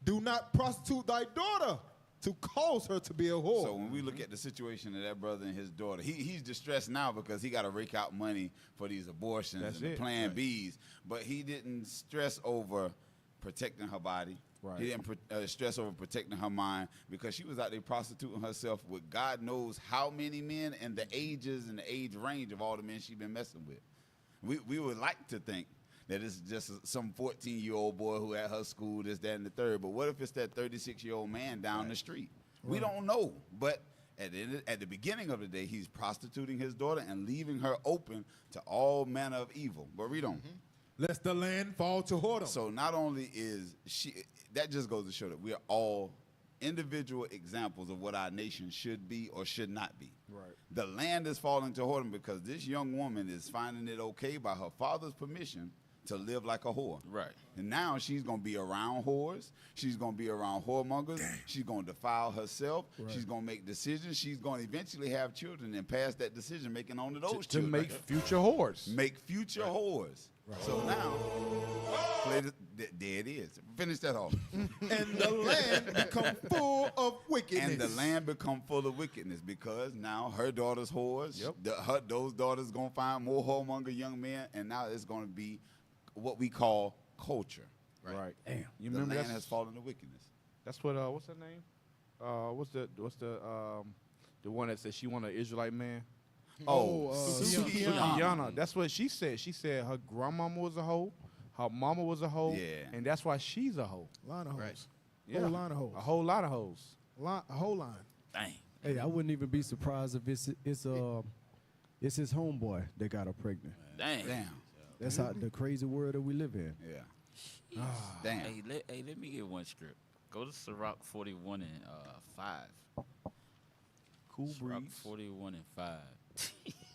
Do not prostitute thy daughter to cause her to be a whore. So when we look at the situation of that brother and his daughter, he's distressed now because he got to rake out money for these abortions and the Plan Bs. But he didn't stress over protecting her body. Right. He didn't stress over protecting her mind because she was out there prostituting herself with God knows how many men and the ages and the age range of all the men she's been messing with. We would like to think that it's just some 14-year-old boy who at her school, this, that, and the third. But what if it's that 36-year-old man down the street? We don't know. But at the beginning of the day, he's prostituting his daughter and leaving her open to all manner of evil. But read on. Lest the land fall to whoredom. So not only is she, that just goes to show that we are all individual examples of what our nation should be or should not be. Right. The land is falling to whoredom because this young woman is finding it okay by her father's permission to live like a whore. Right. And now she's going to be around whores. She's going to be around whoremongers. She's going to defile herself. Right. She's going to make decisions. She's going to eventually have children and pass that decision making on to those To children. make future whores. Make future whores. Right. So now, there it is. Finish that off. And the land become full of wickedness. And the land become full of wickedness because now her daughter's whores. Yep. Those daughters going to find more whoremonger young men, and now it's going to be what we call culture. Right. Damn. You The remember land that's- has fallen to wickedness. That's what. What's her name? What's the one that said she want an Israelite man? Sukiana. That's what she said. She said her grandmama was a hoe, her mama was a hoe, and that's why she's a hoe. Line of hoes. Right. Yeah. Whole line of hoes. A whole lot of hoes. A whole line. Dang. Hey, I wouldn't even be surprised if it's his homeboy that got her pregnant. Damn. That's how the crazy world that we live in. Yeah. Damn. Hey, let me get one script. Go to Sirach 41 and 5. Cool Sirach breeze. 41 and 5.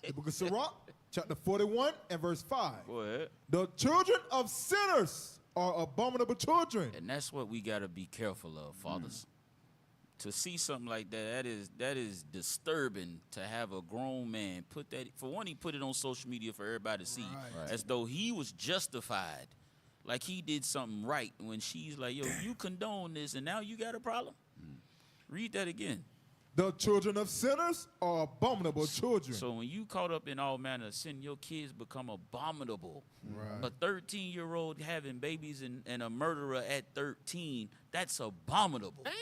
The book of Sirach, chapter 41 and verse 5. Go ahead. The children of sinners are abominable children. And that's what we got to be careful of, fathers. To see something like that, that is disturbing to have a grown man put that. For one, he put it on social media for everybody to see, as though he was justified, like he did something right. When she's like, "Yo, you condone this, and now you got a problem." Read that again. The children of sinners are abominable children. So when you caught up in all manner of sin, your kids become abominable. Right. A 13-year-old having babies and a murderer at 13, that's abominable. Damn.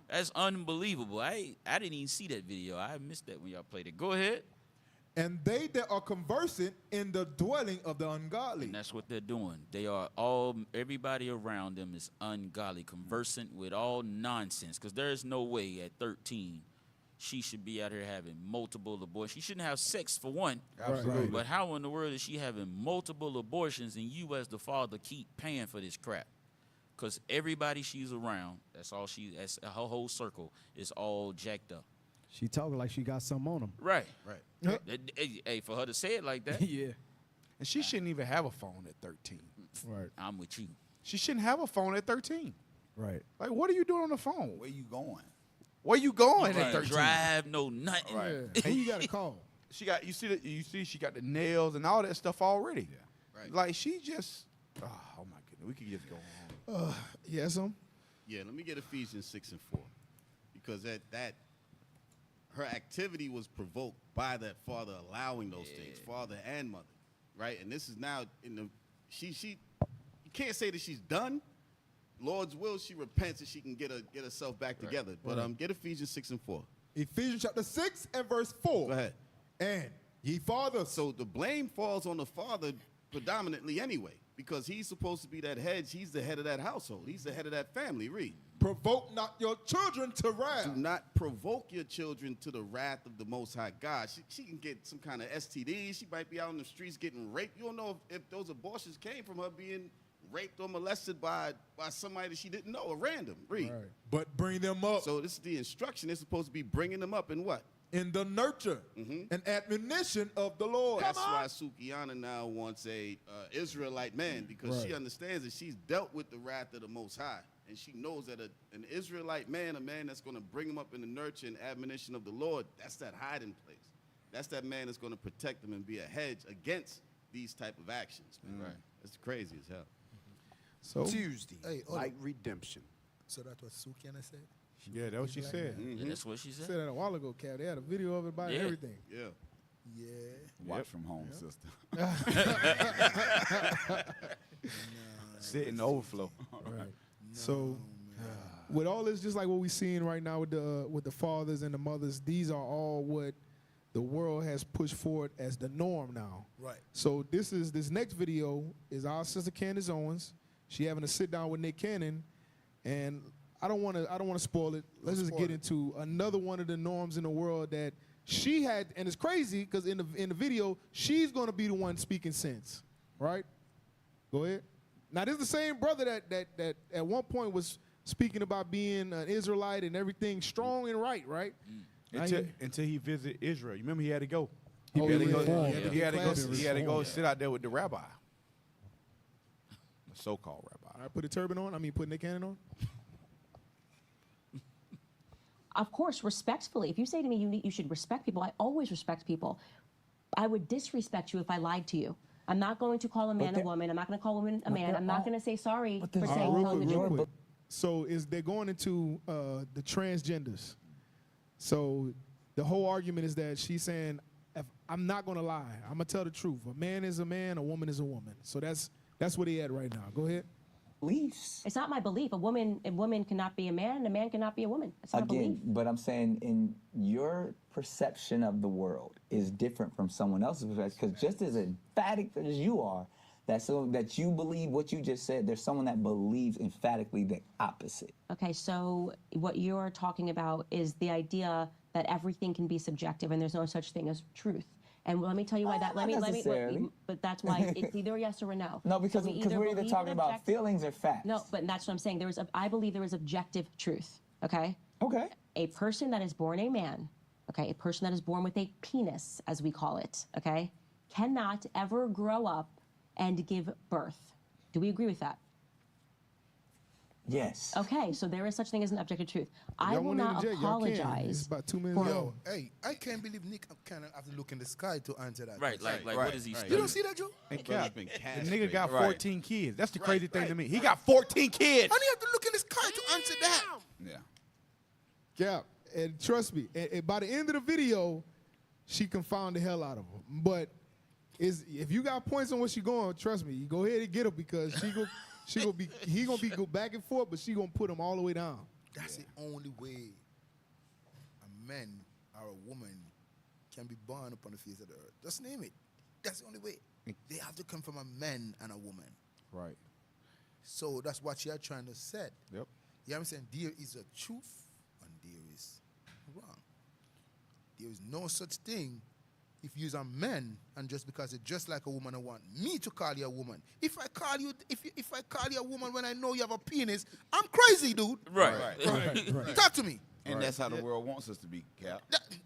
That's unbelievable. I didn't even see that video. I missed that when y'all played it. Go ahead. And they that are conversant in the dwelling of the ungodly. And that's what they're doing. Everybody around them is ungodly, conversant with all nonsense. Because there is no way at 13 she should be out here having multiple abortions. She shouldn't have sex, for one. Absolutely. But how in the world is she having multiple abortions and you as the father keep paying for this crap? Because everybody she's around, that's her whole circle is all jacked up. She talking like she got something on him. Right. Hey, for her to say it like that. Yeah. And she shouldn't even have a phone at 13. Right. I'm with you. She shouldn't have a phone at 13. Right. Like, what are you doing on the phone? Where you going? Where you going You at can't 13? drive, no nothing. Right. And you got to call. You see she got the nails and all that stuff already. Yeah. Right. Like she just oh my goodness. We could just go on. Yes, Yeah, let me get Ephesians 6 and 4. Because that her activity was provoked by that father allowing those things, father and mother. Right? And this is now in the she you can't say that she's done. Lord's will, she repents and she can get herself back together. But get Ephesians 6 and 4. Ephesians chapter 6 and verse 4. Go ahead. And ye fathers. So the blame falls on the father predominantly anyway, because he's supposed to be that head. He's the head of that household. He's the head of that family. Read. Provoke not your children to wrath. Do not provoke your children to the wrath of the Most High God. She can get some kind of STD. She might be out in the streets getting raped. You don't know if those abortions came from her being raped or molested by somebody that she didn't know, a random. Read. Right. But bring them up. So this is the instruction. They're supposed to be bringing them up in what? In the nurture and admonition of the Lord. That's why Sukiana now wants a Israelite man, because she understands that she's dealt with the wrath of the Most High. And she knows that an Israelite man, a man that's going to bring him up in the nurture and admonition of the Lord, that's that hiding place. That's that man that's going to protect them and be a hedge against these type of actions. Man. Right. That's crazy as hell. So Tuesday, light redemption. So that's what Sukiana said? Yeah, that's what she said. Yeah, that's what she said. Said that a while ago, Cap. They had a video of it by everything. Yeah. Yeah. Watch from home, sister. Sit in the overflow. Right. So, with all this, just like what we're seeing right now with the fathers and the mothers, these are all what the world has pushed forward as the norm now. Right. So this next video is our sister Candace Owens. She having a sit down with Nick Cannon, and I don't want to spoil it. Let's just get into another one of the norms in the world that she had, and it's crazy because in the video she's going to be the one speaking sense, right? Go ahead. Now this is the same brother that at one point was speaking about being an Israelite and everything strong and right? Until he visited Israel. You remember he had to go. He had to go sit out there with the rabbi. The so-called rabbi. I put a turban on. Put Nick Cannon on. Of course, respectfully. If you say to me you should respect people, I always respect people. I would disrespect you if I lied to you. I'm not going to call a man a woman. I'm not going to call a woman a man. I'm not going to say sorry for telling the truth. So they're going into the transgenders. So the whole argument is that she's saying, I'm not going to lie. I'm going to tell the truth. A man is a man, a woman is a woman. So that's where they at right now. Go ahead. Beliefs. It's not my belief. A woman cannot be a man, and a man cannot be a woman. It's not a belief. But I'm saying in your perception of the world is different from someone else's perspective, because just as emphatic as you are, that you believe what you just said, there's someone that believes emphatically the opposite. Okay, so what you're talking about is the idea that everything can be subjective and there's no such thing as truth. And let me tell you why that. But that's why it's either a yes or a no. No, because we're either talking about feelings or facts. No, but that's what I'm saying. I believe there is objective truth. Okay. Okay. A person that is born a man, okay, a person that is born with a penis, as we call it, okay, cannot ever grow up and give birth. Do we agree with that? Yes. Okay, so there is such thing as an objective truth. I will not apologize. It's about 2 minutes. Hey, I can't believe Nick kind of have to look in the sky to answer that. Right, like what is he studying? You don't see that, Joe? The nigga got 14 kids. That's the crazy thing to me. He got 14 kids. And you have to look in the sky to answer that. Yeah. And trust me, and by the end of the video, she confounded the hell out of him. But if you got points on where she going, trust me, you go ahead and get her, because he gonna go back and forth, but she gonna put him all the way down. That's the only way a man or a woman can be born upon the face of the earth. Just name it. That's the only way. They have to come from a man and a woman. Right. So that's what you're trying to set. Yep. You know what I'm saying? There is a truth and there is wrong. There is no such thing if you're a man, and just because it's just like a woman, I want me to call you a woman. If I call you a woman when I know you have a penis, I'm crazy, dude. Right. Talk to me. And that's how the world wants us to be, Cap.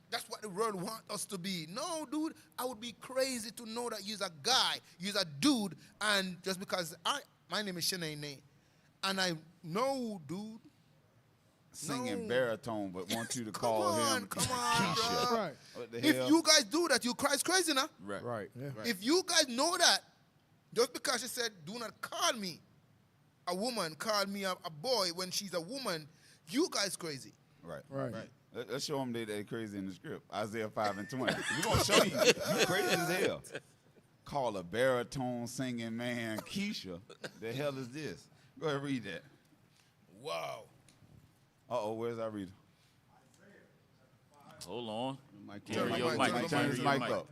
That's what the world wants us to be. No, dude, I would be crazy to know that you're a guy, you're a dude, and just because my name is Shanae, and I know, dude. Singing baritone, but want you to call him Keisha. Right. If you guys do that, you guys crazy now. Right. If you guys know that, just because she said, do not call me a woman, call me a boy when she's a woman, you guys crazy. Right. Let's show them they're crazy in the script. Isaiah 5:20. We're going to show you crazy as hell. Call a baritone singing man Keisha. The hell is this? Go ahead and read that. Wow. Where's our reader? Hold on. Turn your mic up.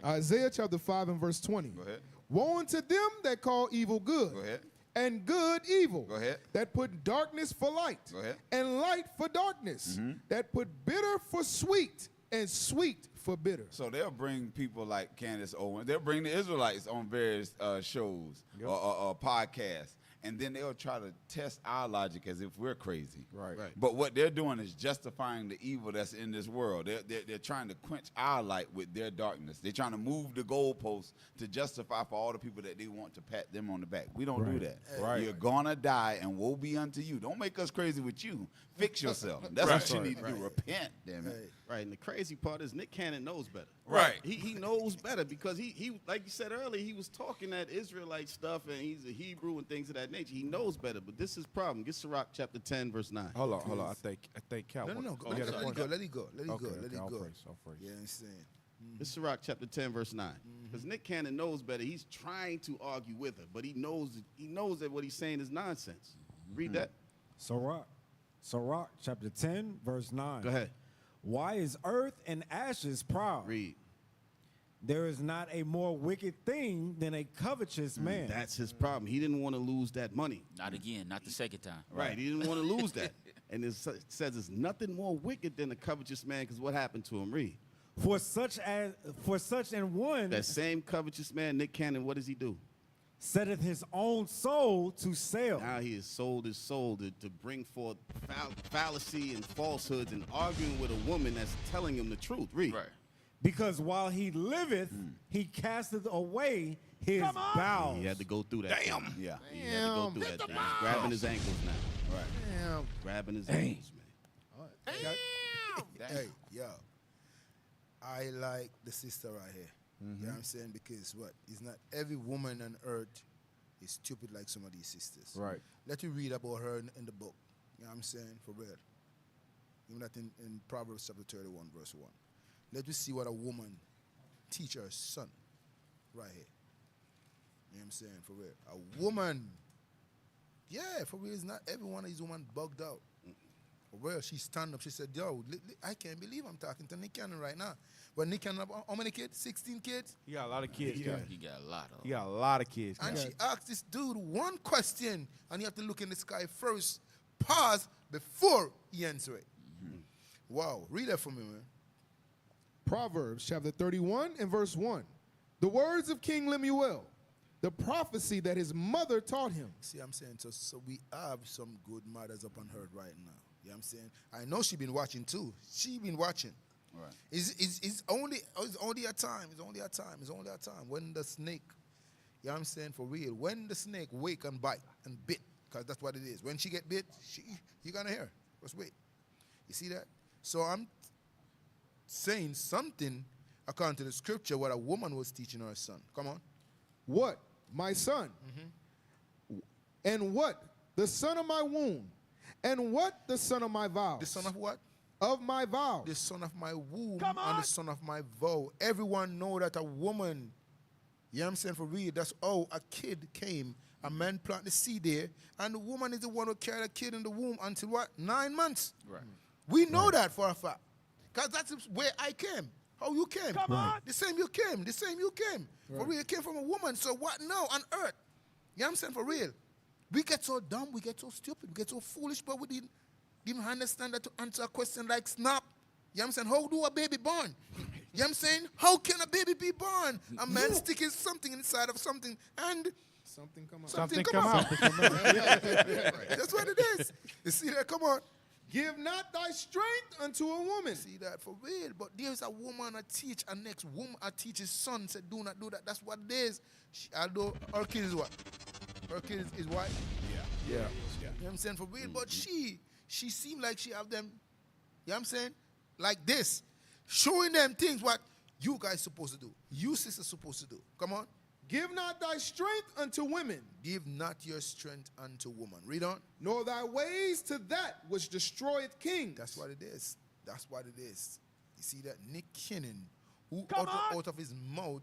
Isaiah chapter 5 and verse 20. Go ahead. Woe unto them that call evil good. Go ahead. And good evil. Go ahead. That put darkness for light. Go ahead. And light for darkness. Mm-hmm. That put bitter for sweet and sweet for bitter. So they'll bring people like Candace Owens. They'll bring the Israelites on various shows or podcasts. And then they'll try to test our logic as if we're crazy. Right. But what they're doing is justifying the evil that's in this world. They're trying to quench our light with their darkness. They're trying to move the goalposts to justify for all the people that they want to pat them on the back. We don't do that. Right. You're going to die, and woe be unto you. Don't make us crazy with you. Fix yourself. That's what you need to do. Repent, damn it. Right, and the crazy part is Nick Cannon knows better. Right. He knows better because he like you said earlier, he was talking that Israelite stuff and he's a Hebrew and things of that nature. He knows better, but this is his problem. Get Sirach chapter 10, verse 9. Hold on. I think Cal. No. Let it go. You know what I'm saying? This is Sirach chapter 10, verse 9. Because Nick Cannon knows better. He's trying to argue with her, but he knows that what he's saying is nonsense. Read that. Sirach chapter 10, verse 9. Go ahead. Why is earth and ashes proud? Read. There is not a more wicked thing than a covetous man. That's his problem. He didn't want to lose that money. Not again, not the second time. Right. He didn't want to lose that. And it says it's nothing more wicked than a covetous man, because what happened to him? Read. For such an one. That same covetous man, Nick Cannon, what does he do? setteth his own soul to sell. Now he has sold his soul to bring forth fallacy and falsehoods and arguing with a woman that's telling him the truth. Read. Right. Because while he liveth, he casteth away his bowels. He had to go through that. Damn. Thing. Yeah. He had to go through that. Thing. He's grabbing his ankles now. Right. Damn. Grabbing his ankles, man. Hey, yo. I like the sister right here. You know what I'm saying? Because what? It's not every woman on earth is stupid like some of these sisters. Right. Let you read about her in the book. You know what I'm saying? For real. Even that in Proverbs chapter 31, verse 1. Let me see what a woman teach her son right here. You know what I'm saying? For real. A woman. Yeah, for real. It's not everyone is woman bugged out. For real. She stand up. She said, yo, I can't believe I'm talking to Nick Cannon right now. But Nick Cannon, how many kids? 16 kids? He got a lot of kids. He got a lot of them. He got a lot of kids. And she asked this dude one question, and you have to look in the sky first, pause before he answer it. Wow. Read that for me, man. Proverbs chapter 31 and verse 1. The words of King Lemuel, the prophecy that his mother taught him. See what I'm saying? So we have some good mothers up on her right now. You know what I'm saying? I know she been watching too. She been watching. Right. It's only a time. It's only a time. It's only a time. When the snake, you know what I'm saying, for real, when the snake wake and bite and bit, because that's what it is. When she get bit, you're going to hear. Just wait. You see that? So I'm saying something according to the scripture what a woman was teaching her son. Come on. What? My son. And what? The son of my womb. And what? The son of my vows. The son of what? Of my vow. The son of my womb and the son of my vow. Everyone know that a woman, you know what I'm saying, for real, that's a kid came, a man planted the seed there, and the woman is the one who carried the kid in the womb until what? 9 months. Right. We know that for a fact. Because that's where I came. How you came. Come on. The same you came. The same you came. For real, you came from a woman. So what now on earth? You know what I'm saying, for real? We get so dumb, we get so stupid, we get so foolish, but we didn't even understand that to answer a question like snap. You know what I'm saying? How do a baby born? You know what I'm saying? How can a baby be born? A man sticking something inside of something and something come out. Something come out. That's what it is. You see that? Come on. Give not thy strength unto a woman. See that for real. But there's a woman I teach, a next woman I teach his son said, do not do that. That's what it is. Although her kid is what? Her kid is white? Yeah. You know what I'm saying? For real. But she seemed like she have them, you know what I'm saying? Like this. Showing them things what you guys supposed to do. You sisters supposed to do. Come on. Give not thy strength unto women. Give not your strength unto woman. Read on. Nor thy ways to that which destroyeth kings. That's what it is. That's what it is. You see that? Nick Cannon, who out of his mouth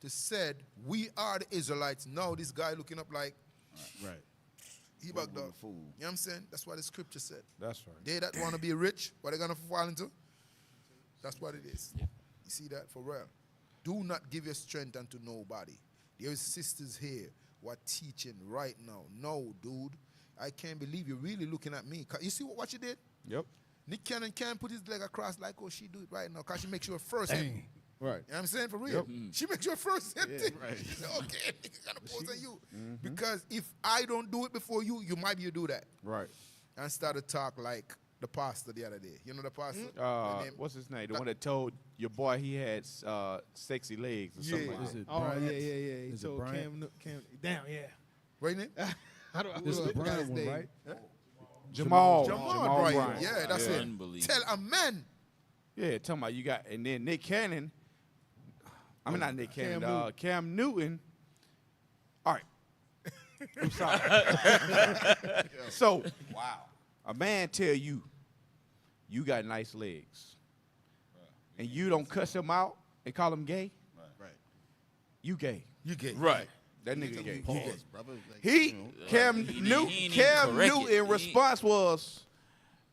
to said, we are the Israelites. Now this guy looking up like, right. He bugged up. You know what I'm saying? That's what the scripture said. That's right. They that want to be rich, what they going to fall into? That's what it is. You see that? For real. Do not give your strength unto nobody. There is sisters here who are teaching right now. No, dude. I can't believe you're really looking at me. You see what she did? Yep. Nick Cannon can't put his leg across like she do it right now because she makes sure first. Right. You know what I'm saying? For real. Yep. She makes sure first. Yeah, right. Okay, nigga got to pose on you. Because if I don't do it before you, you might be do that. Right. And start to talk like the pastor the other day. You know the pastor? What's his name? The one that told your boy he had sexy legs or something like that. Yeah. He Is it told Bryant? Cam. Damn, yeah. Right, Nick? This is the Bryant one, right? Jamal Bryant. Bryant. Yeah, that's it. Unbelievable. Tell a man. Yeah, talking about you got, and then Nick Cannon. I mean, not Nick Cannon. Cam Newton. All right. I'm sorry. So, Wow. a man tell you, you got nice legs, and you don't cuss him out and call him gay. Right. You gay. You gay. Right. That nigga gay. Pause, brother. Like, He, Cam he Newton, ain't Cam correct Newton it. in response was,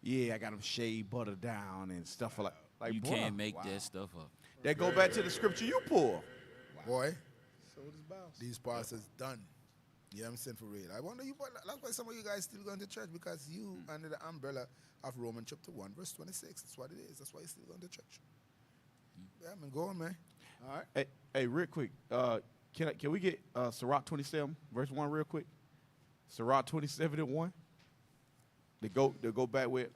yeah, I got him shaved butter down and stuff like You bruh, can't make that stuff up. That go back to the scripture you pull. Boy, So does Bounce. these pastors done. You know what I'm saying? For real. I wonder you, that's why some of you guys still going to church, because you under the umbrella of Romans chapter 1, verse 26. That's what it is. That's why you're still going to church. Yeah, man, go on, man. All right. Hey, real quick, Can we get Sirach 27 verse 1 real quick? Sirach 27 and 1. They go back with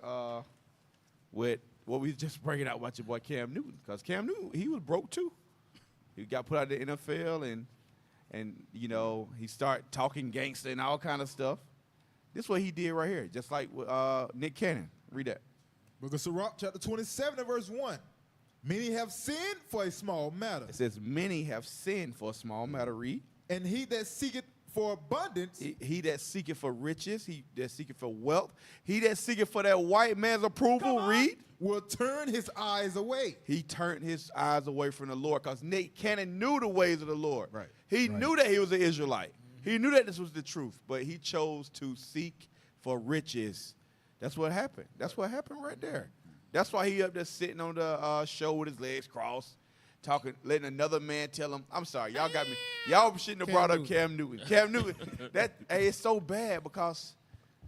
what we just bringing out about your boy Cam Newton, because Cam Newton, he was broke too. He got put out of the NFL and you know, he started talking gangster and all kind of stuff. This is what he did right here, just like Nick Cannon. Read that. Book of Sirach, chapter 27 and verse 1. Many have sinned for a small matter. It says, many have sinned for a small matter. Read. And he that seeketh for abundance. He that seeketh for riches, he that seeketh for wealth, he that seeketh for that white man's approval, read. Will turn his eyes away. He turned his eyes away from the Lord, because Nick Cannon knew the ways of the Lord. Right. He knew that he was an Israelite. He knew that this was the truth, but he chose to seek for riches. That's what happened. That's what happened right there. That's why he up there sitting on the show with his legs crossed, talking, letting another man tell him, I'm sorry, y'all got me. Y'all shouldn't have brought up Cam Newton. Cam Newton, it's so bad because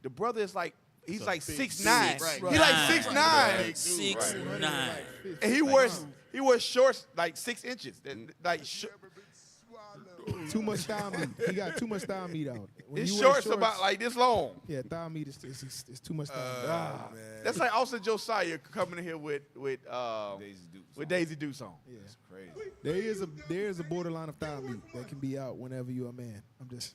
the brother is like, he's like 6'9". He's like 6'9". 6'9". And he wears shorts like 6 inches. Like too much thigh meat. He got too much thigh meat out. When his you wear shorts about like this long. Yeah, thigh meat is too much thigh meat. That's like Austin Josiah coming in here with Daisy Dukes on. Yeah. That's crazy. There is a borderline of thigh meat that can be out whenever you're a man. I'm just.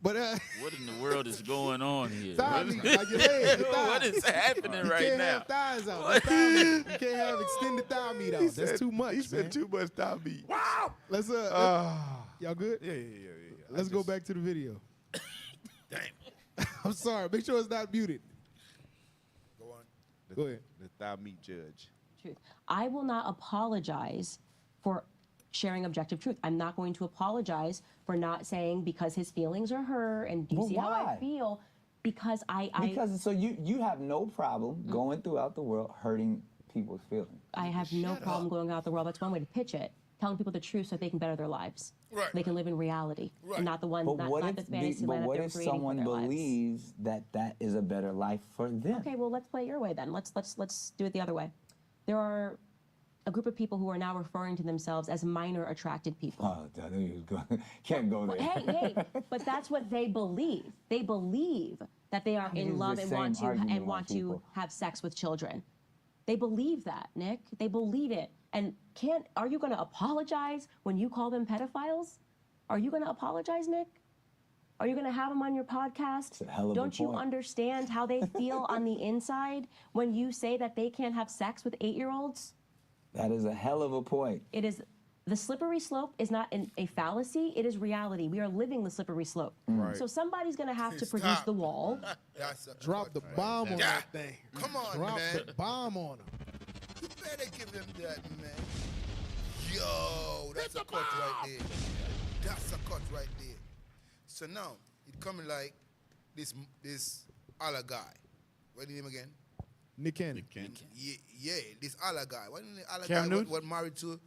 But what in the world is going on here? Thigh meat, like your leg, your thigh. What is happening right You can't now? have thighs out. Thigh meat. You can't have extended thigh meat out. That's too much. He said too much thigh meat. Wow. Let's y'all good? Yeah. Let's go back to the video. Damn. I'm sorry. Make sure it's not muted. Go on. Go ahead. The thigh meat judge. Truth. I will not apologize for sharing objective truth. I'm not going to apologize for not saying because his feelings are hurt and do you Well, see how I why? feel? Because Because so you have no problem going throughout the world hurting people's feelings. I have no problem going out the world. That's one way to pitch it. Telling people the truth so they can better their lives. Right. They can live in reality. Right. And not the one, But not what the fantasy but land that what they're if creating for someone their lives. believes that is a better life for them? Okay, well, let's play it your way then. Let's do it the other way. There are a group of people who are now referring to themselves as minor attracted people. Oh, I knew you was going. Can't go there. Hey, but that's what they believe. They believe that they are in it's love the and same want to argument on people. have sex with children. They believe that, Nick. They believe it. And are you going to apologize when you call them pedophiles? Are you going to apologize, Nick? Are you going to have them on your podcast? It's a hell of a Don't you point. understand how they feel on the inside when you say that they can't have sex with 8-year-olds? That is a hell of a point. It is. The slippery slope is not a fallacy. It is reality. We are living the slippery slope. Right. So somebody's going to have to produce the wall. Drop the bomb on that thing. Come on, Drop man. the bomb on him. You better give him that, man. Yo, that's a cut right there. That's a cut right there. So now, it coming like this Allah guy. What's his name again? Nick Cannon. Yeah, this Allah guy. What Allah Cam guy Newton? what married to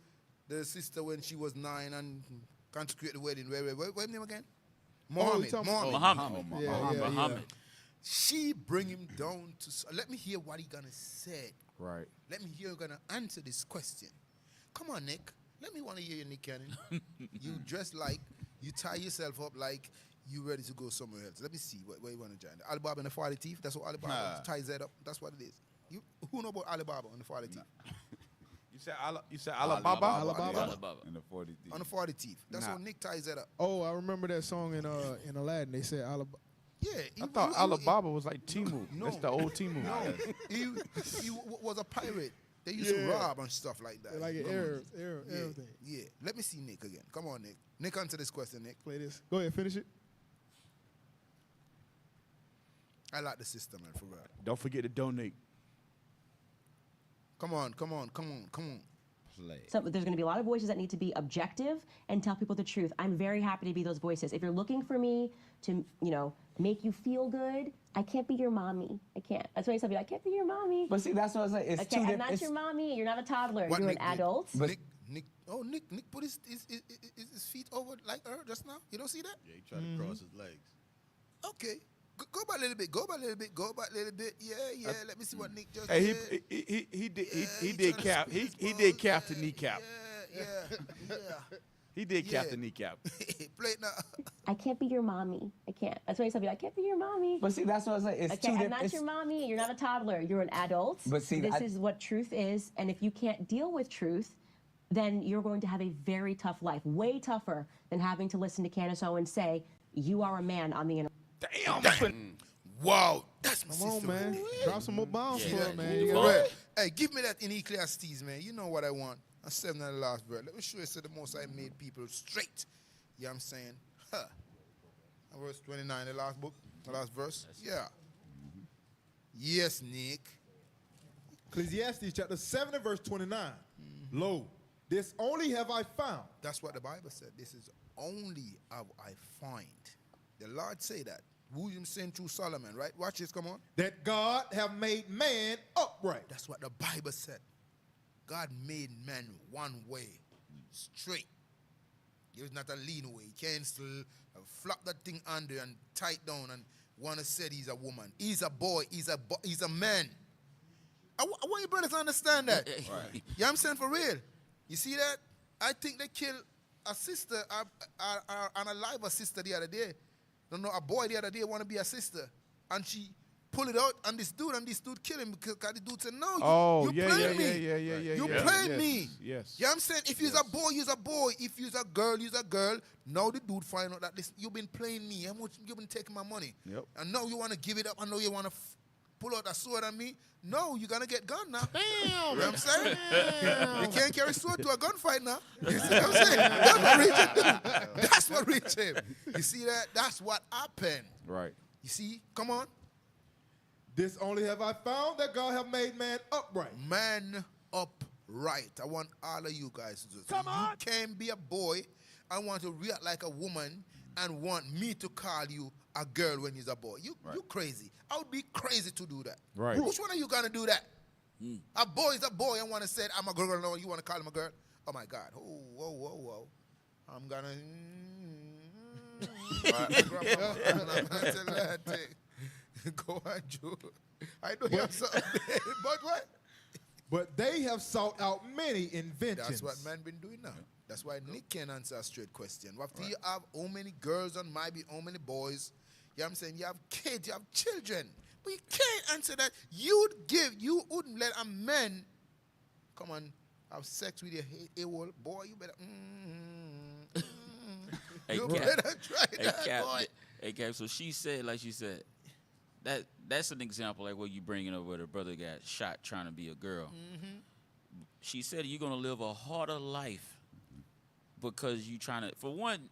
the sister when she was 9 and consecrated the wedding. What's his name again? Muhammad. Muhammad. Yeah. She bring him down to. Let me hear what he gonna say. Right. Let me hear you gonna answer this question. Come on, Nick. Let me want to hear you, Nick Cannon. You dress like you tie yourself up like you ready to go somewhere else. Let me see where you want to join. Alibaba and the 40 Thief. That's what Alibaba ties that up. That's what it is. Who know about Alibaba and the 40 Thief? You said Alababa? Alababa. And the 40 Thief. On the 40 Thief. That's what Nick ties that up. Oh, I remember that song in Aladdin. They said Alabama. Yeah. I thought Alababa was like Timu. No. That's the old Timu. No. he was a pirate. They used to rob and stuff like that. Like an Arab thing. Yeah. Let me see Nick again. Come on, Nick. Nick, answer this question, Nick. Play this. Go ahead, finish it. I like the system, man, for real. Don't forget to donate. Come on. Play. So there's going to be a lot of voices that need to be objective and tell people the truth. I'm very happy to be those voices. If you're looking for me to, make you feel good, I can't be your mommy. I can't. That's why I tell people, I can't be your mommy. But see, that's what I say. It's Okay, two I'm different. not your mommy. You're not a toddler. What You're Nick an did? adult. Nick put his feet over like her just now. You don't see that? Yeah, he tried to cross his legs. Okay. Go back a little bit. Yeah. Let me see what Nick just Hey, did. he did calf to kneecap. Yeah. He did Yeah. cap the kneecap. Play it now. I can't be your mommy. I can't. That's why I tell people, I can't be your mommy. But see, that's what I say. It's Okay, two I'm different. not your mommy. You're not a toddler. You're an adult. But see, this is what truth is. And if you can't deal with truth, then you're going to have a very tough life. Way tougher than having to listen to Candace Owens say, you are a man on the internet. Damn. Wow. That's my Come on, sister. man. Drop some more bombs for it, man. Yeah. You got Right. it. Hey, give me that in Ecclesiastes, man. You know what I want. I'm 7 at the last verse. Let me show you so the most I made people straight. You know what I'm saying? Huh. Verse 29, the last book, the last verse. Yeah. Yes, Nick. Ecclesiastes chapter 7 and verse 29. Lo, this only have I found. That's what the Bible said. This is only have I find. The Lord say that. William saying through Solomon, right? Watch this, come on. That God have made man upright. That's what the Bible said. God made man one way, straight. There's not a lean way. He can't still flop that thing under and tight down and want to say he's a woman. He's a boy. He's a man. I want you brothers to understand that. Right. You know what I'm saying? For real. You see that? I think they killed a sister, and alive a sister the other day. No, a boy the other day want to be a sister. And she pull it out, and this dude kill him because the dude said, no, you playing me. You playing me. Yes. You know what I'm saying? If you're a boy, you're a boy. If you're a girl, you're a girl. Now the dude find out that listen, you've been playing me. You've been taking my money. Yep. And now you want to give it up. I know you want to pull out a sword on me. No, you're going to get gun now. Damn. You know what I'm saying? You can't carry sword to a gunfight now. You see what I'm saying? That's what reach him. That's what reach him. You see that? That's what happened. Right. You see? Come on. This only have I found that God have made man upright. Man upright. I want all of you guys to do it. Come on. You can be a boy and want to react like a woman and want me to call you a girl when you're a boy. You crazy. I would be crazy to do that. Right. Which one of you going to do that? A boy is a boy and want to say, I'm a girl, no, you want to call him a girl? Oh, my God. Oh, whoa. I'm going to... I'm going to tell you that thing. Go on, Joe. I know you have something there, but what? But they have sought out many inventions. That's what man been doing now. That's why Nick can't answer a straight question. What do you have how many girls and maybe how many boys? You know what I'm saying? You have kids, you have children. But you can't answer that. You wouldn't let a man come on have sex with your old boy. You better you better try that, Cap, boy. Hey, Cap, so she said, like she said, that's an example like what you bringing up where the brother got shot trying to be a girl. She said you're going to live a harder life because you trying to, for one,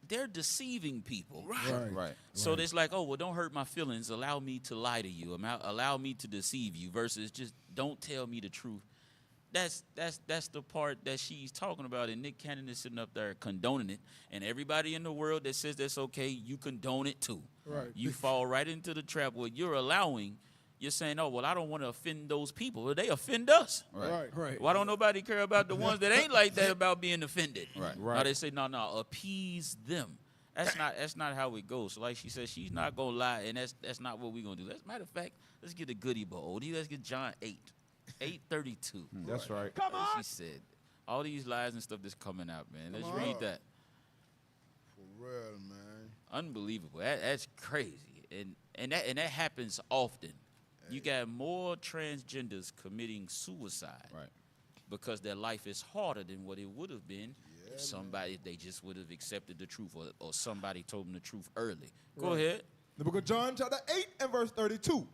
they're deceiving people. Right. So it's like, oh, well, don't hurt my feelings. Allow me to lie to you. Allow me to deceive you versus just don't tell me the truth. That's the part that she's talking about, and Nick Cannon is sitting up there condoning it, and everybody in the world that says that's okay, you condone it too. Right. You fall right into the trap where you're allowing. You're saying, oh, well, I don't want to offend those people. Well, they offend us. Right. Why don't nobody care about the ones that ain't like that about being offended? Right. Now they say, no, appease them. That's not how it goes. So like she said, she's not gonna lie, and that's not what we're gonna do. As a matter of fact, let's get a goodie bowl. Let's get John 8:32. That's right. Come on. She said, all these lies and stuff that's coming out, man. Let's read that. For real, man. Unbelievable. That's crazy, and that happens often. You got more transgenders committing suicide, because their life is harder than what it would have been if they just would have accepted the truth, or somebody told them the truth early. Go ahead. The book of John, chapter 8 and verse 32.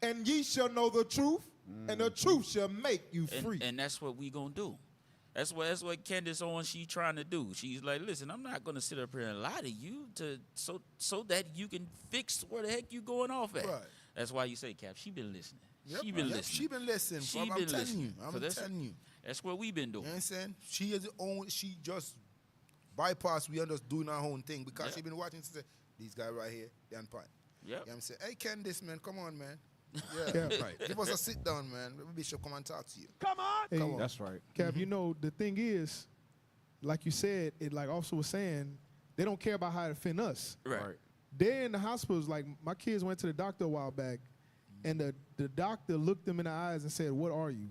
And ye shall know the truth, and the truth shall make you free. And that's what we gonna do. That's what Candace Owens she's trying to do. She's like, listen, I'm not gonna sit up here and lie to you so that you can fix where the heck you going off at. Right. That's why you say, Cap, she been listening. Yep, She been listening. She been listening. She I'm been telling listening. you. I'm telling you. That's what we been doing. You know what I'm saying? She is the only. She just bypassed. We are just doing our own thing because she been watching. She said, these guys right here, they on point. Yep. You know what I'm saying? Hey, Candace, man, come on, man. Yeah, right. Give us a sit down, man. Bishop, come and talk to you. Come on. Hey, Come on. That's right. Cap, you know, the thing is, like you said, it like also was saying, they don't care about how to offend us. Right. They're in the hospitals. Like, my kids went to the doctor a while back, and the doctor looked them in the eyes and said, what are you?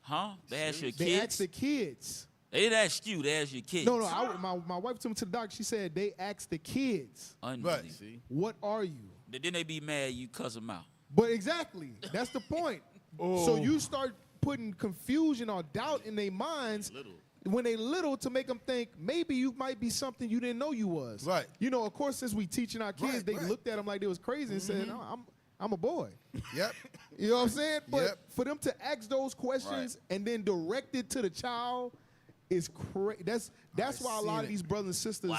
Huh? They asked your They kids? asked the kids. They didn't ask you, they asked your kids. No, my wife took me to the doctor. She said they asked the kids, Unbelievable. what are you? Then they be mad you cuss them out. But exactly, that's the point. So you start putting confusion or doubt in their minds when they little to make them think maybe you might be something you didn't know you was. Right. You know, of course, since we teaching our kids, they looked at them like they was crazy and said, no, I'm a boy. Yep. You know what I'm saying? But for them to ask those questions and then direct it to the child is crazy. That's why a lot of these brothers and sisters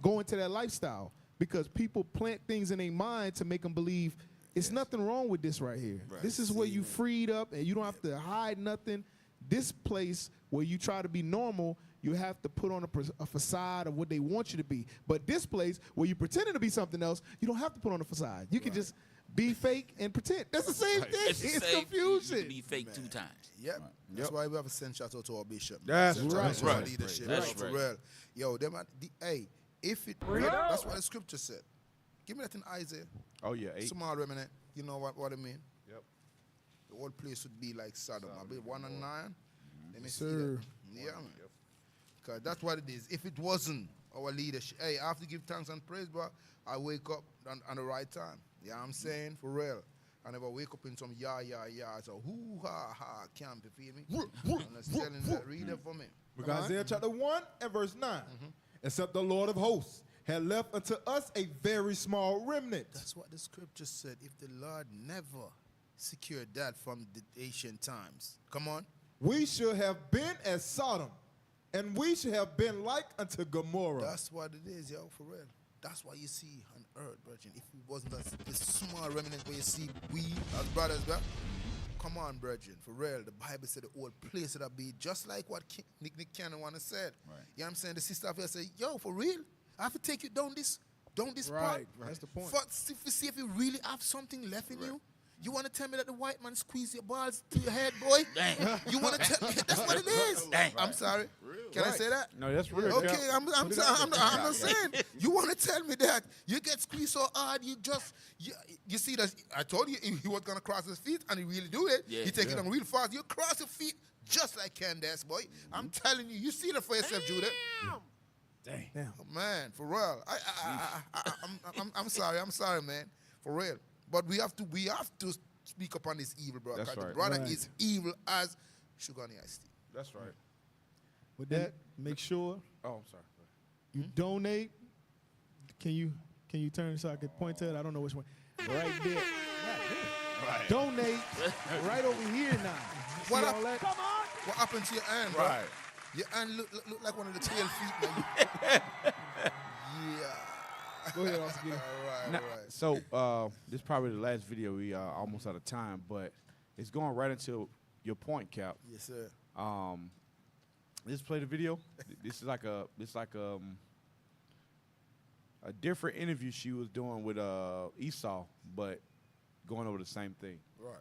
go into that lifestyle, because people plant things in their mind to make them believe it's nothing wrong with this right here. This is where you freed up and you don't have to hide nothing. This place where you try to be normal, you have to put on a facade of what they want you to be. But this place where you pretending to be something else, you don't have to put on a facade. You can just be fake and pretend. That's the same thing. It's confusing. You can be fake 2 times. Yep. That's why we have to send shout out to our bishop. That's Send right. shout out to our leadership. That's For right. real. Yo, hey, if it, that's what the scripture said. Give me that in Isaiah. Oh, yeah. 8. Small remnant. You know what I mean? Yep. The whole place would be like Sodom. I'll be 1 and 9. Let me see Sir. that. Yeah, man. Because that's what it is. If it wasn't our leadership, hey, I have to give thanks and praise, bro. I wake up on the right time. Yeah, I'm saying? For real. I never wake up in some so hoo ha ha camp, you feel me? And I'm telling that, read it for me. Because Isaiah chapter 1 and verse 9. Except the Lord of hosts had left unto us a very small remnant. That's what the scripture said. If the Lord never secured that from the ancient times. Come on. We should have been as Sodom, and we should have been like unto Gomorrah. That's what it is, yo, for real. That's why you see on earth, brethren. If it wasn't this small remnant where you see we as brothers, bro. Come on, brethren, for real. The Bible said the whole place would be just like what Nick Cannon wanna said. Right. You know what I'm saying? The sister up here say, yo, for real, I have to take you down this path. That's the point. See if you really have something left in you. You want to tell me that the white man squeeze your balls to your head, boy? Dang. You want to tell me that's what it is? Dang. I'm sorry. Can I say that? No, that's real. Okay, I'm not saying. You want to tell me that you get squeezed so hard, you see that I told you he was gonna cross his feet, and he really do it. Yeah. You take it on real fast. You cross your feet just like Candace, boy. I'm telling you, you see it for yourself, Judah. Damn. Oh, man, for real. I'm sorry, man, for real. But we have to speak upon this evil, bro. That's Because right. the brother is evil as sugar on the iced tea. That's right. With that, make sure Oh, I'm sorry. you donate. Can you turn so I can point to it? I don't know which one. Right there. Right. Donate right over here now. You What see up? all that? What happened to your hand, bro? Right. Your hand look like one of the tail feet, man. Yeah. Go ahead, Oscar. Now, All right. So this is probably the last video. We are almost out of time, but it's going right into your point, Cap. Yes, sir. Let's play the video. This is like a different interview she was doing with Esau, but going over the same thing. Right.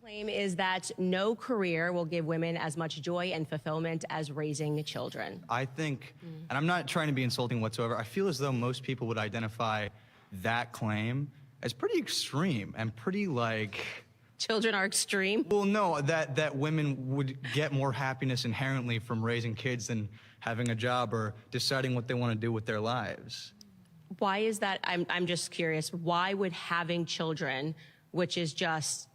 Claim is that no career will give women as much joy and fulfillment as raising children. I think, and I'm not trying to be insulting whatsoever, I feel as though most people would identify that claim as pretty extreme and pretty like... Children are extreme? Well, no, that women would get more happiness inherently from raising kids than having a job or deciding what they want to do with their lives. Why is that? I'm just curious. Why would having children, which is just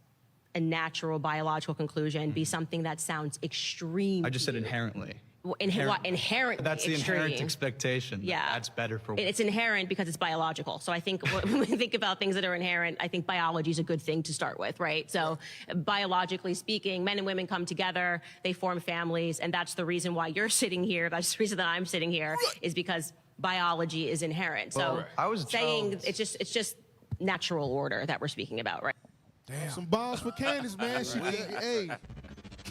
a natural biological conclusion, be something that sounds extreme? I just said inherently. Inherently That's the extreme. inherent expectation. Yeah. That's better for women. It's inherent because it's biological. So I think when we think about things that are inherent, I think biology is a good thing to start with, right? So biologically speaking, men and women come together, they form families, and that's the reason why you're sitting here. That's the reason that I'm sitting here, is because biology is inherent. So I was saying it's just natural order that we're speaking about, right? Damn. Some bombs for Candace, man. Hey,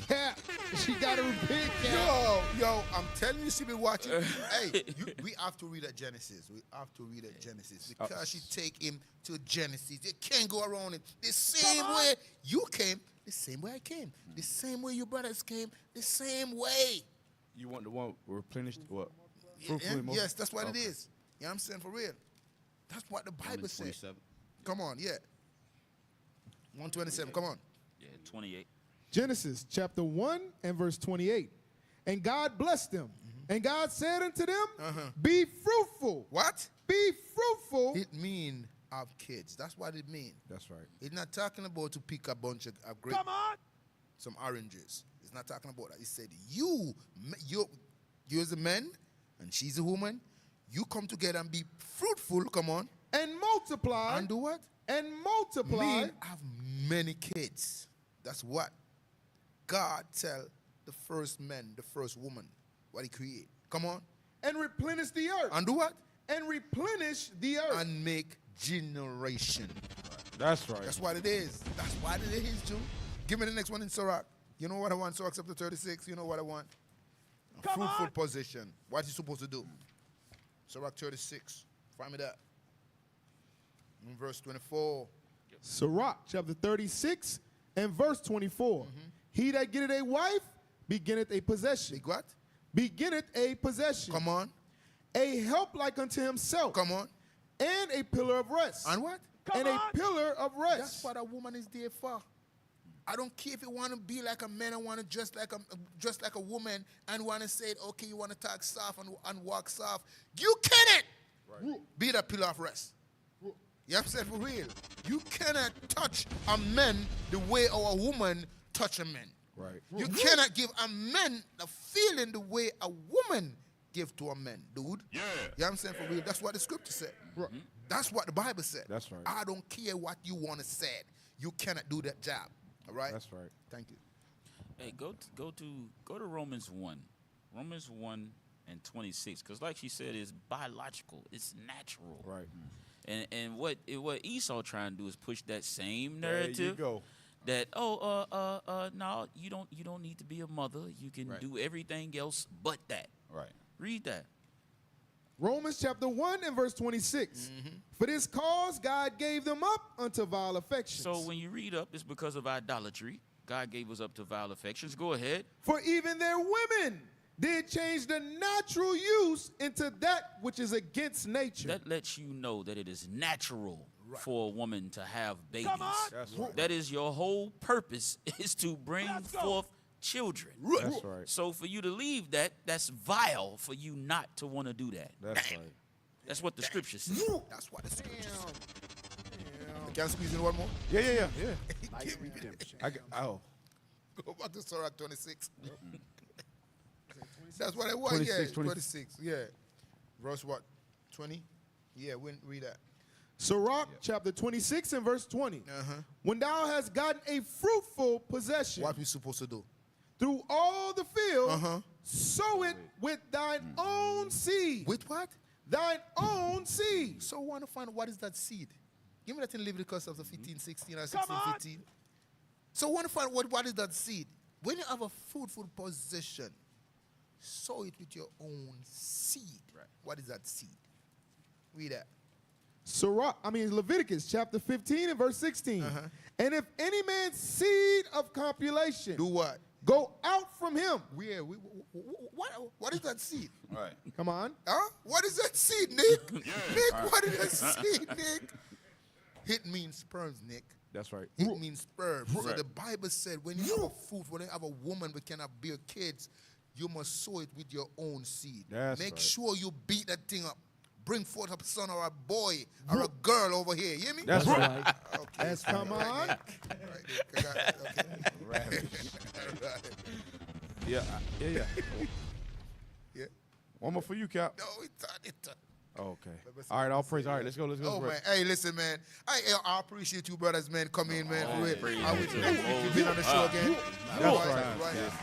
Cap, she got a repeat, Cap. Yo, I'm telling you, she been watching. Hey, we have to read at Genesis. We have to read at Genesis because she take him to Genesis. You can't go around it. The same way you came, the same way I came, the same way your brothers came, the same way. You want the one replenished? What? Yes, that's what it is. You know what I'm saying? For real. That's what the Bible says. Come on, yeah. 127, come on. Yeah, 28. Genesis chapter 1 and verse 28. And God blessed them. And God said unto them, be fruitful. What? Be fruitful. It mean have kids. That's what it mean. That's right. It's not talking about to pick a bunch of grape, some oranges. It's not talking about that. It said you as a man and she's a woman, you come together and be fruitful, come on. And multiply. And do what? And multiply. Mean have many kids. That's what God tell the first man, the first woman, what he create. Come on. And replenish the earth. And do what? And replenish the earth. And make generation. That's right. That's what it is. That's what it is, Joe. Give me the next one in Sirach. You know what I want? Sirach chapter 36. You know what I want? A fruitful position. What you supposed to do? Sirach 36. Find me that. In verse 24. Sirach chapter 36 and verse 24. He that getteth a wife beginneth a possession. Big what? Beginneth a possession. Come on. A help like unto himself. Come on. And a pillar of rest. And what? And a pillar of rest. That's what a woman is there for. I don't care if you want to be like a man and want to dress like a woman and want to say, okay, you want to talk soft and walk soft. You cannot be the pillar of rest. You know what I'm saying? For real. You cannot touch a man the way a woman touch a man. Right. You cannot give a man the feeling the way a woman give to a man, dude. Yeah. You know what I'm saying? For real. That's what the scripture said. Right. That's what the Bible said. That's right. I don't care what you want to say. You cannot do that job. All right? That's right. Thank you. Hey, go to Romans 1. Romans 1 and 26. Because like she said, it's biological. It's natural. Right. And what Esau trying to do is push that same narrative. There you go. That no, you don't need to be a mother. You can do everything else but that. Right. Read that. Romans chapter 1 and verse 26. For this cause God gave them up unto vile affections. So when you read up, it's because of idolatry. God gave us up to vile affections. Go ahead. For even their women did change the natural use into that which is against nature. That lets you know that it is natural for a woman to have babies. That's right. That is your whole purpose, is to bring forth children. That's right. So for you to leave that, that's vile for you not to want to do that. That's right. That's what the scripture says. That's what the scripture said. Can I squeeze in one more? Yeah. Like redemption. Go back to Sirach 26. That's what it was. 26, 26. Yeah. Verse what? 20? Yeah, we read that. Sirach chapter 26 and verse 20. When thou hast gotten a fruitful possession. What we supposed to do? Through all the field, sow it with thine own seed. With what? Thine own seed. So I want to find out what is that seed. Give me that in Leviticus of the 15, 16 or 16, 15. So I want to find out what is that seed. When you have a fruitful possession, sow it with your own seed. Right. What is that seed? Read that. Leviticus chapter 15 and verse 16. And if any man's seed of copulation do what? Go out from him. What is that seed? Right. Come on. Huh? What is that seed, Nick? Nick, what is that seed, Nick? It means sperms, Nick. That's right. It means sperm. Right. So the Bible said when you have a fruit, when you have a woman who cannot bear kids, you must sow it with your own seed. That's Make right. sure you beat that thing up. Bring forth a son or a boy or a girl over here. You hear me? That's right. Okay. That's come on. Right. Okay. Yeah. Yeah. One more for you, Cap. No, it's not. Okay. All right, all praise. All right, let's go. Oh, man. Hey, listen, man. I appreciate you brothers, man. Come in, man. For real. praise I wish you've been on the show again. That's right.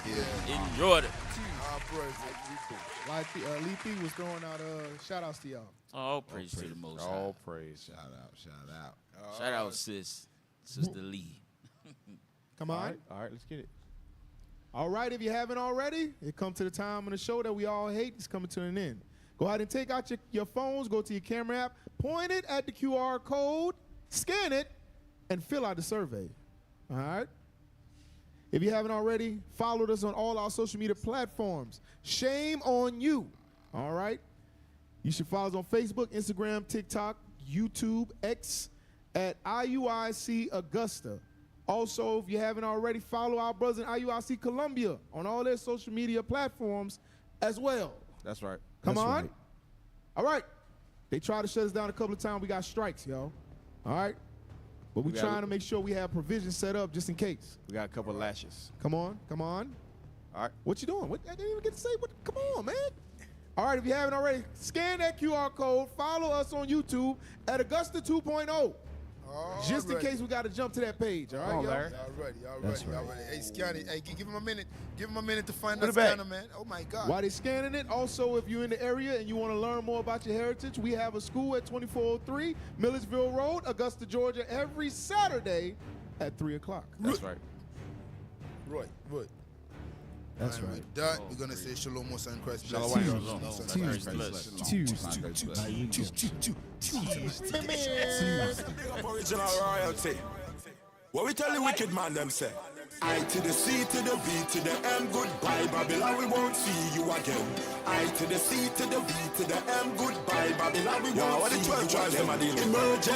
Yeah. Enjoyed it. All praise. Like Lee P was throwing out shout outs to y'all. All praise to the Most High. All praise. Shout out. Shout out, Sister Lee. Come on. All right, let's get it. All right, if you haven't already, it comes to the time of the show that we all hate. It's coming to an end. Go ahead and take out your phones, go to your camera app, point it at the QR code, scan it, and fill out the survey. All right? If you haven't already, followed us on all our social media platforms. Shame on you. All right? You should follow us on Facebook, Instagram, TikTok, YouTube, X, at iuicaugusta. Also, if you haven't already, follow our brothers in IUIC Columbia on all their social media platforms as well. That's right. Come That's on. right. All right. They tried to shut us down a couple of times. We got strikes, yo. All right. But we're trying to make sure we have provisions set up just in case. We got a couple of lashes. Come on. Come on. All right. What you doing? I didn't even get to say what. Come on, man. All right, if you haven't already, scan that QR code. Follow us on YouTube at Augusta 2.0. Just in case we got to jump to that page. All right, Y'all yo? ready, y'all ready, y'all ready. Hey, scan it. Hey, give him a minute. Give him a minute to find that scanner, man. Oh, my God. While they're scanning it, also, if you're in the area and you want to learn more about your heritage, we have a school at 2403 Milledgeville Road, Augusta, Georgia, every Saturday at 3 o'clock. That's right. Right. That's and right. with that, we're going to say Shalom, Musa, and Christ bless. Shalom. Original royalty. What we tell the wicked man them say? I to the C to the B to the M, goodbye Babylon, we won't see you again. I to the C to the B to the M, goodbye Babylon, we won't see you again. Emergent